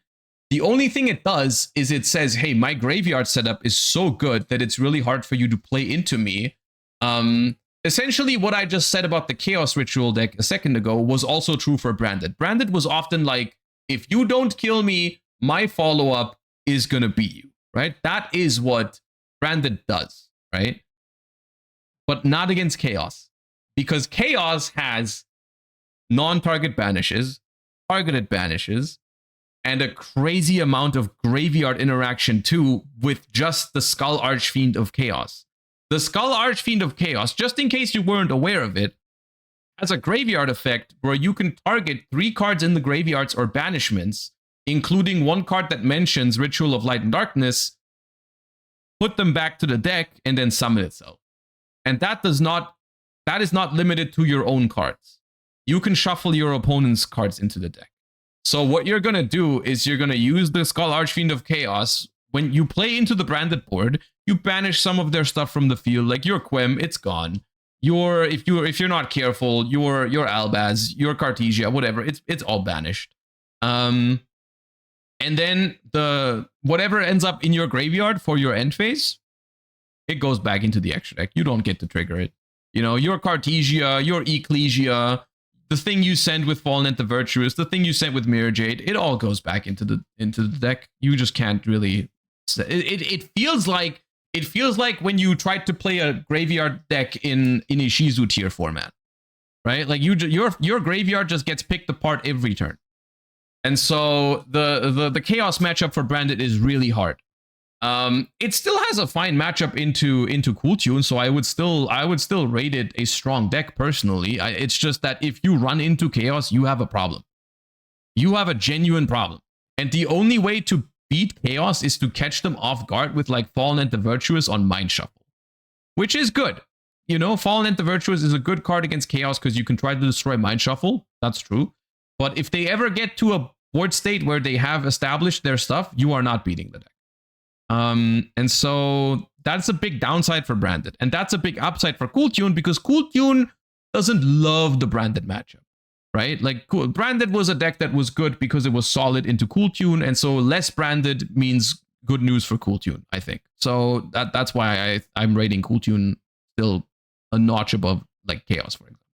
Speaker 1: The only thing it does is it says, hey, my graveyard setup is so good that it's really hard for you to play into me. Essentially, what I just said about the Chaos Ritual deck a second ago was also true for Branded. Branded was often like, if you don't kill me, my follow-up is going to beat you, right? That is what Branded does, right? But not against Chaos. Because Chaos has non-target banishes, targeted banishes, and a crazy amount of graveyard interaction too with just the Skull Archfiend of Chaos. The Skull Archfiend of Chaos, just in case you weren't aware of it, has a graveyard effect where you can target 3 cards in the graveyards or banishments, including 1 card that mentions Ritual of Light and Darkness, put them back to the deck, and then summon itself. And that is not limited to your own cards. You can shuffle your opponent's cards into the deck. So what you're going to do is you're going to use the Skull Archfiend of Chaos. When you play into the Branded board, you banish some of their stuff from the field, like your Quem, it's gone. If you're not careful, your Albaz, your Cartesia, whatever, it's all banished. And then whatever ends up in your graveyard for your end phase, it goes back into the extra deck. You don't get to trigger it. You know, your Cartesia, your Ecclesia, the thing you send with Fallen and the Virtuous, the thing you sent with Mirror Jade, it all goes back into the deck. You just can't really. It feels like when you tried to play a graveyard deck in a Shizu tier format, right? Like your graveyard just gets picked apart every turn, and so the Chaos matchup for Branded is really hard. It still has a fine matchup into Cool Tune, so I would still rate it a strong deck personally. It's just that if you run into Chaos, you have a problem. You have a genuine problem, and the only way to beat Chaos is to catch them off guard with like Fallen and the Virtuous on Mind Shuffle, which is good. You know, Fallen and the Virtuous is a good card against Chaos because you can try to destroy Mind Shuffle. That's true. But if they ever get to a board state where they have established their stuff, you are not beating the deck. And so that's a big downside for Branded. And that's a big upside for Cool Tune because Cool Tune doesn't love the Branded matchup, right? Like Branded was a deck that was good because it was solid into Cool Tune. And so less Branded means good news for Cool Tune, I think. So that's why I'm rating Cool Tune still a notch above like Chaos, for example.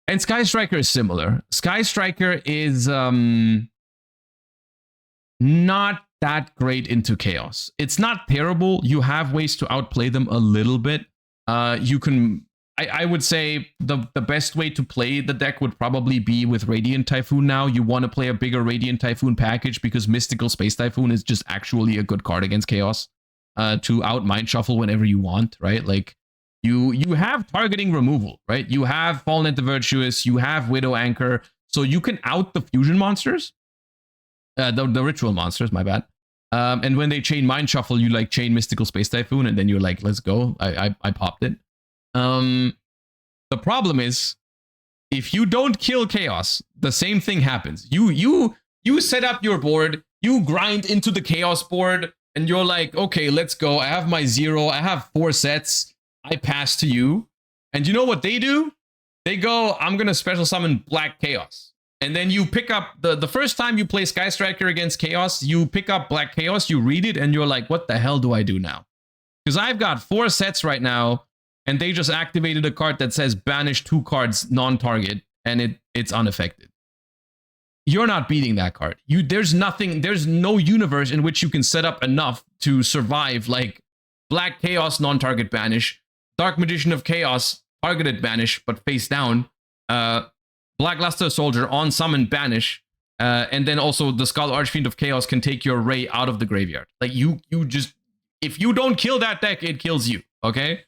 Speaker 1: And Sky Striker is similar. Sky Striker is not that great into Chaos. It's not terrible. You have ways to outplay them a little bit. You can, I would say the best way to play the deck would probably be with Radiant Typhoon now. You want to play a bigger Radiant Typhoon package because Mystical Space Typhoon is just actually a good card against Chaos to out Mind Shuffle whenever you want, right? Like you have targeting removal, right? You have Fallen and the Virtuous, you have Widow Anchor, so you can out the fusion monsters, the ritual monsters, my bad. And when they chain Mind Shuffle, you like chain Mystical Space Typhoon, and then you're like, let's go. I popped it. The problem is, if you don't kill Chaos, the same thing happens. You set up your board, you grind into the Chaos board, and you're like, okay, let's go. I have my 0. I have 4 sets. I pass to you. And you know what they do? They go, I'm going to special summon Black Chaos. And then you pick up, the first time you play Sky Striker against Chaos, you pick up Black Chaos, you read it, and you're like, what the hell do I do now? Because I've got 4 sets right now, and they just activated a card that says banish 2 cards non-target, and it's unaffected. You're not beating that card. There's no universe in which you can set up enough to survive like Black Chaos non-target banish, Dark Magician of Chaos targeted banish but face down, Black Luster Soldier on summon banish, and then also the Skull Archfiend of Chaos can take your Ray out of the graveyard. Like you just, if you don't kill that deck, it kills you. Okay.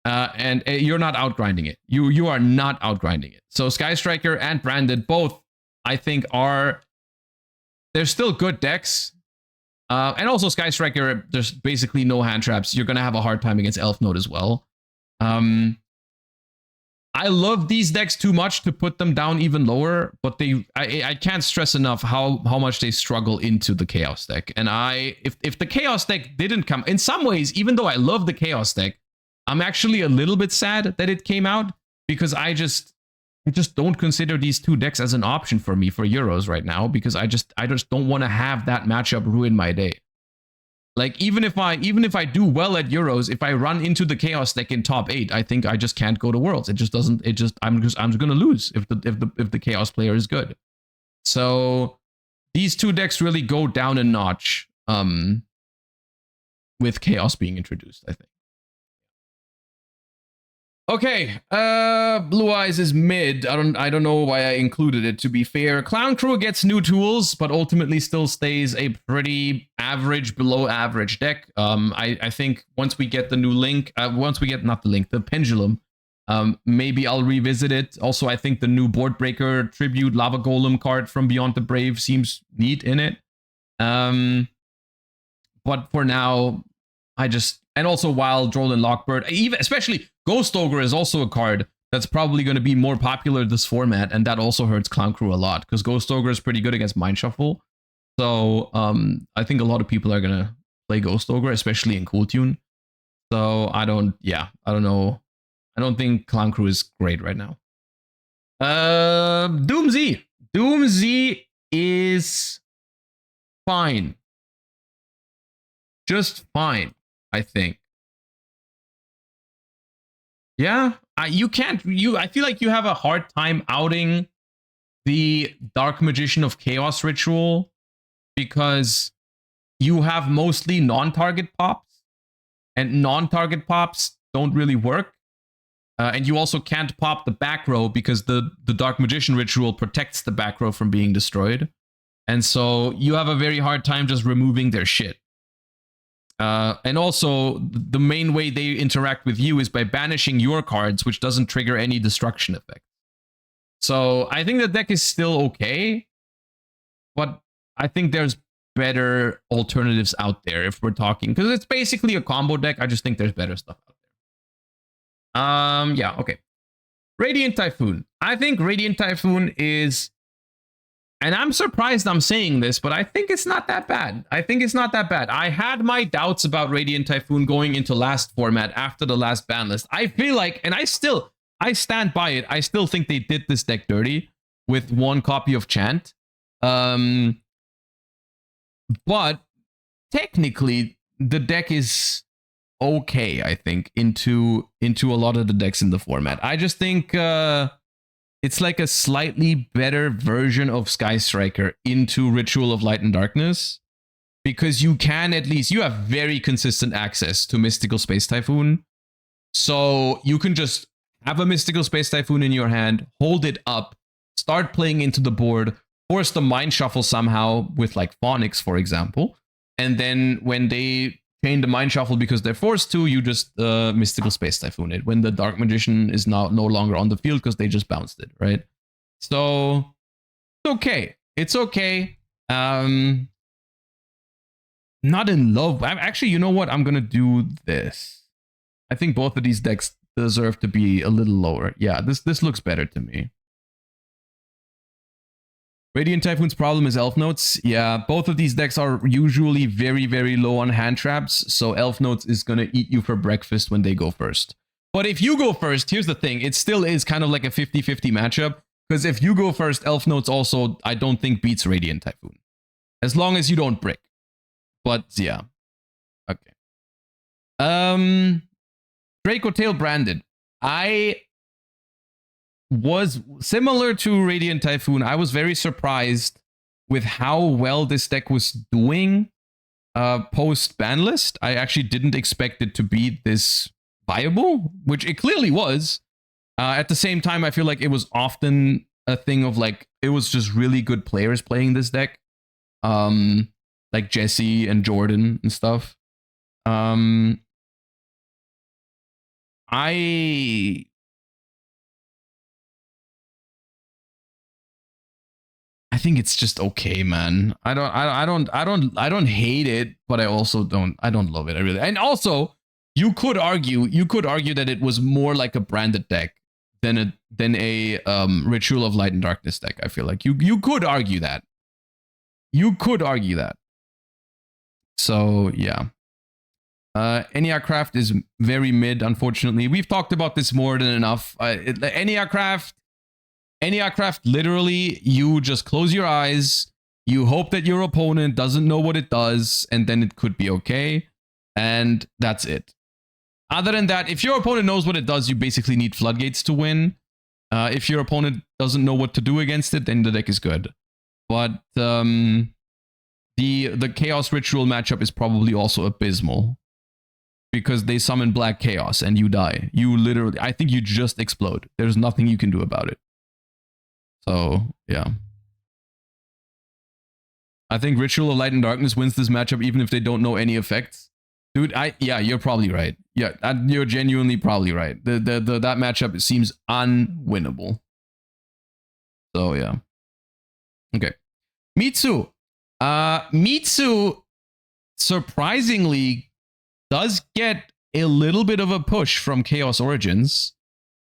Speaker 1: And you're not outgrinding it. You are not outgrinding it. So Sky Striker and Branded both, I think, they're still good decks. And also Sky Striker, there's basically no hand traps. You're gonna have a hard time against Elf Note as well. I love these decks too much to put them down even lower, but I can't stress enough how much they struggle into the Chaos deck. And if the Chaos deck didn't come, in some ways, even though I love the Chaos deck, I'm actually a little bit sad that it came out, because I just don't consider these 2 decks as an option for me for Euros right now, because I just don't want to have that matchup ruin my day. Like even if I do well at Euros, if I run into the Chaos deck in top 8, I think I just can't go to Worlds. I'm just gonna lose if the Chaos player is good. So these 2 decks really go down a notch with Chaos being introduced, I think. Okay, Blue Eyes is mid. I don't know why I included it, to be fair. Clown Crew gets new tools, but ultimately still stays a pretty average, below average deck. I think once we get the new link, the Pendulum, maybe I'll revisit it. Also, I think the new Board Breaker Tribute Lava Golem card from Beyond the Brave seems neat in it. But for now, and also Wild, Droll, and Lockbird, especially Ghost Ogre is also a card that's probably going to be more popular this format, and that also hurts Clown Crew a lot, because Ghost Ogre is pretty good against Mind Shuffle. So I think a lot of people are going to play Ghost Ogre, especially in Cool Tune. So I don't know. I don't think Clown Crew is great right now. Doomsy. Doomsy is fine. Just fine, I think. Yeah, I feel like you have a hard time outing the Dark Magician of Chaos ritual, because you have mostly non-target pops, and non-target pops don't really work. And you also can't pop the back row, because the Dark Magician ritual protects the back row from being destroyed. And so you have a very hard time just removing their shit. And also, the main way they interact with you is by banishing your cards, which doesn't trigger any destruction effect. So I think the deck is still okay, but I think there's better alternatives out there if we're talking, because it's basically a combo deck. I just think there's better stuff out there. Yeah, okay. Radiant Typhoon. I think Radiant Typhoon is... And I'm surprised I'm saying this, but I think it's not that bad. I had my doubts about Radiant Typhoon going into last format after the last ban list. I feel like, and I stand by it, I still think they did this deck dirty with 1 copy of Chant. But technically, the deck is okay, I think, into a lot of the decks in the format. I just think... it's like a slightly better version of Sky Striker into Ritual of Light and Darkness, because you have very consistent access to Mystical Space Typhoon. So you can just have a Mystical Space Typhoon in your hand, hold it up, start playing into the board, force the Mind Shuffle somehow with like Phonics, for example. And then when they chain the Mind Shuffle because they're forced to, you just Mystical Space Typhoon it when the Dark Magician is now no longer on the field because they just bounced it, right? So it's okay. It's okay. Not in love. Actually, you know what? I'm gonna do this. I think both of these decks deserve to be a little lower. Yeah, this looks better to me. Radiant Typhoon's problem is Elf Notes. Yeah, both of these decks are usually very, very low on hand traps, so Elf Notes is going to eat you for breakfast when they go first. But if you go first, here's the thing. It still is kind of like a 50-50 matchup, because if you go first, Elf Notes also, I don't think, beats Radiant Typhoon. As long as you don't brick. But, yeah. Okay. Draco Tail branded. I was similar to Radiant Typhoon. I was very surprised with how well this deck was doing post ban list. I actually didn't expect it to be this viable, which it clearly was. At the same time, I feel like it was often a thing of like, it was just really good players playing this deck. Like Jesse and Jordan and stuff. I think it's just okay, man. I don't hate it, but I also don't love it. I really. And also, you could argue that it was more like a branded deck than a Ritual of Light and Darkness deck. I feel like you could argue that. You could argue that. So yeah. Eniacraft is very mid, unfortunately. We've talked about this more than enough. Eniacraft, literally, you just close your eyes, you hope that your opponent doesn't know what it does, and then it could be okay. And that's it. Other than that, if your opponent knows what it does, you basically need Floodgates to win. If your opponent doesn't know what to do against it, then the deck is good. But the Chaos Ritual matchup is probably also abysmal. Because they summon Black Chaos and you die. You literally, I think you just explode. There's nothing you can do about it. So, yeah. I think Ritual of Light and Darkness wins this matchup even if they don't know any effects. Dude, yeah, you're probably right. Yeah, you're genuinely probably right. That matchup seems unwinnable. So, yeah. Okay. Mitsu. Mitsu, surprisingly, does get a little bit of a push from Chaos Origins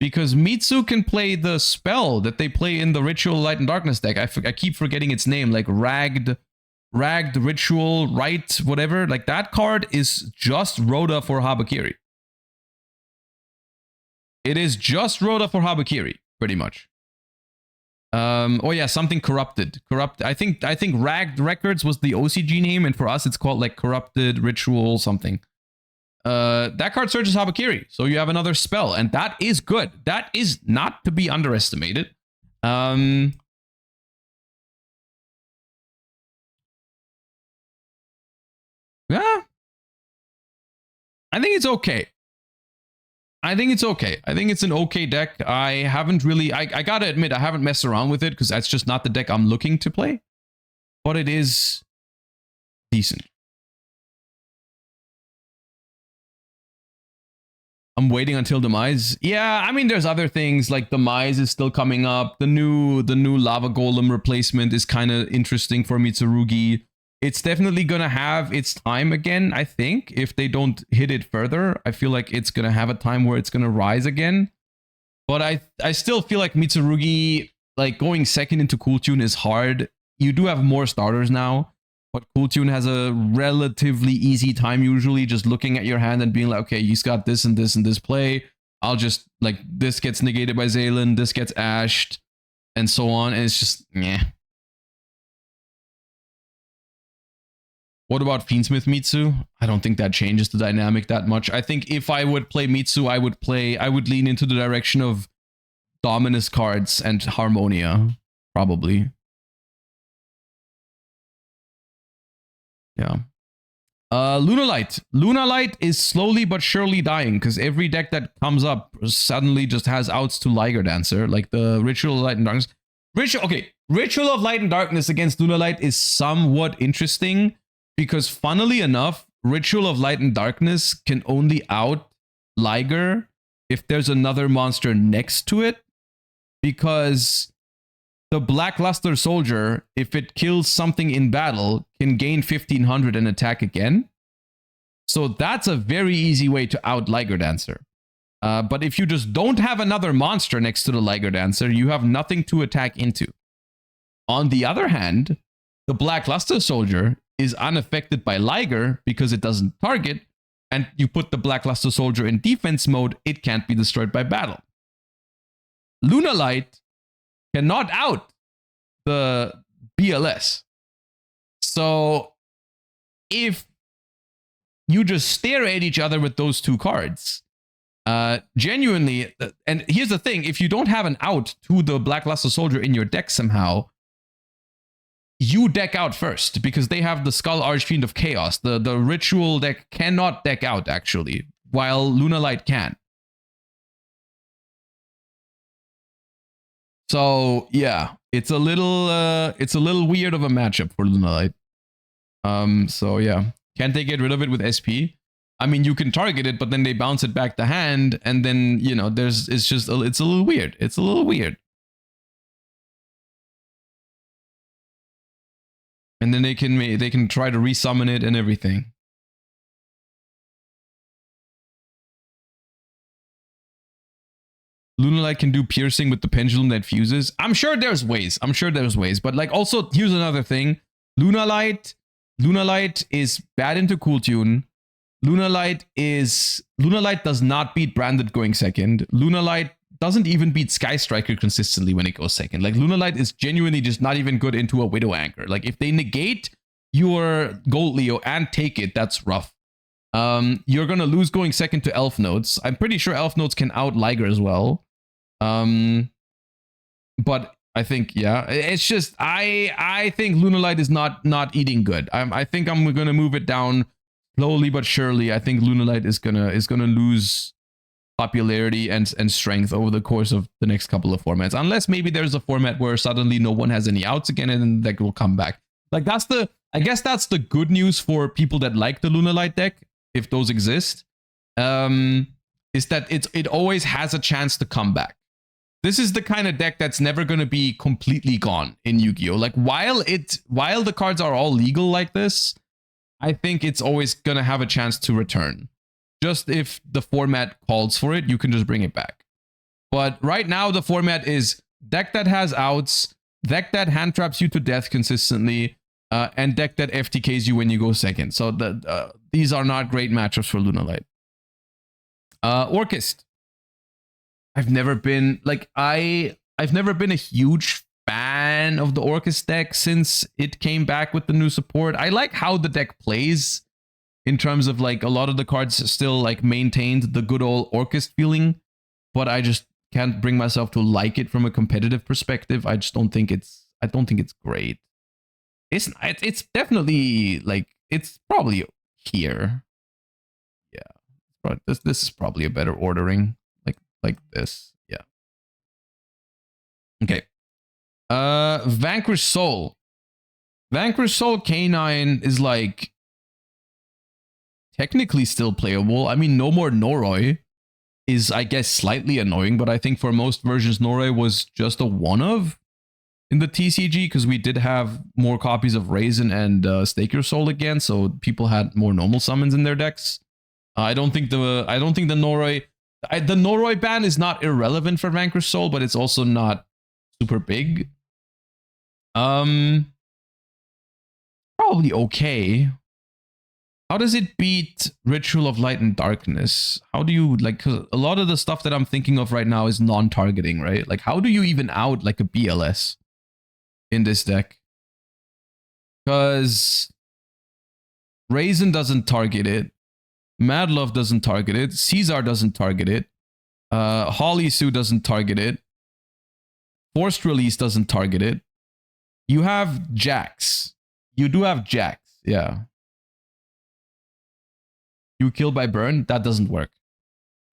Speaker 1: because Mitsu can play the spell that they play in the Ritual Light and Darkness deck. I keep forgetting its name, like Ragged Ritual, Right, whatever. Like that card is just Rhoda for Habakiri. It is just Rhoda for Habakiri, pretty much. Oh yeah, something corrupted. I think Ragged Records was the OCG name, and for us it's called like Corrupted Ritual something. That card searches Habakiri, so you have another spell, and that is good. That is not to be underestimated. Yeah, I think it's okay. I think it's an okay deck. I haven't really, I gotta admit, I haven't messed around with it because that's just not the deck I'm looking to play. But it is decent. I'm waiting until Demise. Yeah, I mean, there's other things like Demise is still coming up. The new Lava Golem replacement is kind of interesting for Mitsurugi. It's definitely gonna have its time again, I think. If they don't hit it further, I feel like it's gonna have a time where it's gonna rise again. But I still feel like Mitsurugi, like going second into Cool Tune is hard. You do have more starters now. But Cool Tune has a relatively easy time usually just looking at your hand and being like, okay, he's got this and this and this play. I'll just, like, this gets negated by Zaylan, this gets ashed, and so on. And it's just, yeah. What about Fiendsmith Mitsu? I don't think that changes the dynamic that much. I think if I would play Mitsu, I would lean into the direction of Dominus cards and Harmonia, probably. Yeah. Lunalight is slowly but surely dying because every deck that comes up suddenly just has outs to Liger Dancer, like the Ritual of Light and Darkness. Ritual of Light and Darkness against Lunalight is somewhat interesting because, funnily enough, Ritual of Light and Darkness can only out Liger if there's another monster next to it, because the Blackluster Soldier, if it kills something in battle, can gain 1500 and attack again. So that's a very easy way to out Liger Dancer. But if you just don't have another monster next to the Liger Dancer, you have nothing to attack into. On the other hand, the Blackluster Soldier is unaffected by Liger because it doesn't target, and you put the Blackluster Soldier in defense mode, it can't be destroyed by battle. Lunalight cannot out the BLS. So if you just stare at each other with those two cards. Genuinely, and here's the thing, if you don't have an out to the Blackluster Soldier in your deck somehow, you deck out first, because they have the Skull Archfiend of Chaos. The ritual deck cannot deck out, actually, while Lunalight can. So yeah, it's a little weird of a matchup for Lunalight. So yeah, can't they get rid of it with SP? I mean, you can target it, but then they bounce it back to hand, and then, you know, it's a little weird. It's a little weird. And then they can try to resummon it and everything. Lunalight can do piercing with the pendulum that fuses. I'm sure there's ways. But like, also, here's another thing. Lunalight is bad into Cool Tune. Lunalight does not beat Branded going second. Lunalight doesn't even beat Sky Striker consistently when it goes second. Like, Lunalight is genuinely just not even good into a Widow Anchor. Like, if they negate your Gold Leo and take it, that's rough. You're gonna lose going second to Elf Notes. I'm pretty sure Elf Notes can out Liger as well. But I think, yeah, it's just, I think Lunalight is not eating good. I think I'm gonna move it down slowly but surely. I think Lunalight is gonna lose popularity and strength over the course of the next couple of formats, unless maybe there's a format where suddenly no one has any outs again, and then the deck will come back. Like, I guess that's the good news for people that like the Lunalight deck, if those exist, is that it always has a chance to come back. This is the kind of deck that's never going to be completely gone in Yu-Gi-Oh! Like, while the cards are all legal like this, I think it's always going to have a chance to return. Just if the format calls for it, you can just bring it back. But right now, the format is deck that has outs, deck that hand traps you to death consistently, and deck that FTKs you when you go second. So these are not great matchups for Lunalight. Orchist. I've never been a huge fan of the Orchist deck since it came back with the new support. I like how the deck plays in terms of, like, a lot of the cards still, like, maintained the good old Orchist feeling, but I just can't bring myself to like it from a competitive perspective. I don't think it's great. It's definitely, like, it's probably here. Yeah. But this is probably a better ordering. Like this. Yeah. Okay. Vanquish Soul. Vanquish Soul K9 is, like, technically still playable. I mean, no more Noroi is, I guess, slightly annoying, but I think for most versions, Noroi was just a one-of in the TCG, because we did have more copies of Raisin and Stake Your Soul again, so people had more normal summons in their decks. I don't think the Noroi... the Noroi ban is not irrelevant for Vanquish Soul, but it's also not super big. Probably okay. How does it beat Ritual of Light and Darkness? How do you, like, 'cause a lot of the stuff that I'm thinking of right now is non-targeting, right? Like, how do you even out, like, a BLS in this deck? Because Raisin doesn't target it. Mad Love doesn't target it. Caesar doesn't target it. Holly Sue doesn't target it. Forced Release doesn't target it. You have Jax. You do have Jax, yeah. You kill by burn, that doesn't work.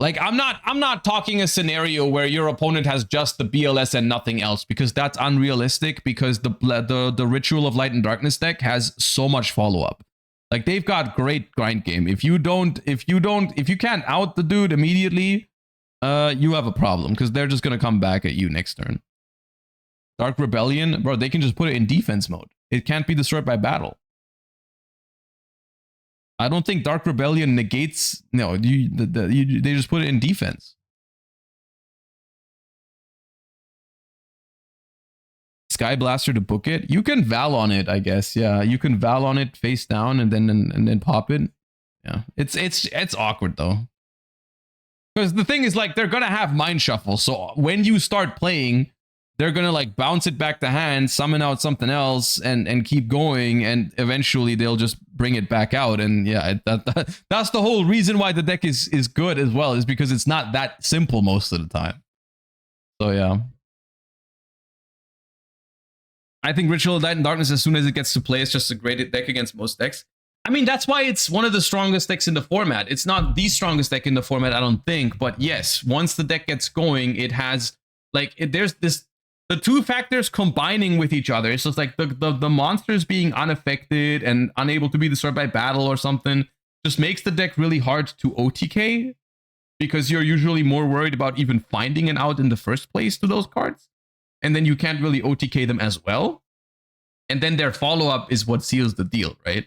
Speaker 1: Like, I'm not talking a scenario where your opponent has just the BLS and nothing else, because that's unrealistic, because the Ritual of Light and Darkness deck has so much follow-up. Like, they've got great grind game. If you can't out the dude immediately, you have a problem, because they're just gonna come back at you next turn. Dark Rebellion, bro, they can just put it in defense mode. It can't be destroyed by battle. I don't think Dark Rebellion negates... No, they just put it in defense. Sky Blaster to book it. You can Val on it, I guess. Yeah, you can Val on it face down and then pop it. Yeah, it's awkward though. Because the thing is, like, they're gonna have Mind Shuffle. So when you start playing, they're gonna like bounce it back to hand, summon out something else, and keep going, and eventually they'll just bring it back out. And yeah, that's the whole reason why the deck is good as well, is because it's not that simple most of the time. So yeah, I think Ritual of Light and Darkness, as soon as it gets to play, is just a great deck against most decks. I mean, that's why it's one of the strongest decks in the format. It's not the strongest deck in the format, I don't think, but yes, once the deck gets going, it has like there's this. The two factors combining with each other. It's just like the monsters being unaffected and unable to be destroyed by battle or something just makes the deck really hard to OTK, because you're usually more worried about even finding an out in the first place to those cards. And then you can't really OTK them as well. And then their follow-up is what seals the deal, right?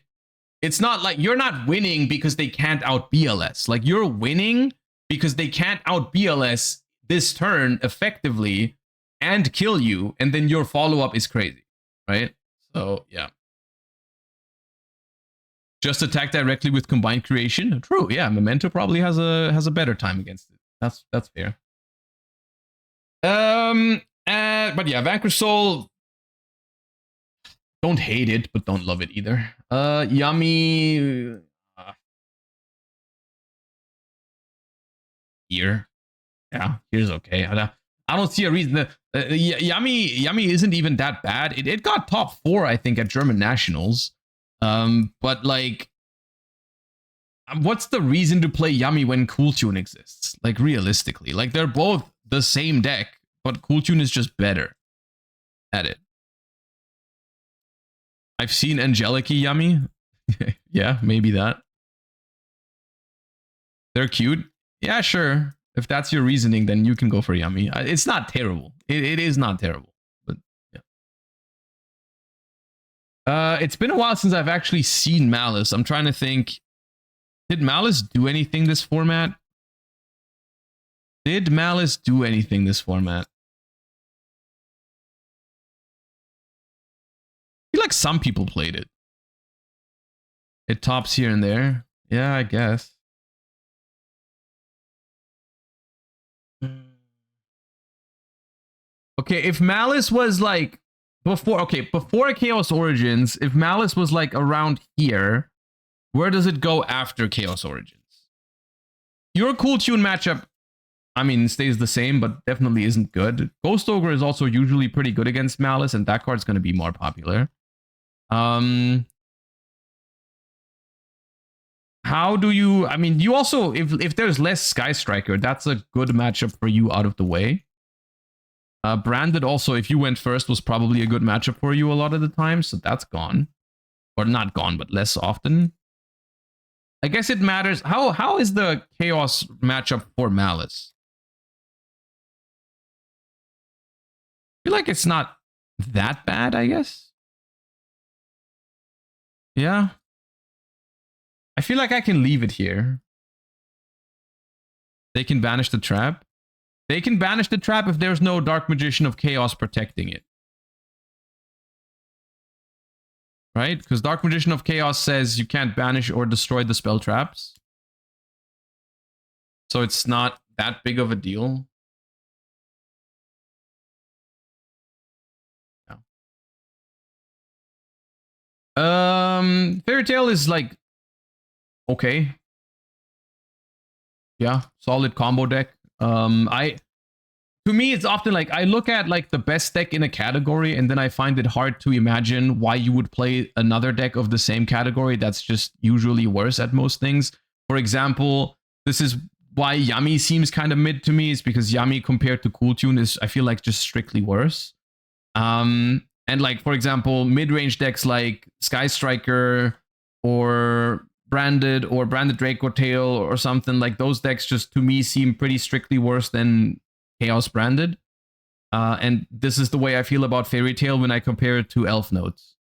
Speaker 1: It's not like you're not winning because they can't out BLS. Like, you're winning because they can't out BLS this turn effectively and kill you, and then your follow-up is crazy, right? So yeah, just attack directly with combined creation. True, yeah, Memento probably has a better time against it. That's fair. But yeah, Vanquish Soul, don't hate it, but don't love it either. Yummy, here, yeah, here's okay. I don't see a reason that Yummy isn't even that bad. It got top 4, I think, at German Nationals. But like, what's the reason to play Yummy when Cool Tune exists? Like, realistically, like, they're both the same deck, but Cool Tune is just better at it. I've seen Angelica Yummy. Yeah, maybe that. They're cute. Yeah, sure. If that's your reasoning, then you can go for Yummy. It's not terrible. It is not terrible. But yeah. It's been a while since I've actually seen Malice. I'm trying to think. Did Malice do anything this format? Did Malice do anything this format? I feel like some people played it. It tops here and there. Yeah, I guess. Okay, if Malice was like before Chaos Origins, if Malice was like around here, where does it go after Chaos Origins? Your Cool Tune matchup, I mean, stays the same, but definitely isn't good. Ghost Ogre is also usually pretty good against Malice, and that card's going to be more popular. How do you, I mean, you also, if there's less Sky Striker, that's a good matchup for you out of the way. Branded also, if you went first, was probably a good matchup for you a lot of the time, so that's gone. Or not gone, but less often. I guess it matters. How is the Chaos matchup for Malice? I feel like it's not that bad, I guess. Yeah. I feel like I can leave it here. They can banish the trap. They can banish the trap if there's no Dark Magician of Chaos protecting it. Right? Because Dark Magician of Chaos says you can't banish or destroy the spell traps. So it's not that big of a deal. Yeah. Fairy Tale is like okay. Yeah, solid combo deck. To me, it's often like I look at like the best deck in a category, and then I find it hard to imagine why you would play another deck of the same category that's just usually worse at most things. For example, this is why Yummy seems kind of mid to me, is because Yummy compared to Cool Tune is, I feel like, just strictly worse. And like, for example, mid-range decks like Sky Striker or Branded Draco Tail or something, like those decks just to me seem pretty strictly worse than Chaos Branded. And this is the way I feel about Fairy Tale when I compare it to Elf Notes.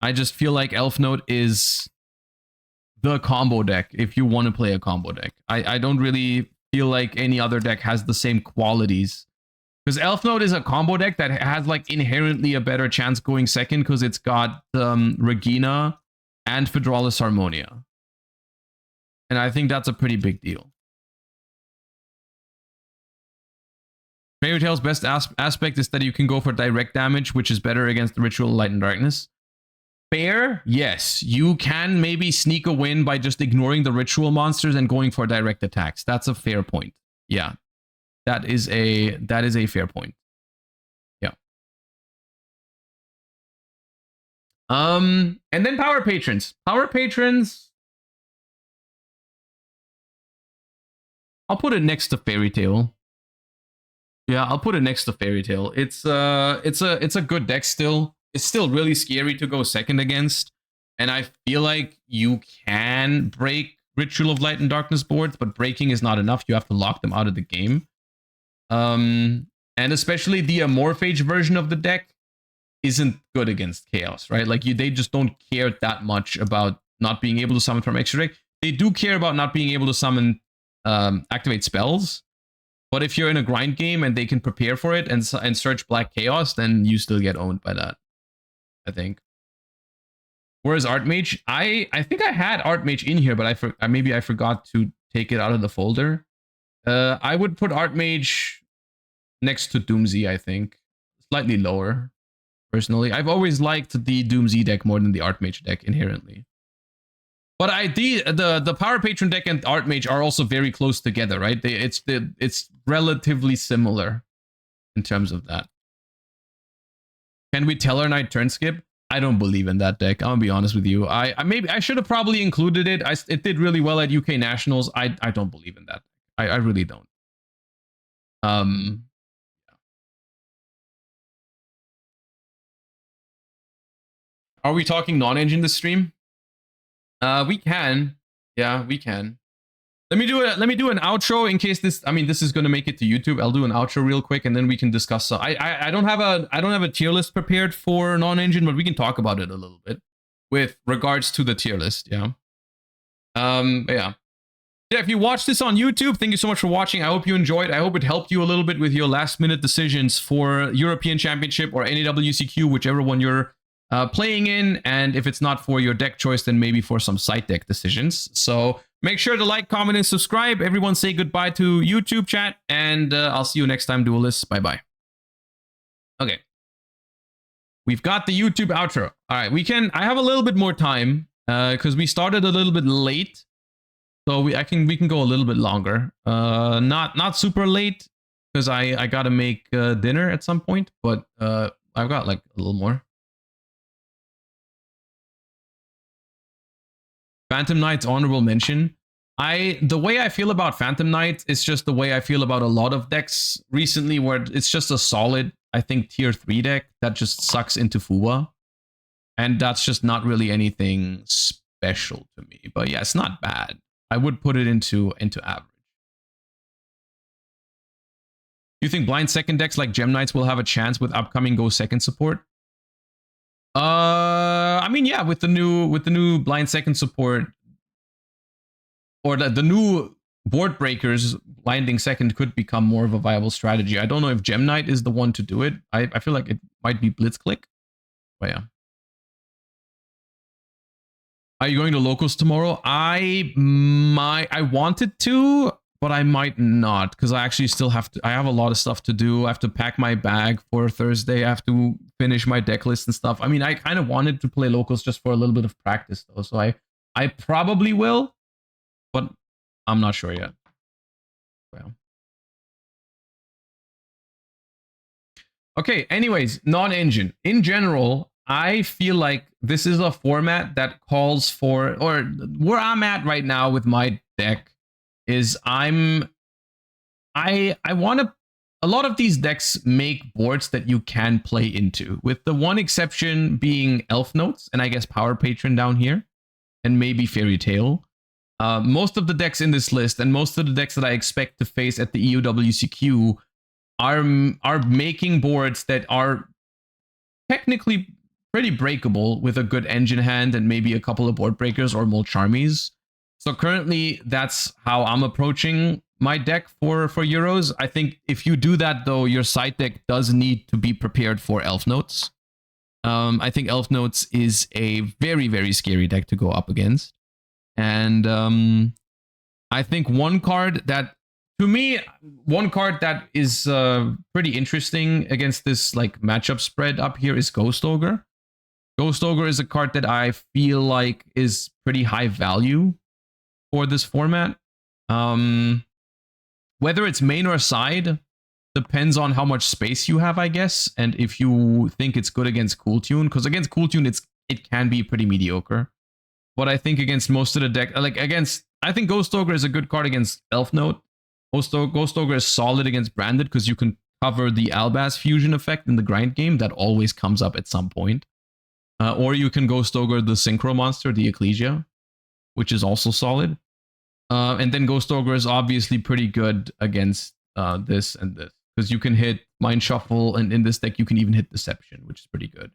Speaker 1: I just feel like Elf Note is the combo deck if you want to play a combo deck. I don't really feel like any other deck has the same qualities. Because Elf Note is a combo deck that has like inherently a better chance going second because it's got Regina and Fedralis Harmonia. And I think that's a pretty big deal. Fairy Tail's best aspect is that you can go for direct damage, which is better against the Ritual Light and Darkness. Fair, yes. You can maybe sneak a win by just ignoring the ritual monsters and going for direct attacks. That's a fair point. Yeah. That is a fair point. Yeah. And then Power Patrons. Power Patrons, I'll put it next to Fairy Tail. Yeah, I'll put it next to Fairy Tail. It's a good deck still. It's still really scary to go second against. And I feel like you can break Ritual of Light and Darkness boards, but breaking is not enough. You have to lock them out of the game. And especially the Amorphage version of the deck isn't good against Chaos, right? Like they just don't care that much about not being able to summon from extra deck. They do care about not being able to summon, activate spells. But if you're in a grind game and they can prepare for it and search Black Chaos, then you still get owned by that, I think. Whereas Archmage, I think I had Archmage in here, but maybe I forgot to take it out of the folder. I would put Archmage next to Doomsy, I think. Slightly lower, personally. I've always liked the Doomsy deck more than the Archmage deck inherently. But the Power Patron deck and Archmage are also very close together, right? It's relatively similar in terms of that. Can we Teller Knight turn skip? I don't believe in that deck. I'll be honest with you. I should have probably included it. It did really well at UK Nationals. I don't believe in that. I really don't. Are we talking non-engine this stream? We can. Yeah, we can. Let me do an outro in case this. I mean, this is going to make it to YouTube. I'll do an outro real quick, and then we can discuss. I don't have a tier list prepared for non-engine, but we can talk about it a little bit with regards to the tier list. Yeah. Yeah. If you watched this on YouTube, thank you so much for watching. I hope you enjoyed. I hope it helped you a little bit with your last-minute decisions for European Championship or any WCQ, whichever one you're playing in. And if it's not for your deck choice, then maybe for some side deck decisions. So make sure to like, comment, and subscribe. Everyone say goodbye to YouTube chat, and I'll see you next time, duelists. Bye-bye. Okay. We've got the YouTube outro. All right, I have a little bit more time because we started a little bit late. So we can go a little bit longer. Not super late because I gotta make dinner at some point, but I've got like a little more. Phantom Knight's honorable mention. The way I feel about Phantom Knight is just the way I feel about a lot of decks recently, where it's just a solid, I think, tier 3 deck that just sucks into Fuwa. And that's just not really anything special to me. But yeah, it's not bad. I would put it into average. You think blind second decks like Gem Knights will have a chance with upcoming Go Second support? I mean, yeah, with the new blind second support, or the new board breakers, blinding second could become more of a viable strategy. I don't know if Gem Knight is the one to do it. I feel like it might be Blitzclick. But yeah. Are you going to locals tomorrow? I wanted to, but I might not, because I actually still have to. I have a lot of stuff to do. I have to pack my bag for Thursday. I have to finish my deck list and stuff. I mean, I kind of wanted to play locals just for a little bit of practice, though. So I probably will, but I'm not sure yet. Well. Okay. Anyways, non-engine in general. I feel like this is a format that calls for, or where I'm at right now with my deck is I want to, a lot of these decks make boards that you can play into, with the one exception being Elf Notes and I guess Power Patron down here and maybe Fairy Tail. Most of the decks in this list and most of the decks that I expect to face at the EUWCQ are making boards that are technically pretty breakable with a good engine hand and maybe a couple of board breakers or Molcharmies. So currently, that's how I'm approaching my deck for Euros. I think if you do that, though, your side deck does need to be prepared for Elf Notes. I think Elf Notes is a very, very scary deck to go up against. And I think one card that to me, one card that is pretty interesting against this like matchup spread up here is Ghost Ogre. Ghost Ogre is a card that I feel like is pretty high value for this format. Whether it's main or side depends on how much space you have, I guess, and if you think it's good against Cool Tune, because against Cool Tune it can be pretty mediocre. But I think against most of the deck, I think Ghost Ogre is a good card against Elf Note. Ghost Ogre is solid against Branded because you can cover the Albaz fusion effect in the grind game that always comes up at some point. Or you can Ghost Ogre the Synchro monster, the Ecclesia, which is also solid. And then Ghost Ogre is obviously pretty good against this and this, because you can hit Mind Shuffle, and in this deck you can even hit Deception, which is pretty good.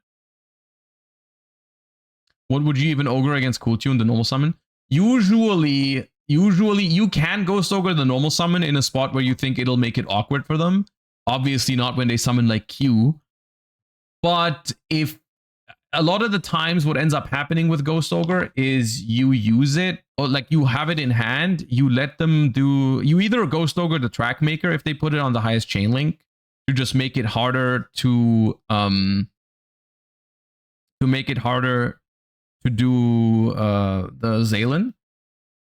Speaker 1: What would you even Ogre against Cool Tune, the normal summon? Usually you can Ghost Ogre the normal summon in a spot where you think it'll make it awkward for them. Obviously not when they summon like Q. But if a lot of the times what ends up happening with Ghost Ogre is you use it, or like you have it in hand, you let them do, you either Ghost Ogre the Track Maker if they put it on the highest chain link to just make it harder to do the Zalen,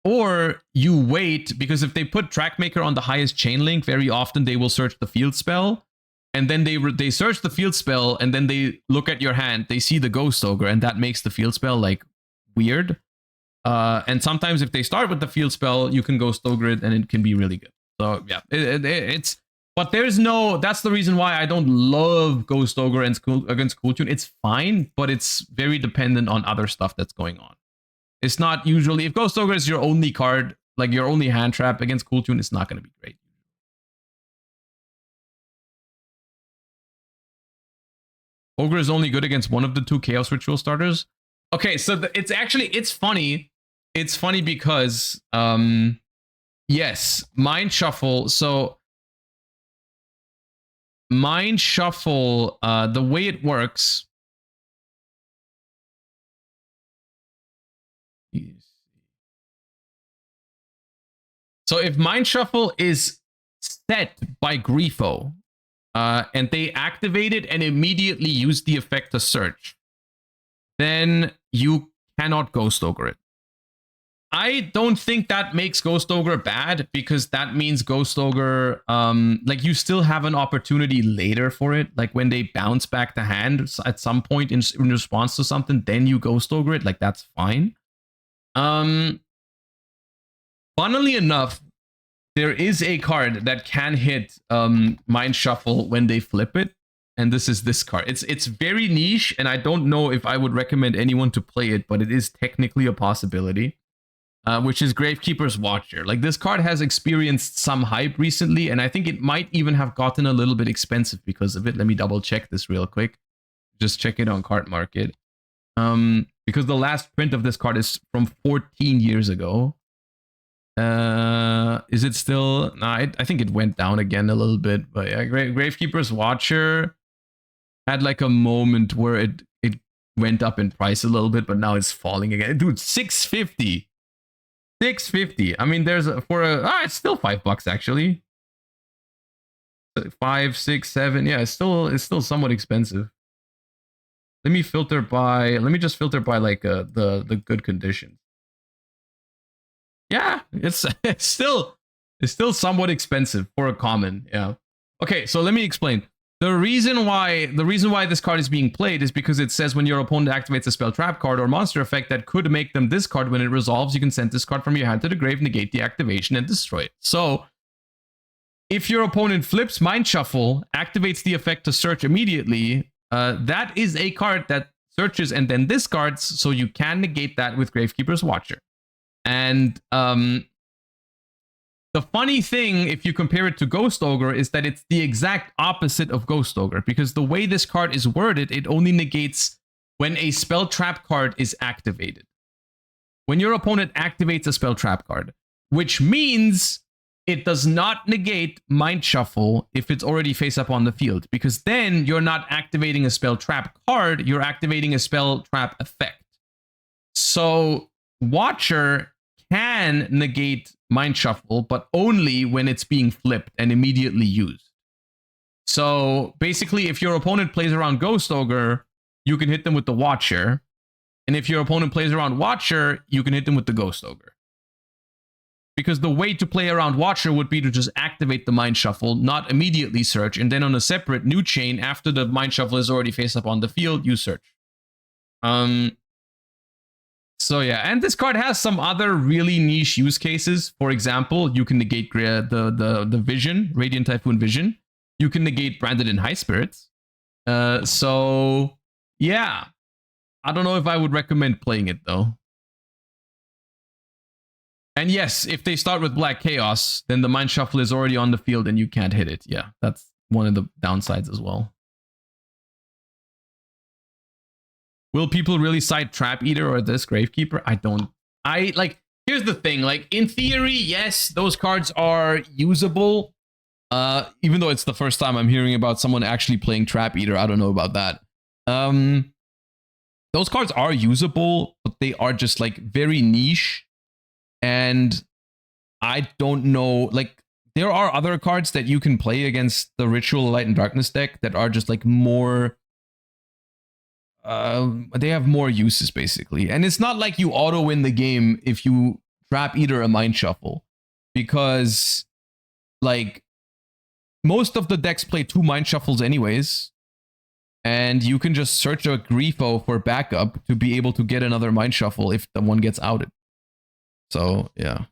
Speaker 1: or you wait, because if they put Track Maker on the highest chain link, very often they will search the field spell, and then they search the field spell, and then they look at your hand, they see the Ghost Ogre, and that makes the field spell like weird. And sometimes if they start with the field spell, you can Ghost Ogre it, and it can be really good. So yeah, it's. But there's no, that's the reason why I don't love Ghost Ogre against Cool Tune. It's fine, but it's very dependent on other stuff that's going on. It's not usually, if Ghost Ogre is your only card, like your only hand trap against Cool Tune, it's not going to be great. Ogre is only good against one of the two Chaos Ritual starters. Okay, so it's actually, it's funny. It's funny because, yes, Mind Shuffle, so Mind Shuffle, the way it works. So if Mind Shuffle is set by Grifo, and they activate it and immediately use the effect to search, then you cannot Ghost Ogre it. I don't think that makes Ghost Ogre bad, because that means Ghost Ogre, like you still have an opportunity later for it. Like when they bounce back the hand at some point in response to something, then you Ghost Ogre it. Like that's fine. Funnily enough, there is a card that can hit Mind Shuffle when they flip it. And this is this card. It's very niche, and I don't know if I would recommend anyone to play it, but it is technically a possibility. Which is Gravekeeper's Watcher. Like, this card has experienced some hype recently, and I think it might even have gotten a little bit expensive because of it. Let me double check this real quick. Just check it on Card Market. Because the last print of this card is from 14 years ago. Is it still? No, I think it went down again a little bit. But yeah, Gravekeeper's Watcher had like a moment where it went up in price a little bit, but now it's falling again. Dude, $650. $650. I mean, there's it's still $5 actually. 5, 6, 7. Yeah, it's still somewhat expensive. Let me just filter by like the good conditions. Yeah, it's still somewhat expensive for a common. Yeah. Okay, so let me explain. The reason why this card is being played is because it says when your opponent activates a spell, trap card, or monster effect that could make them discard when it resolves, you can send this card from your hand to the grave, negate the activation, and destroy it. So if your opponent flips Mind Shuffle, activates the effect to search immediately, that is a card that searches and then discards, so you can negate that with Gravekeeper's Watcher. And the funny thing, if you compare it to Ghost Ogre, is that it's the exact opposite of Ghost Ogre, because the way this card is worded, it only negates when a spell trap card is activated. When your opponent activates a spell trap card, which means it does not negate Mind Shuffle if it's already face up on the field, because then you're not activating a spell trap card, you're activating a spell trap effect. So Watcher can negate Mind Shuffle, but only when it's being flipped and immediately used. So basically, if your opponent plays around Ghost Ogre, you can hit them with the Watcher. And if your opponent plays around Watcher, you can hit them with the Ghost Ogre. Because the way to play around Watcher would be to just activate the Mind Shuffle, not immediately search, and then on a separate new chain, after the Mind Shuffle is already face up on the field, you search. So yeah, and this card has some other really niche use cases. For example, you can negate the Vision, Radiant Typhoon Vision. You can negate Branded in High Spirits. So yeah, I don't know if I would recommend playing it though. And yes, if they start with Black Chaos, then the Mind Shuffle is already on the field and you can't hit it. Yeah, that's one of the downsides as well. Will people really cite Trap Eater or this Gravekeeper? Here's the thing, like in theory, yes, those cards are usable. Even though it's the first time I'm hearing about someone actually playing Trap Eater, I don't know about that. Those cards are usable, but they are just like very niche. And I don't know, like there are other cards that you can play against the Ritual Light and Darkness deck that are just like more, they have more uses basically. And it's not like you auto win the game if you Trap Eater a Mind Shuffle, because like most of the decks play 2 Mind Shuffles anyways. And you can just search a Grifo for backup to be able to get another Mind Shuffle if the one gets outed. So, yeah.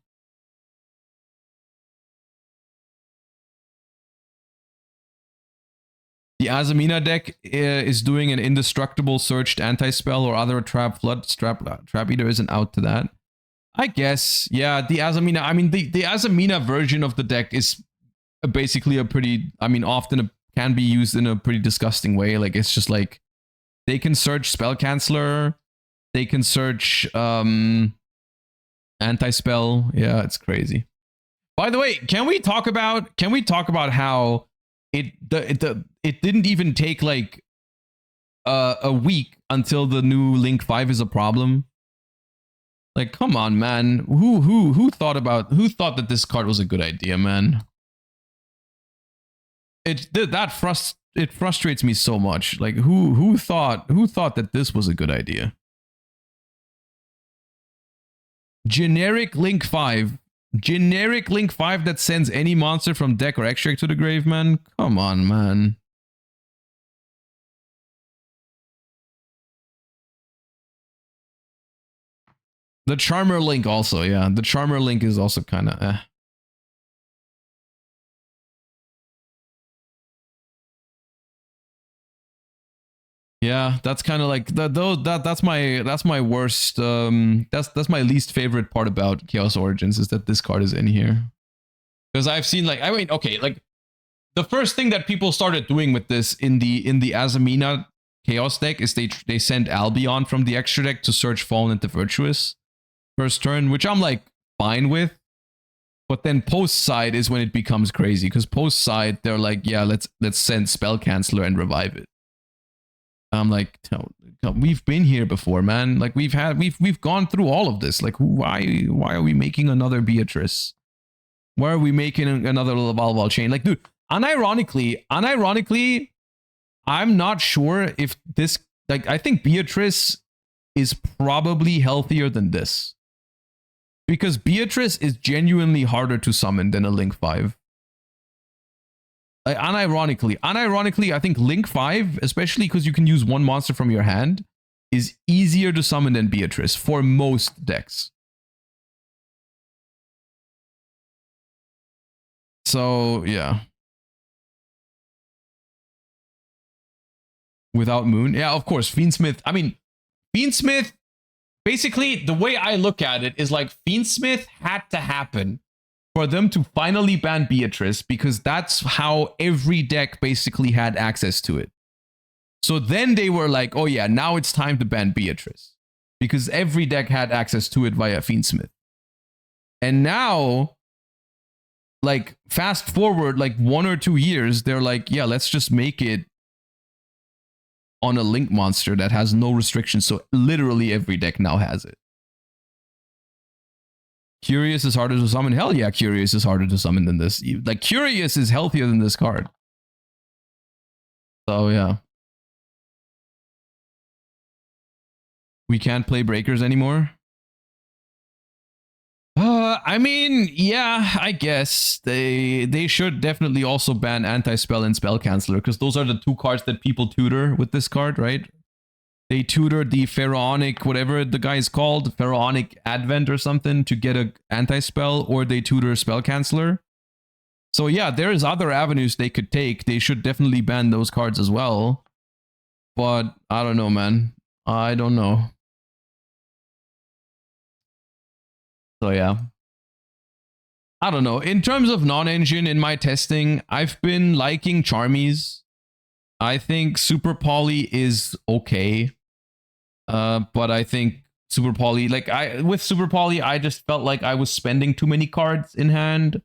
Speaker 1: The Azamina deck is doing an indestructible searched anti-spell or other trap flood. Trap Eater isn't out to that. I guess, yeah, the Azamina, I mean, the Azamina version of the deck is basically a pretty, I mean, often can be used in a pretty disgusting way. Like, it's just like, they can search Spell Canceller, they can search, anti-spell. Yeah, it's crazy. By the way, can we talk about how it didn't even take like a week until the new Link 5 is a problem? Like, come on, man. Who thought that this card was a good idea, man? It frustrates me so much. Like, who thought that this was a good idea? Generic Link 5. Generic Link 5 that sends any monster from deck or extract to the grave, man? Come on, man. The Charmer Link also, yeah. The Charmer Link is also kind of eh. Yeah, that's kind of like that's my worst that's my least favorite part about Chaos Origins, is that this card is in here. Because I've seen like, I mean, okay, like the first thing that people started doing with this in the Azamina Chaos deck is they send Albion from the extra deck to search Fallen into Virtuous first turn, which I'm like fine with. But then post side is when it becomes crazy, because post side they're like, yeah, let's send Spell Canceller and revive it. I'm like, we've been here before, man. Like we've gone through all of this. Like, why are we making another Beatrice? Why are we making another Laval chain? Like, dude, unironically, I'm not sure if this, like, I think Beatrice is probably healthier than this, because Beatrice is genuinely harder to summon than a Link 5. Like, unironically, I think Link 5, especially because you can use one monster from your hand, is easier to summon than Beatrice for most decks. So, yeah. Without Moon? Yeah, of course. Fiendsmith. I mean, Fiendsmith, basically, the way I look at it is like Fiendsmith had to happen for them to finally ban Beatrice, because that's how every deck basically had access to it. So then they were like, oh yeah, now it's time to ban Beatrice, because every deck had access to it via Fiendsmith. And now, like, fast forward like 1 or 2 years, they're like, yeah, let's just make it on a Link monster that has no restrictions. So literally every deck now has it. Curious is harder to summon. Hell yeah, Curious is harder to summon than this. Like, Curious is healthier than this card. So, yeah. We can't play Breakers anymore. I mean, yeah, I guess. They should definitely also ban Anti-Spell and Spell Canceller, because those are the two cards that people tutor with this card, right? They tutor the Pharaonic, whatever the guy is called, Pharaonic Advent or something, to get a anti-spell, or they tutor Spell Canceller. So yeah, there's other avenues they could take. They should definitely ban those cards as well. But I don't know, man. I don't know. So yeah. I don't know. In terms of non-engine in my testing, I've been liking Charmies. I think Super Poly is okay. But I think Super Poly, like with Super Poly, I just felt like I was spending too many cards in hand.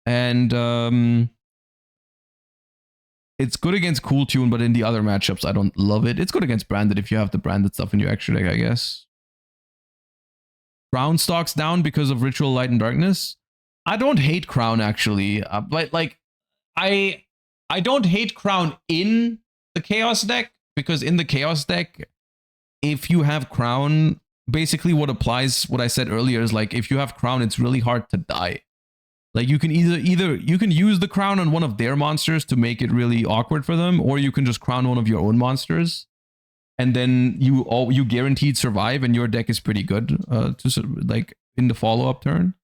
Speaker 1: And it's good against Cool Tune, but in the other matchups, I don't love it. It's good against Branded if you have the Branded stuff in your extra deck, I guess. Crown stocks down because of Ritual Light and Darkness. I don't hate Crown, actually. But like, I don't hate Crown in the Chaos deck, because in the Chaos deck, if you have Crown, basically what applies, what I said earlier, is like, if you have Crown, it's really hard to die. Like, you can either you can use the Crown on one of their monsters to make it really awkward for them, or you can just crown one of your own monsters, and then you guaranteed survive, and your deck is pretty good to like in the follow-up turn.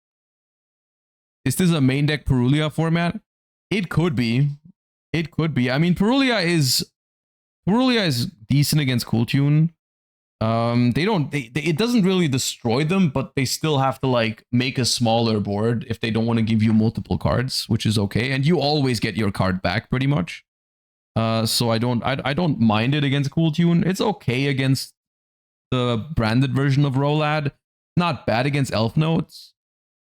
Speaker 1: Is this a main deck Purulia format? It could be. It could be. I mean, Purulia is decent against Cool Tune. It doesn't really destroy them, but they still have to like make a smaller board if they don't want to give you multiple cards, which is okay. And you always get your card back pretty much. So I don't mind it against Cool Tune. It's okay against the branded version of Rolad. Not bad against Elf Notes.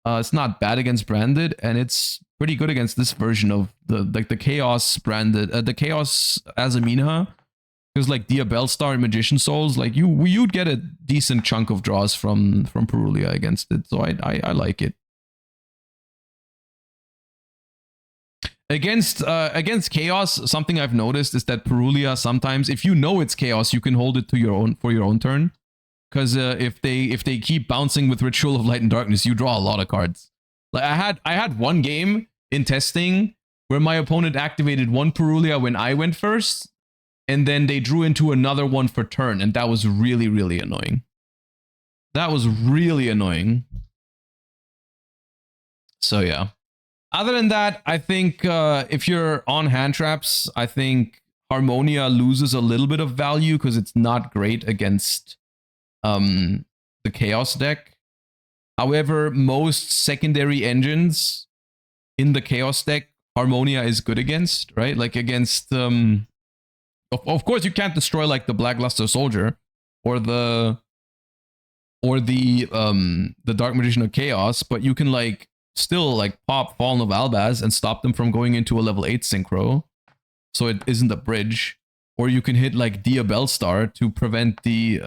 Speaker 1: It's not bad against Branded, and it's pretty good against this version of the Chaos Branded, the Chaos Azamina. Because like Diabellstar and Magician Souls, like you'd get a decent chunk of draws from Purulia against it, so I like it. Against Chaos, something I've noticed is that Purulia sometimes, if you know it's Chaos, you can hold it to your own turn. Because if they keep bouncing with Ritual of Light and Darkness, you draw a lot of cards. Like I had one game in testing where my opponent activated one Purulia when I went first, and then they drew into another one for turn, and that was really, really annoying. That was really annoying. So yeah. Other than that, I think if you're on hand traps, I think Harmonia loses a little bit of value because it's not great against the Chaos deck. However, most secondary engines in the Chaos deck, Harmonia is good against, right? Like against of course you can't destroy like the Blackluster Soldier or the Dark Magician of Chaos, but you can like still like pop Fallen of Albaz and stop them from going into a level 8 synchro, so it isn't a bridge. Or you can hit like Diabellstar to prevent the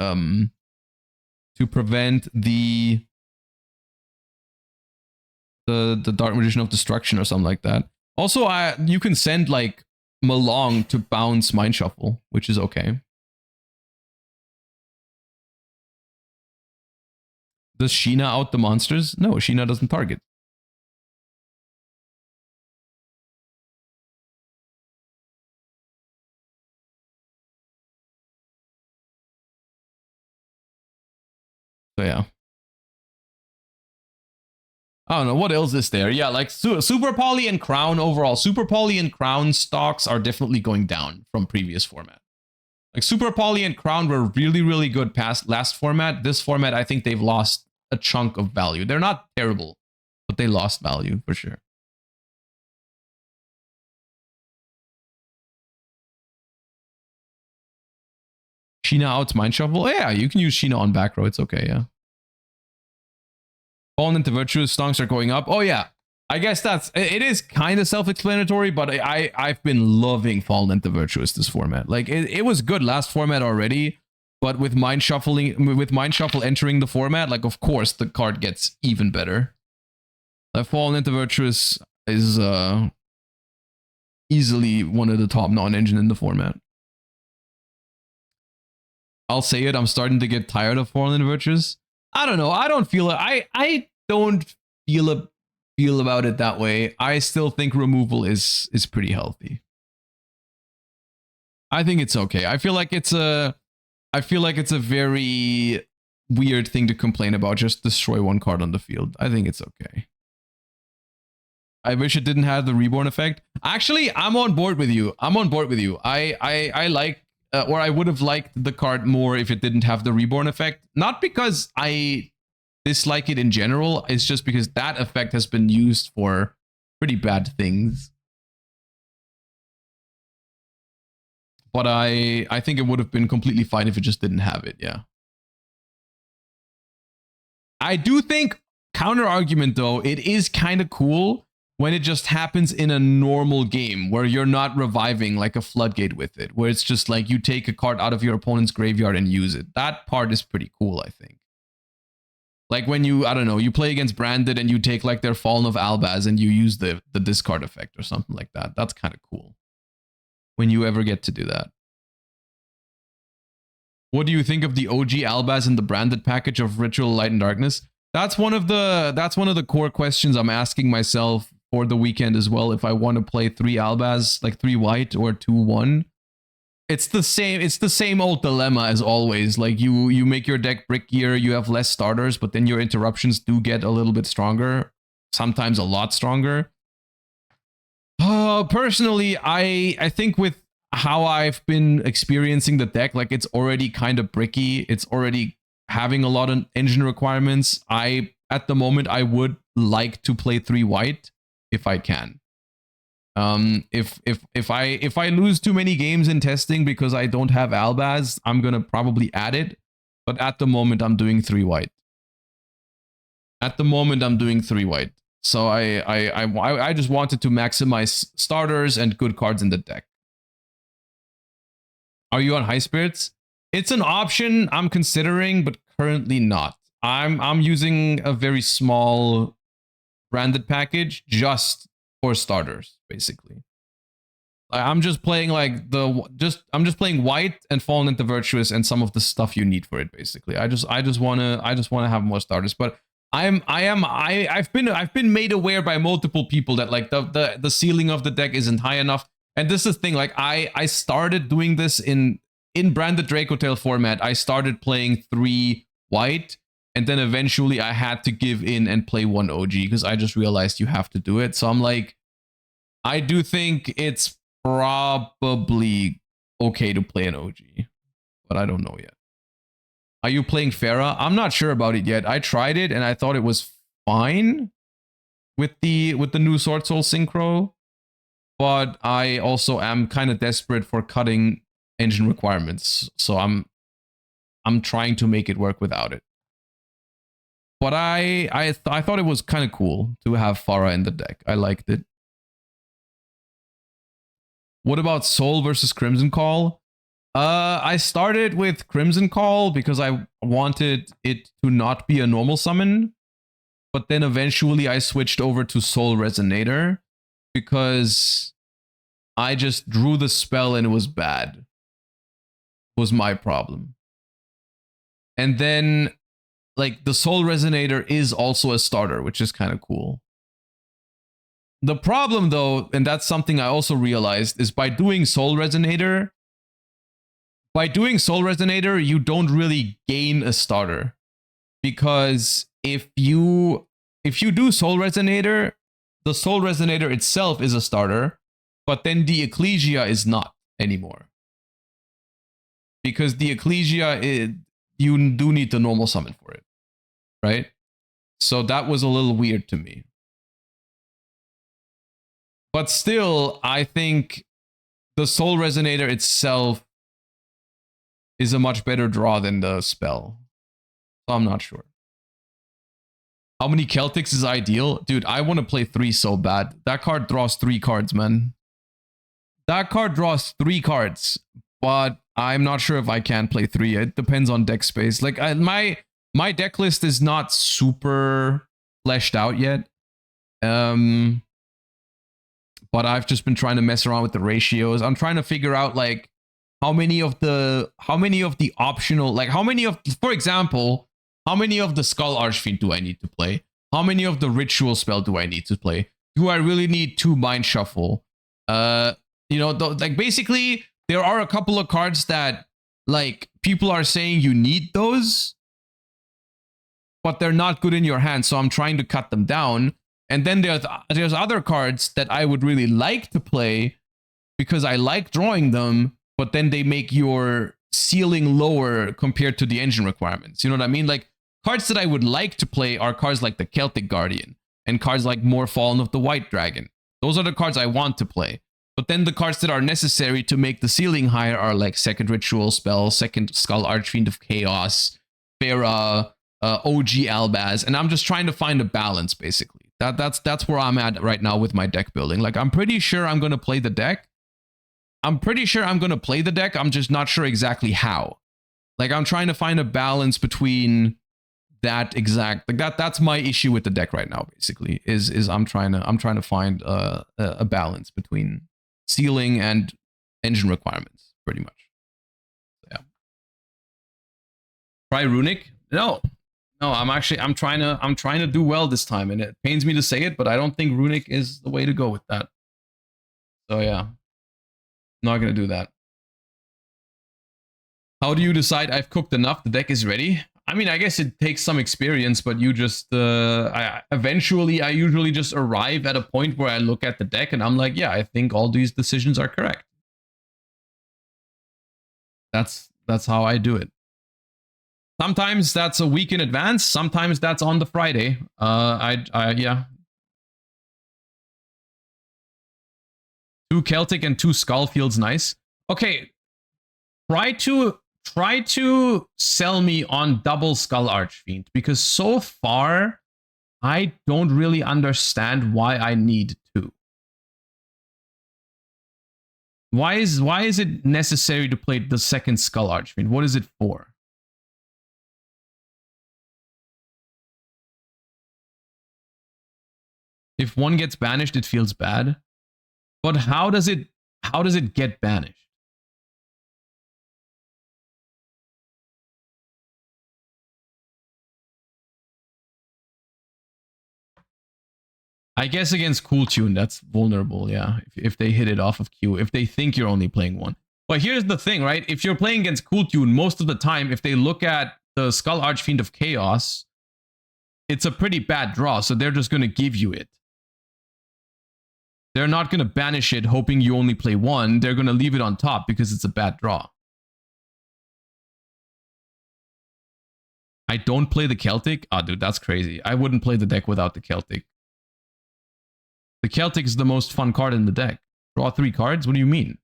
Speaker 1: the Dark Magician of Destruction or something like that. Also, you can send like Malong to bounce Mind Shuffle, which is okay. Does Sheena out the monsters? No, Sheena doesn't target. So yeah. I don't know, what else is there? Yeah, like Super Poly and Crown overall. Super Poly and Crown stocks are definitely going down from previous format. Like Super Poly and Crown were really, really good past last format. This format, I think they've lost a chunk of value. They're not terrible, but they lost value for sure. Sheena outs Mind Shuffle. Oh, yeah, you can use Sheena on back row. It's okay, yeah. Fallen into Virtuous stonks are going up. Oh yeah, I guess it is kind of self-explanatory, but I've been loving Fallen into Virtuous this format. Like it was good last format already, but with Mind Shuffle entering the format, like of course the card gets even better. Fallen into Virtuous is easily one of the top non-engine in the format. I'll say it, I'm starting to get tired of Fallen Virtuous. I don't know. I don't feel it. I don't feel about it that way. I still think removal is pretty healthy. I think it's okay. I feel like it's a very weird thing to complain about. Just destroy one card on the field. I think it's okay. I wish it didn't have the reborn effect. Actually, I'm on board with you. I like, or I would have liked the card more if it didn't have the reborn effect. Not because I dislike it in general. It's just because that effect has been used for pretty bad things. But I think it would have been completely fine if it just didn't have it, yeah. I do think, counter argument though, it is kind of cool when it just happens in a normal game where you're not reviving like a floodgate with it, where it's just like you take a card out of your opponent's graveyard and use it. That part is pretty cool, I think. Like when you, I don't know, you play against Branded and you take like their Fallen of Albaz and you use the discard effect or something like that. That's kind of cool. When you ever get to do that. What do you think of the OG Albaz in the Branded package of Ritual Light and Darkness? That's one of the core questions I'm asking myself for the weekend as well. If I want to play 3 Albaz, like 3 white or 2-1. It's the same old dilemma as always. Like you make your deck brickier, you have less starters, but then your interruptions do get a little bit stronger, sometimes a lot stronger. Personally, I think with how I've been experiencing the deck, like it's already kind of bricky. It's already having a lot of engine requirements. At the moment, I would like to play 3 white if I can. If I lose too many games in testing because I don't have Albaz, I'm gonna probably add it. But at the moment, I'm doing 3 white. So I just wanted to maximize starters and good cards in the deck. Are you on High Spirits? It's an option I'm considering, but currently not. I'm using a very small Branded package just for starters, basically. I'm just playing like I'm just playing white and Fallen into Virtuous and some of the stuff you need for it, basically. I just wanna have more starters, but I've been made aware by multiple people that like the ceiling of the deck isn't high enough. And this is the thing, like I started doing this in Branded Dracotail format. I started playing 3 white, and then eventually I had to give in and play 1 OG because I just realized you have to do it. So I'm like, I do think it's probably okay to play an OG, but I don't know yet. Are you playing Pharah? I'm not sure about it yet. I tried it and I thought it was fine with the new Sword Soul Synchro, but I also am kind of desperate for cutting engine requirements, so I'm trying to make it work without it. But I thought it was kind of cool to have Pharah in the deck. I liked it. What about Soul versus Crimson Call? I started with Crimson Call because I wanted it to not be a normal summon. But then eventually I switched over to Soul Resonator because I just drew the spell and it was bad. Was my problem. And then like the Soul Resonator is also a starter, which is kind of cool. The problem though, and that's something I also realized, is by doing Soul Resonator, you don't really gain a starter. Because if you do Soul Resonator, the Soul Resonator itself is a starter, but then the Ecclesia is not anymore. Because the Ecclesia, you do need the normal summon for it, right? So that was a little weird to me. But still, I think the Soul Resonator itself is a much better draw than the spell. So I'm not sure. How many Celtics is ideal? Dude, I want to play 3 so bad. That card draws 3 cards, man. That card draws 3 cards, but I'm not sure if I can play 3. It depends on deck space. Like my deck list is not super fleshed out yet. But I've just been trying to mess around with the ratios. I'm trying to figure out like how many of the optional, like how many of, for example, how many of the Skull Archfiend do I need to play? How many of the ritual spell do I need to play? Do I really need 2 Mind Shuffle? You know, like basically there are a couple of cards that like people are saying you need those, but they're not good in your hand. So I'm trying to cut them down. And then there's other cards that I would really like to play because I like drawing them, but then they make your ceiling lower compared to the engine requirements. You know what I mean? Like cards that I would like to play are cards like the Celtic Guardian and cards like More Fallen of the White Dragon. Those are the cards I want to play. But then the cards that are necessary to make the ceiling higher are like second Ritual Spell, second Skull Archfiend of Chaos, Farah, OG Albaz, and I'm just trying to find a balance basically. That's where I'm at right now with my deck building. Like I'm pretty sure I'm going to play the deck. I'm just not sure exactly how. Like I'm trying to find a balance between that exact, like that's my issue with the deck right now basically is I'm trying to find a balance between ceiling and engine requirements pretty much. So, yeah. Try Runic? No, I'm trying to do well this time, and it pains me to say it, but I don't think Runic is the way to go with that. So yeah, not gonna do that. How do you decide I've cooked enough, the deck is ready? I mean, I guess it takes some experience, but you just eventually I usually just arrive at a point where I look at the deck and I'm like, yeah, I think all these decisions are correct. That's how I do it. Sometimes that's a week in advance. Sometimes that's on the Friday. Yeah. 2 Celtic and 2 Skull feels nice. Okay. Try to sell me on double Skull Archfiend, because so far I don't really understand why I need 2. Why is it necessary to play the second Skull Archfiend? What is it for? If one gets banished, it feels bad. But how does it get banished? I guess against Cool Tune, that's vulnerable, yeah. If they hit it off of Q, if they think you're only playing one. But here's the thing, right? If you're playing against Cool Tune, most of the time, if they look at the Skull Archfiend of Chaos, it's a pretty bad draw, so they're just going to give you it. They're not going to banish it hoping you only play one. They're going to leave it on top because it's a bad draw. I don't play the Celtic? Ah, dude, that's crazy. I wouldn't play the deck without the Celtic. The Celtic is the most fun card in the deck. Draw 3 cards? What do you mean?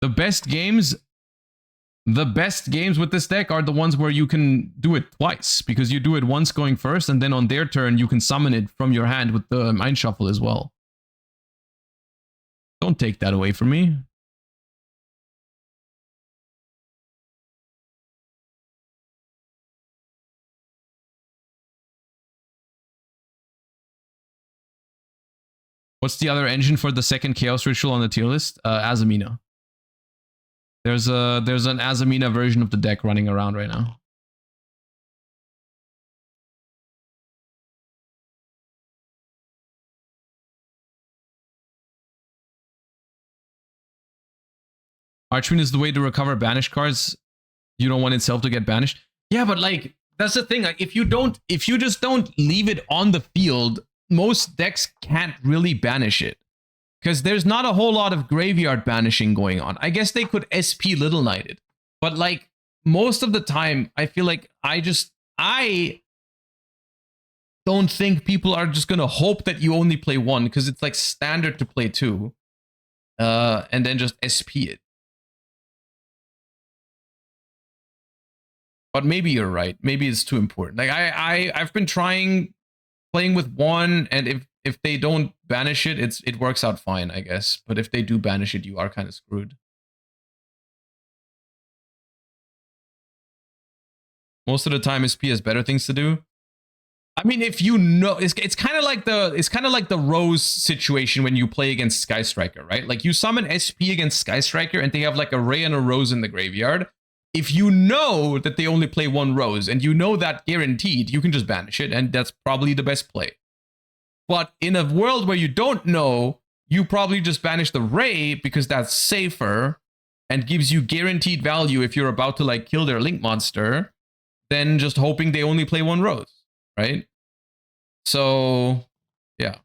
Speaker 1: The best games with this deck are the ones where you can do it twice, because you do it once going first, and then on their turn you can summon it from your hand with the Mind Shuffle as well. Don't take that away from me. What's the other engine for the second Chaos Ritual on the tier list? Azamina. There's an Azamina version of the deck running around right now. Archfiend is the way to recover banished cards. You don't want itself to get banished. Yeah, but like that's the thing. Like if you just don't leave it on the field, most decks can't really banish it, because there's not a whole lot of graveyard banishing going on. I guess they could SP Little Knight it, but like most of the time, I feel like I don't think people are just gonna hope that you only play one, because it's like standard to play 2, and then just SP it. But maybe you're right. Maybe it's too important. Like I've been playing with 1, and if they don't banish it, it works out fine, I guess. But if they do banish it, you are kind of screwed. Most of the time, SP has better things to do. I mean, if you know, it's kind of like the Rose situation when you play against Sky Striker, right? Like you summon SP against Sky Striker and they have like a Ray and a Rose in the graveyard. If you know that they only play one Rose and you know that guaranteed, you can just banish it, and that's probably the best play. But in a world where you don't know, you probably just banish the Ray because that's safer and gives you guaranteed value if you're about to like kill their Link monster, than just hoping they only play one Rose. Right? So, yeah.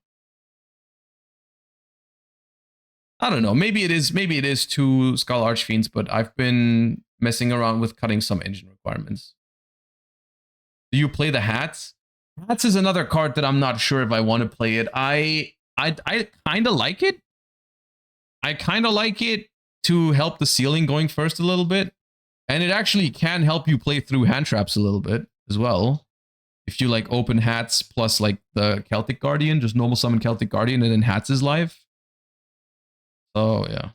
Speaker 1: I don't know. Maybe it is 2 Skull Archfiends, but I've been messing around with cutting some engine requirements. Do you play the Hats? Hats is another card that I'm not sure if I want to play it. I kind of like it. I kind of like it to help the ceiling going first a little bit. And it actually can help you play through hand traps a little bit as well. If you like open Hats plus like the Celtic Guardian, just normal summon Celtic Guardian and then Hats is live. So yeah.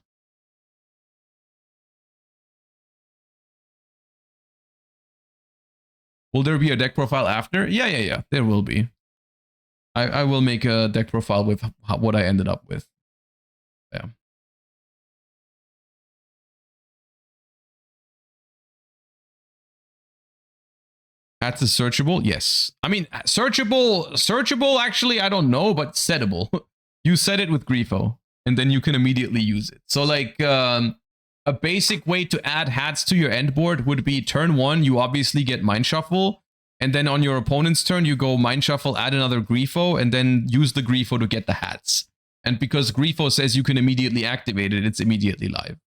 Speaker 1: Will there be a deck profile after? Yeah. There will be. I will make a deck profile with what I ended up with. Yeah. Hats is searchable? Yes. I mean, searchable, actually, I don't know, but settable. You set it with Grifo, and then you can immediately use it. So, like, a basic way to add Hats to your end board would be turn 1, you obviously get Mind Shuffle, and then on your opponent's turn, you go Mind Shuffle, add another Grifo, and then use the Grifo to get the Hats. And because Grifo says you can immediately activate it, it's immediately live.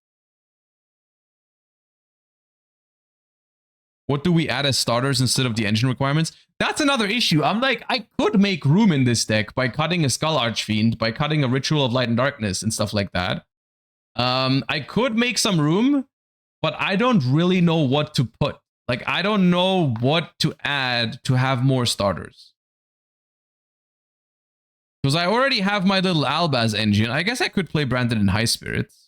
Speaker 1: What do we add as starters instead of the engine requirements? That's another issue. I'm like, I could make room in this deck by cutting a Skull Archfiend, by cutting a Ritual of Light and Darkness and stuff like that. I could make some room, but I don't really know what to put. Like, I don't know what to add to have more starters. Because I already have my little Albaz engine. I guess I could play Branded in High Spirits.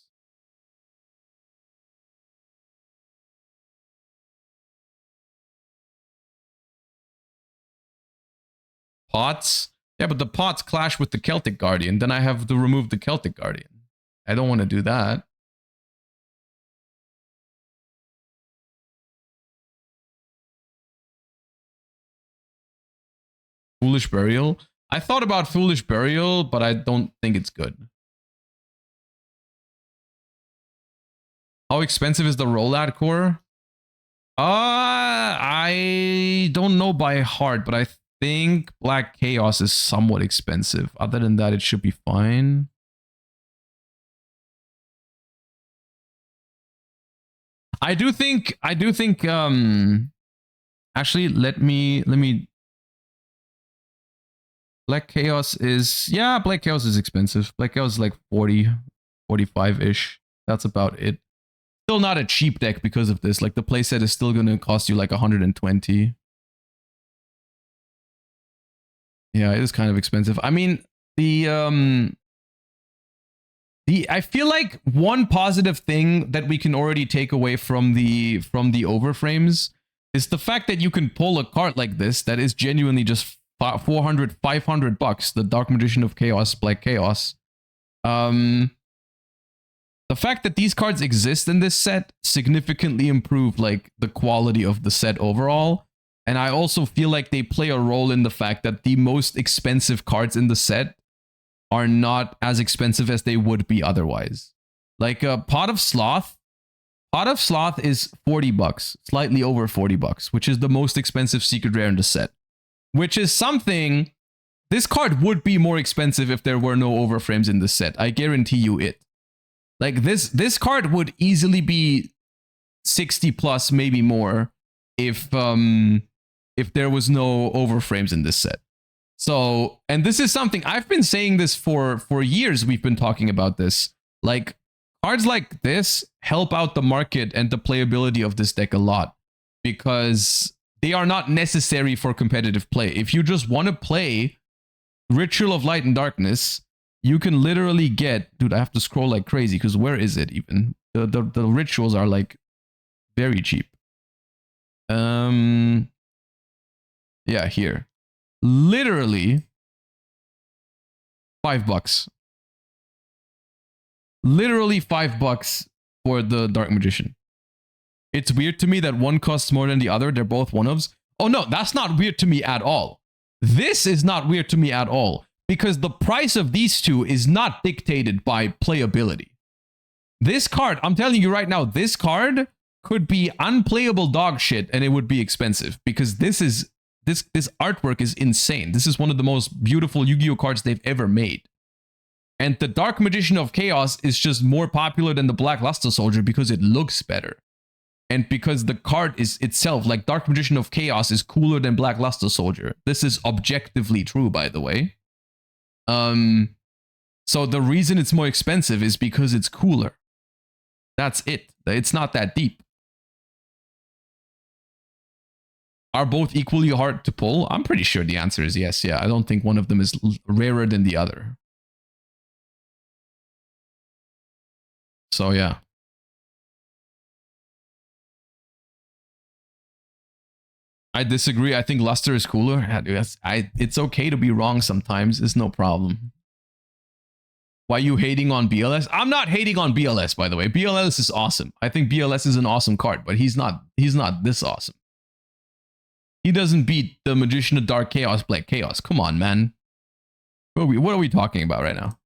Speaker 1: Pots? Yeah, but the pots clash with the Celtic Guardian. Then I have to remove the Celtic Guardian. I don't want to do that. Foolish Burial? I thought about Foolish Burial, but I don't think it's good. How expensive is the rollout core? I don't know by heart, but I think Black Chaos is somewhat expensive. Other than that, it should be fine. I do think actually let me Black Chaos is, yeah, Black Chaos is expensive. Black Chaos is like 40, 45-ish. That's about it. Still not a cheap deck because of this. Like, the playset is still gonna cost you like 120. Yeah, it is kind of expensive. I mean, I feel like one positive thing that we can already take away from the overframes is the fact that you can pull a card like this that is genuinely just 400, 500 bucks. The Dark Magician of Chaos, Black Chaos. The fact that these cards exist in this set significantly improve like the quality of the set overall. And I also feel like they play a role in the fact that the most expensive cards in the set are not as expensive as they would be otherwise. Like a Pot of Sloth. Pot of Sloth is 40 bucks, slightly over 40 bucks, which is the most expensive secret rare in the set. Which is something, this card would be more expensive if there were no overframes in the set. I guarantee you it. Like this card would easily be 60 plus, maybe more, if there was no overframes in this set. So, and this is something I've been saying this for years. We've been talking about this. Like, cards like this help out the market and the playability of this deck a lot, because they are not necessary for competitive play. If you just want to play Ritual of Light and Darkness, you can literally get, dude, I have to scroll like crazy because where is it even? The rituals are like very cheap. Yeah, here. literally $5. Literally $5 for the Dark Magician. It's weird to me that one costs more than the other. They're both one-ofs. Oh no, that's not weird to me at all. This is not weird to me at all. Because the price of these two is not dictated by playability. This card, I'm telling you right now, this card could be unplayable dog shit and it would be expensive. Because this artwork is insane. This is one of the most beautiful Yu-Gi-Oh cards they've ever made. And the Dark Magician of Chaos is just more popular than the Black Luster Soldier because it looks better. And because the card is itself, like Dark Magician of Chaos is cooler than Black Luster Soldier. This is objectively true, by the way. So the reason it's more expensive is because it's cooler. That's it. It's not that deep. Are both equally hard to pull? I'm pretty sure the answer is yes. Yeah, I don't think one of them is rarer than the other. So yeah. I disagree. I think Luster is cooler. It's okay to be wrong sometimes. It's no problem. Why are you hating on BLS? I'm not hating on BLS, by the way. BLS is awesome. I think BLS is an awesome card, but he's not this awesome. He doesn't beat the Magician of Dark Chaos, Black Chaos. Come on, man. What are we talking about right now?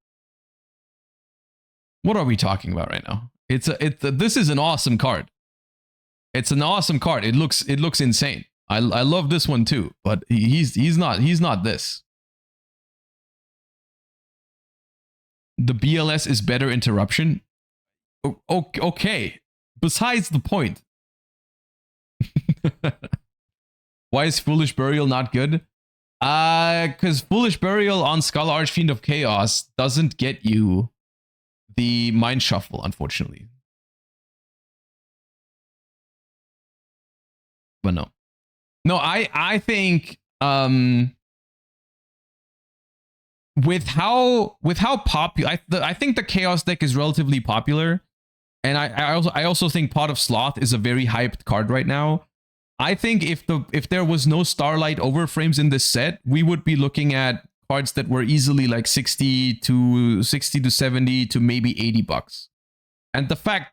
Speaker 1: What are we talking about right now? This is an awesome card. It's an awesome card. It looks insane. I love this one too, but he's not this. The BLS is better interruption. Okay. Besides the point. Why is Foolish Burial not good? Because Foolish Burial on Skull Archfiend of Chaos doesn't get you the Mind Shuffle, unfortunately. But no. No, I think with how popular I think the Chaos deck is relatively popular, and I also think Pot of Sloth is a very hyped card right now. I think if there was no Starlight Overframes in this set, we would be looking at cards that were easily like 60 to 70 to maybe $80. And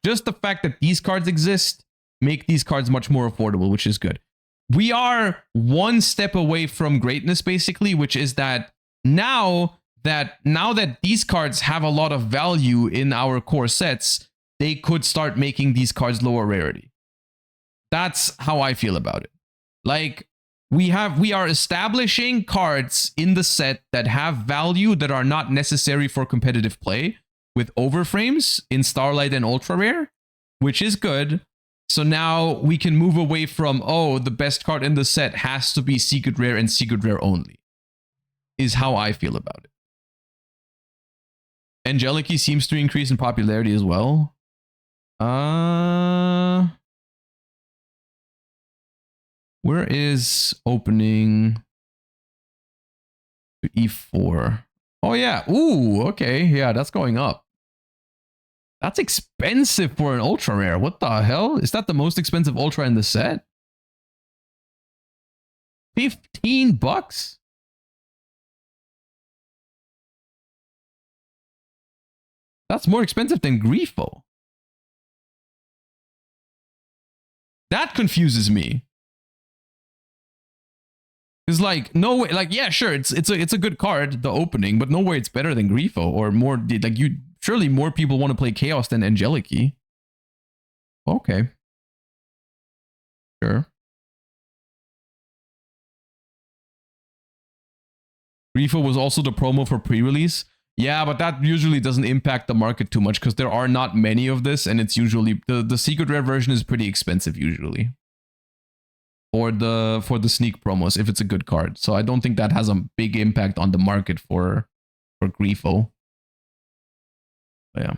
Speaker 1: just the fact that these cards exist make these cards much more affordable, which is good. We are one step away from greatness, basically, which is that now that these cards have a lot of value in our core sets, they could start making these cards lower rarity. That's how I feel about it. Like, we are establishing cards in the set that have value that are not necessary for competitive play with overframes in Starlight and Ultra Rare, which is good. So now we can move away from, oh, the best card in the set has to be Secret Rare and Secret Rare only, is how I feel about it. Angelica seems to increase in popularity as well. Where is opening to E4? Oh yeah. Ooh, okay. Yeah, that's going up. That's expensive for an ultra rare. What the hell? Is that the most expensive ultra in the set? $15? That's more expensive than Grifo. That confuses me. It's like, no way, like, yeah, sure, it's a good card, the opening, but no way it's better than Grifo or more, like, surely more people want to play Chaos than Angelica. Okay. Sure. Grifo was also the promo for pre-release. Yeah, but that usually doesn't impact the market too much because there are not many of this, and it's usually the secret rare version is pretty expensive usually. For the sneak promos if it's a good card. So I don't think that has a big impact on the market for Grifo. But yeah.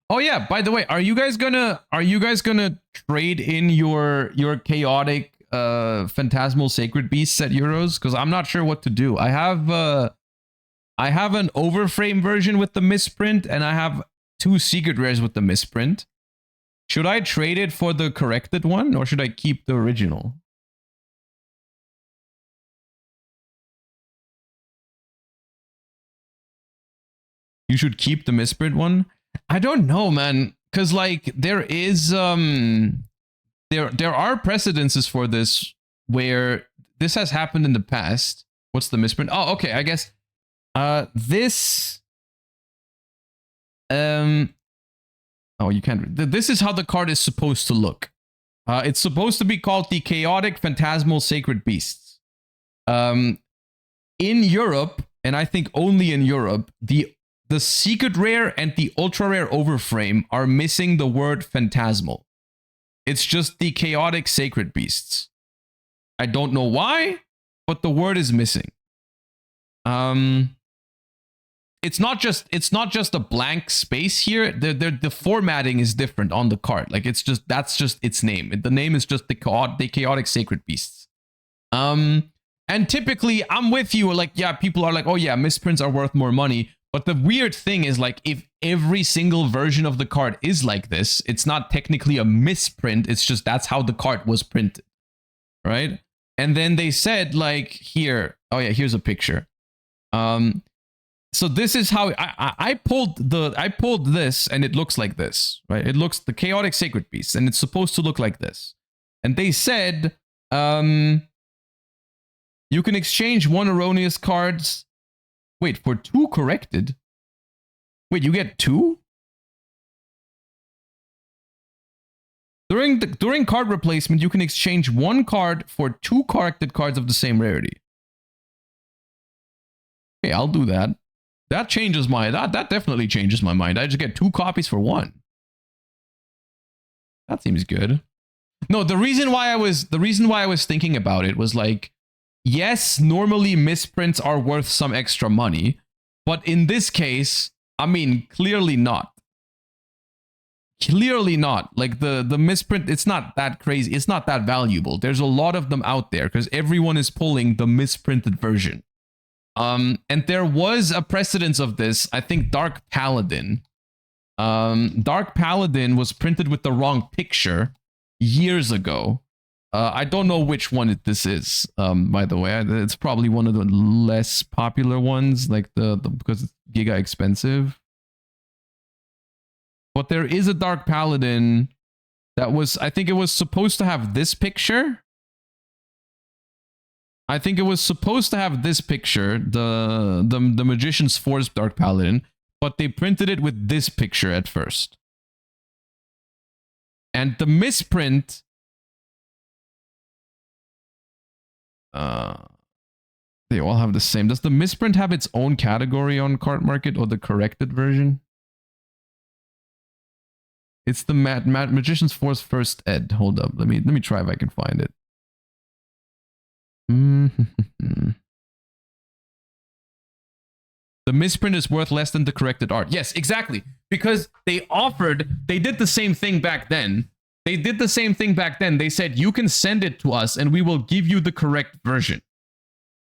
Speaker 1: Oh yeah, by the way, are you guys gonna trade in your chaotic Phantasmal Sacred Beasts at Euros? Because I'm not sure what to do. I have an overframe version with the misprint, and I have 2 secret rares with the misprint. Should I trade it for the corrected one, or should I keep the original? You should keep the misprint one. I don't know, man, because like there is there are precedences for this where this has happened in the past. What's the misprint? Oh, okay, I guess this oh, you can't. This is how the card is supposed to look. It's supposed to be called the Chaotic Phantasmal Sacred Beasts. In Europe, and I think only in Europe, the secret rare and the ultra rare overframe are missing the word phantasmal. It's just the Chaotic Sacred Beasts. I don't know why, but the word is missing. It's not just a blank space here. The formatting is different on the card. Like that's just its name. The name is just the Chaotic Sacred Beasts. And typically I'm with you. Like, yeah, people are like, oh yeah, misprints are worth more money. But the weird thing is, like, if every single version of the card is like this, it's not technically a misprint. It's just that's how the card was printed, right? And then they said, like, here, oh yeah, here's a picture. So this is how I pulled this, and it looks like this, right? It looks the Chaotic Sacred Beast, and it's supposed to look like this. And they said, you can exchange 1 erroneous cards. Wait, for 2 corrected? Wait, you get 2? During card replacement, you can exchange 1 card for 2 corrected cards of the same rarity. Okay, I'll do that. That changes my that definitely changes my mind. I just get 2 copies for 1. That seems good. No, the reason why I was thinking about it was like, yes, normally misprints are worth some extra money, but in this case, I mean, clearly not. Clearly not. Like the misprint, it's not that crazy. It's not that valuable. There's a lot of them out there because everyone is pulling the misprinted version. And there was a precedence of this. I think Dark Paladin. Dark Paladin was printed with the wrong picture years ago. I don't know which one this is, by the way. It's probably one of the less popular ones, like because it's giga expensive. But there is a Dark Paladin that was, I think it was supposed to have this picture. I think it was supposed to have this picture, the Magician's Force Dark Paladin, but they printed it with this picture at first. And the misprint... they all have the same. Does the misprint have its own category on Card Market or the corrected version? It's the Magician's Force First Ed. Hold up. Let me try if I can find it. The misprint is worth less than the corrected art. Yes, exactly. Because they did the same thing back then. They said, you can send it to us and we will give you the correct version.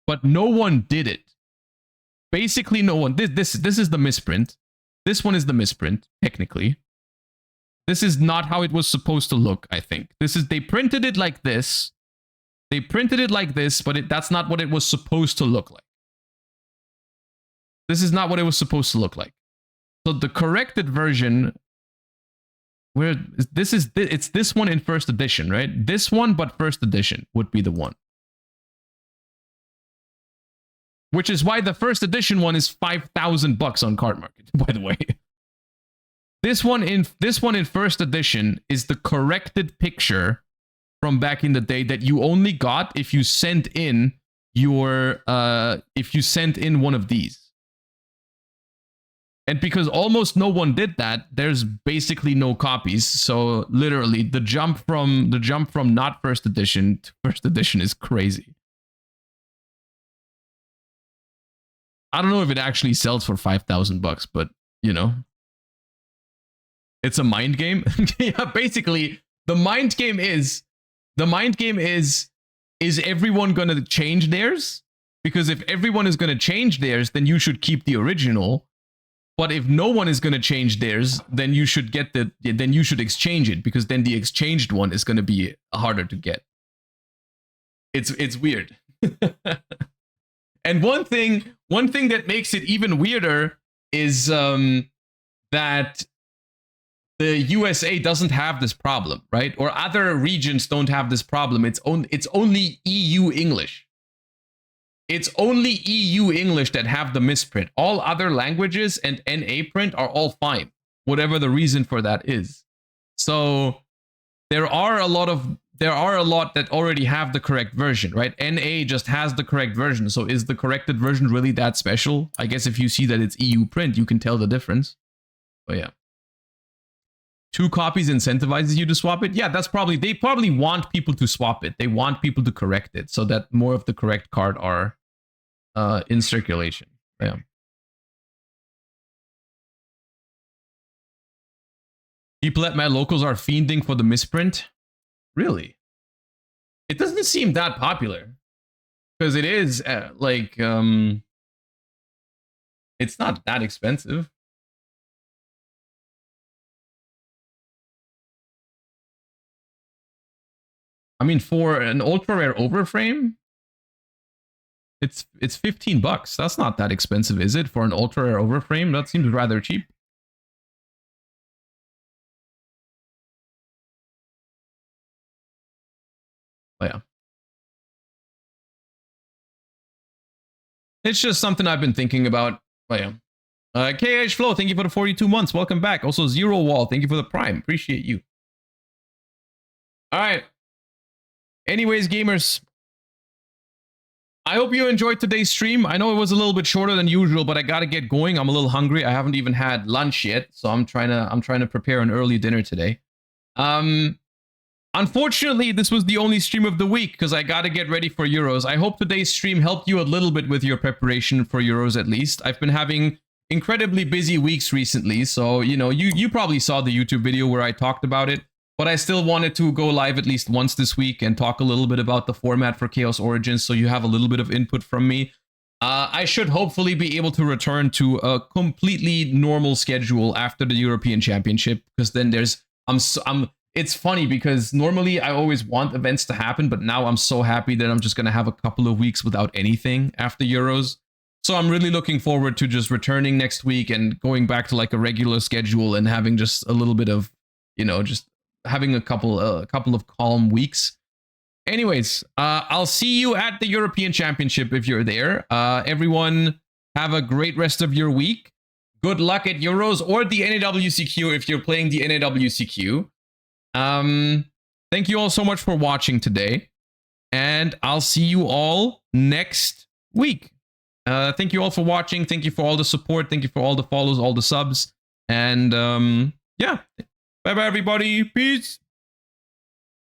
Speaker 1: But no one did it. Basically, no one. This is the misprint. This one is the misprint, technically. This is not how it was supposed to look, I think. They printed it like this. They printed it like this, but that's not what it was supposed to look like. This is not what it was supposed to look like. So the corrected version, it's this one in first edition, right? This one, but first edition would be the one. Which is why the first edition one is $5,000 on Card Market, by the way. This one in first edition is the corrected picture from back in the day that you only got if you sent in one of these. And because almost no one did that, there's basically no copies. So literally the jump from not first edition to first edition is crazy. I don't know if it actually sells for $5,000, but you know, it's a mind game. Yeah, basically the mind game is everyone going to change theirs? Because if everyone is going to change theirs, then you should keep the original. But if no one is going to change theirs, then you should exchange it, because then the exchanged one is going to be harder to get. It's weird. And one thing that makes it even weirder is that the USA doesn't have this problem, right? Or other regions don't have this problem. It's only EU English. It's only EU English that have the misprint. All other languages and NA print are all fine, whatever the reason for that is. So there are a lot that already have the correct version, right? NA just has the correct version. So is the corrected version really that special? I guess if you see that it's EU print, you can tell the difference. But yeah. 2 copies incentivizes you to swap it. Yeah, that's probably, they probably want people to swap it. They want people to correct it so that more of the correct card are in circulation. Yeah. People at my locals are fiending for the misprint. Really? It doesn't seem that popular because it is like it's not that expensive. I mean, for an ultra rare overframe, it's $15. That's not that expensive, is it? For an ultra rare overframe, that seems rather cheap. Oh, yeah. It's just something I've been thinking about. Oh, yeah. KH Flow, thank you for the 42 months. Welcome back. Also, Zero Wall, thank you for the Prime. Appreciate you. All right. Anyways, gamers, I hope you enjoyed today's stream. I know it was a little bit shorter than usual, but I gotta get going. I'm a little hungry. I haven't even had lunch yet, so I'm trying to prepare an early dinner today. Unfortunately, this was the only stream of the week because I gotta get ready for Euros. I hope today's stream helped you a little bit with your preparation for Euros at least. I've been having incredibly busy weeks recently, so you know, you probably saw the YouTube video where I talked about it. But I still wanted to go live at least once this week and talk a little bit about the format for Chaos Origins so you have a little bit of input from me. I should hopefully be able to return to a completely normal schedule after the European Championship because then it's funny because normally I always want events to happen, but now I'm so happy that I'm just going to have a couple of weeks without anything after Euros. So I'm really looking forward to just returning next week and going back to like a regular schedule and having just a little bit of, you know, just having a couple of calm weeks. Anyways, I'll see you at the European Championship if you're there. Everyone have a great rest of your week. Good luck at Euros or the NAWCQ if you're playing the NAWCQ. Thank you all so much for watching today, and I'll see you all next week. Thank you all for watching. Thank you for all the support. Thank you for all the follows, all the subs, and yeah. Bye-bye, everybody. Peace.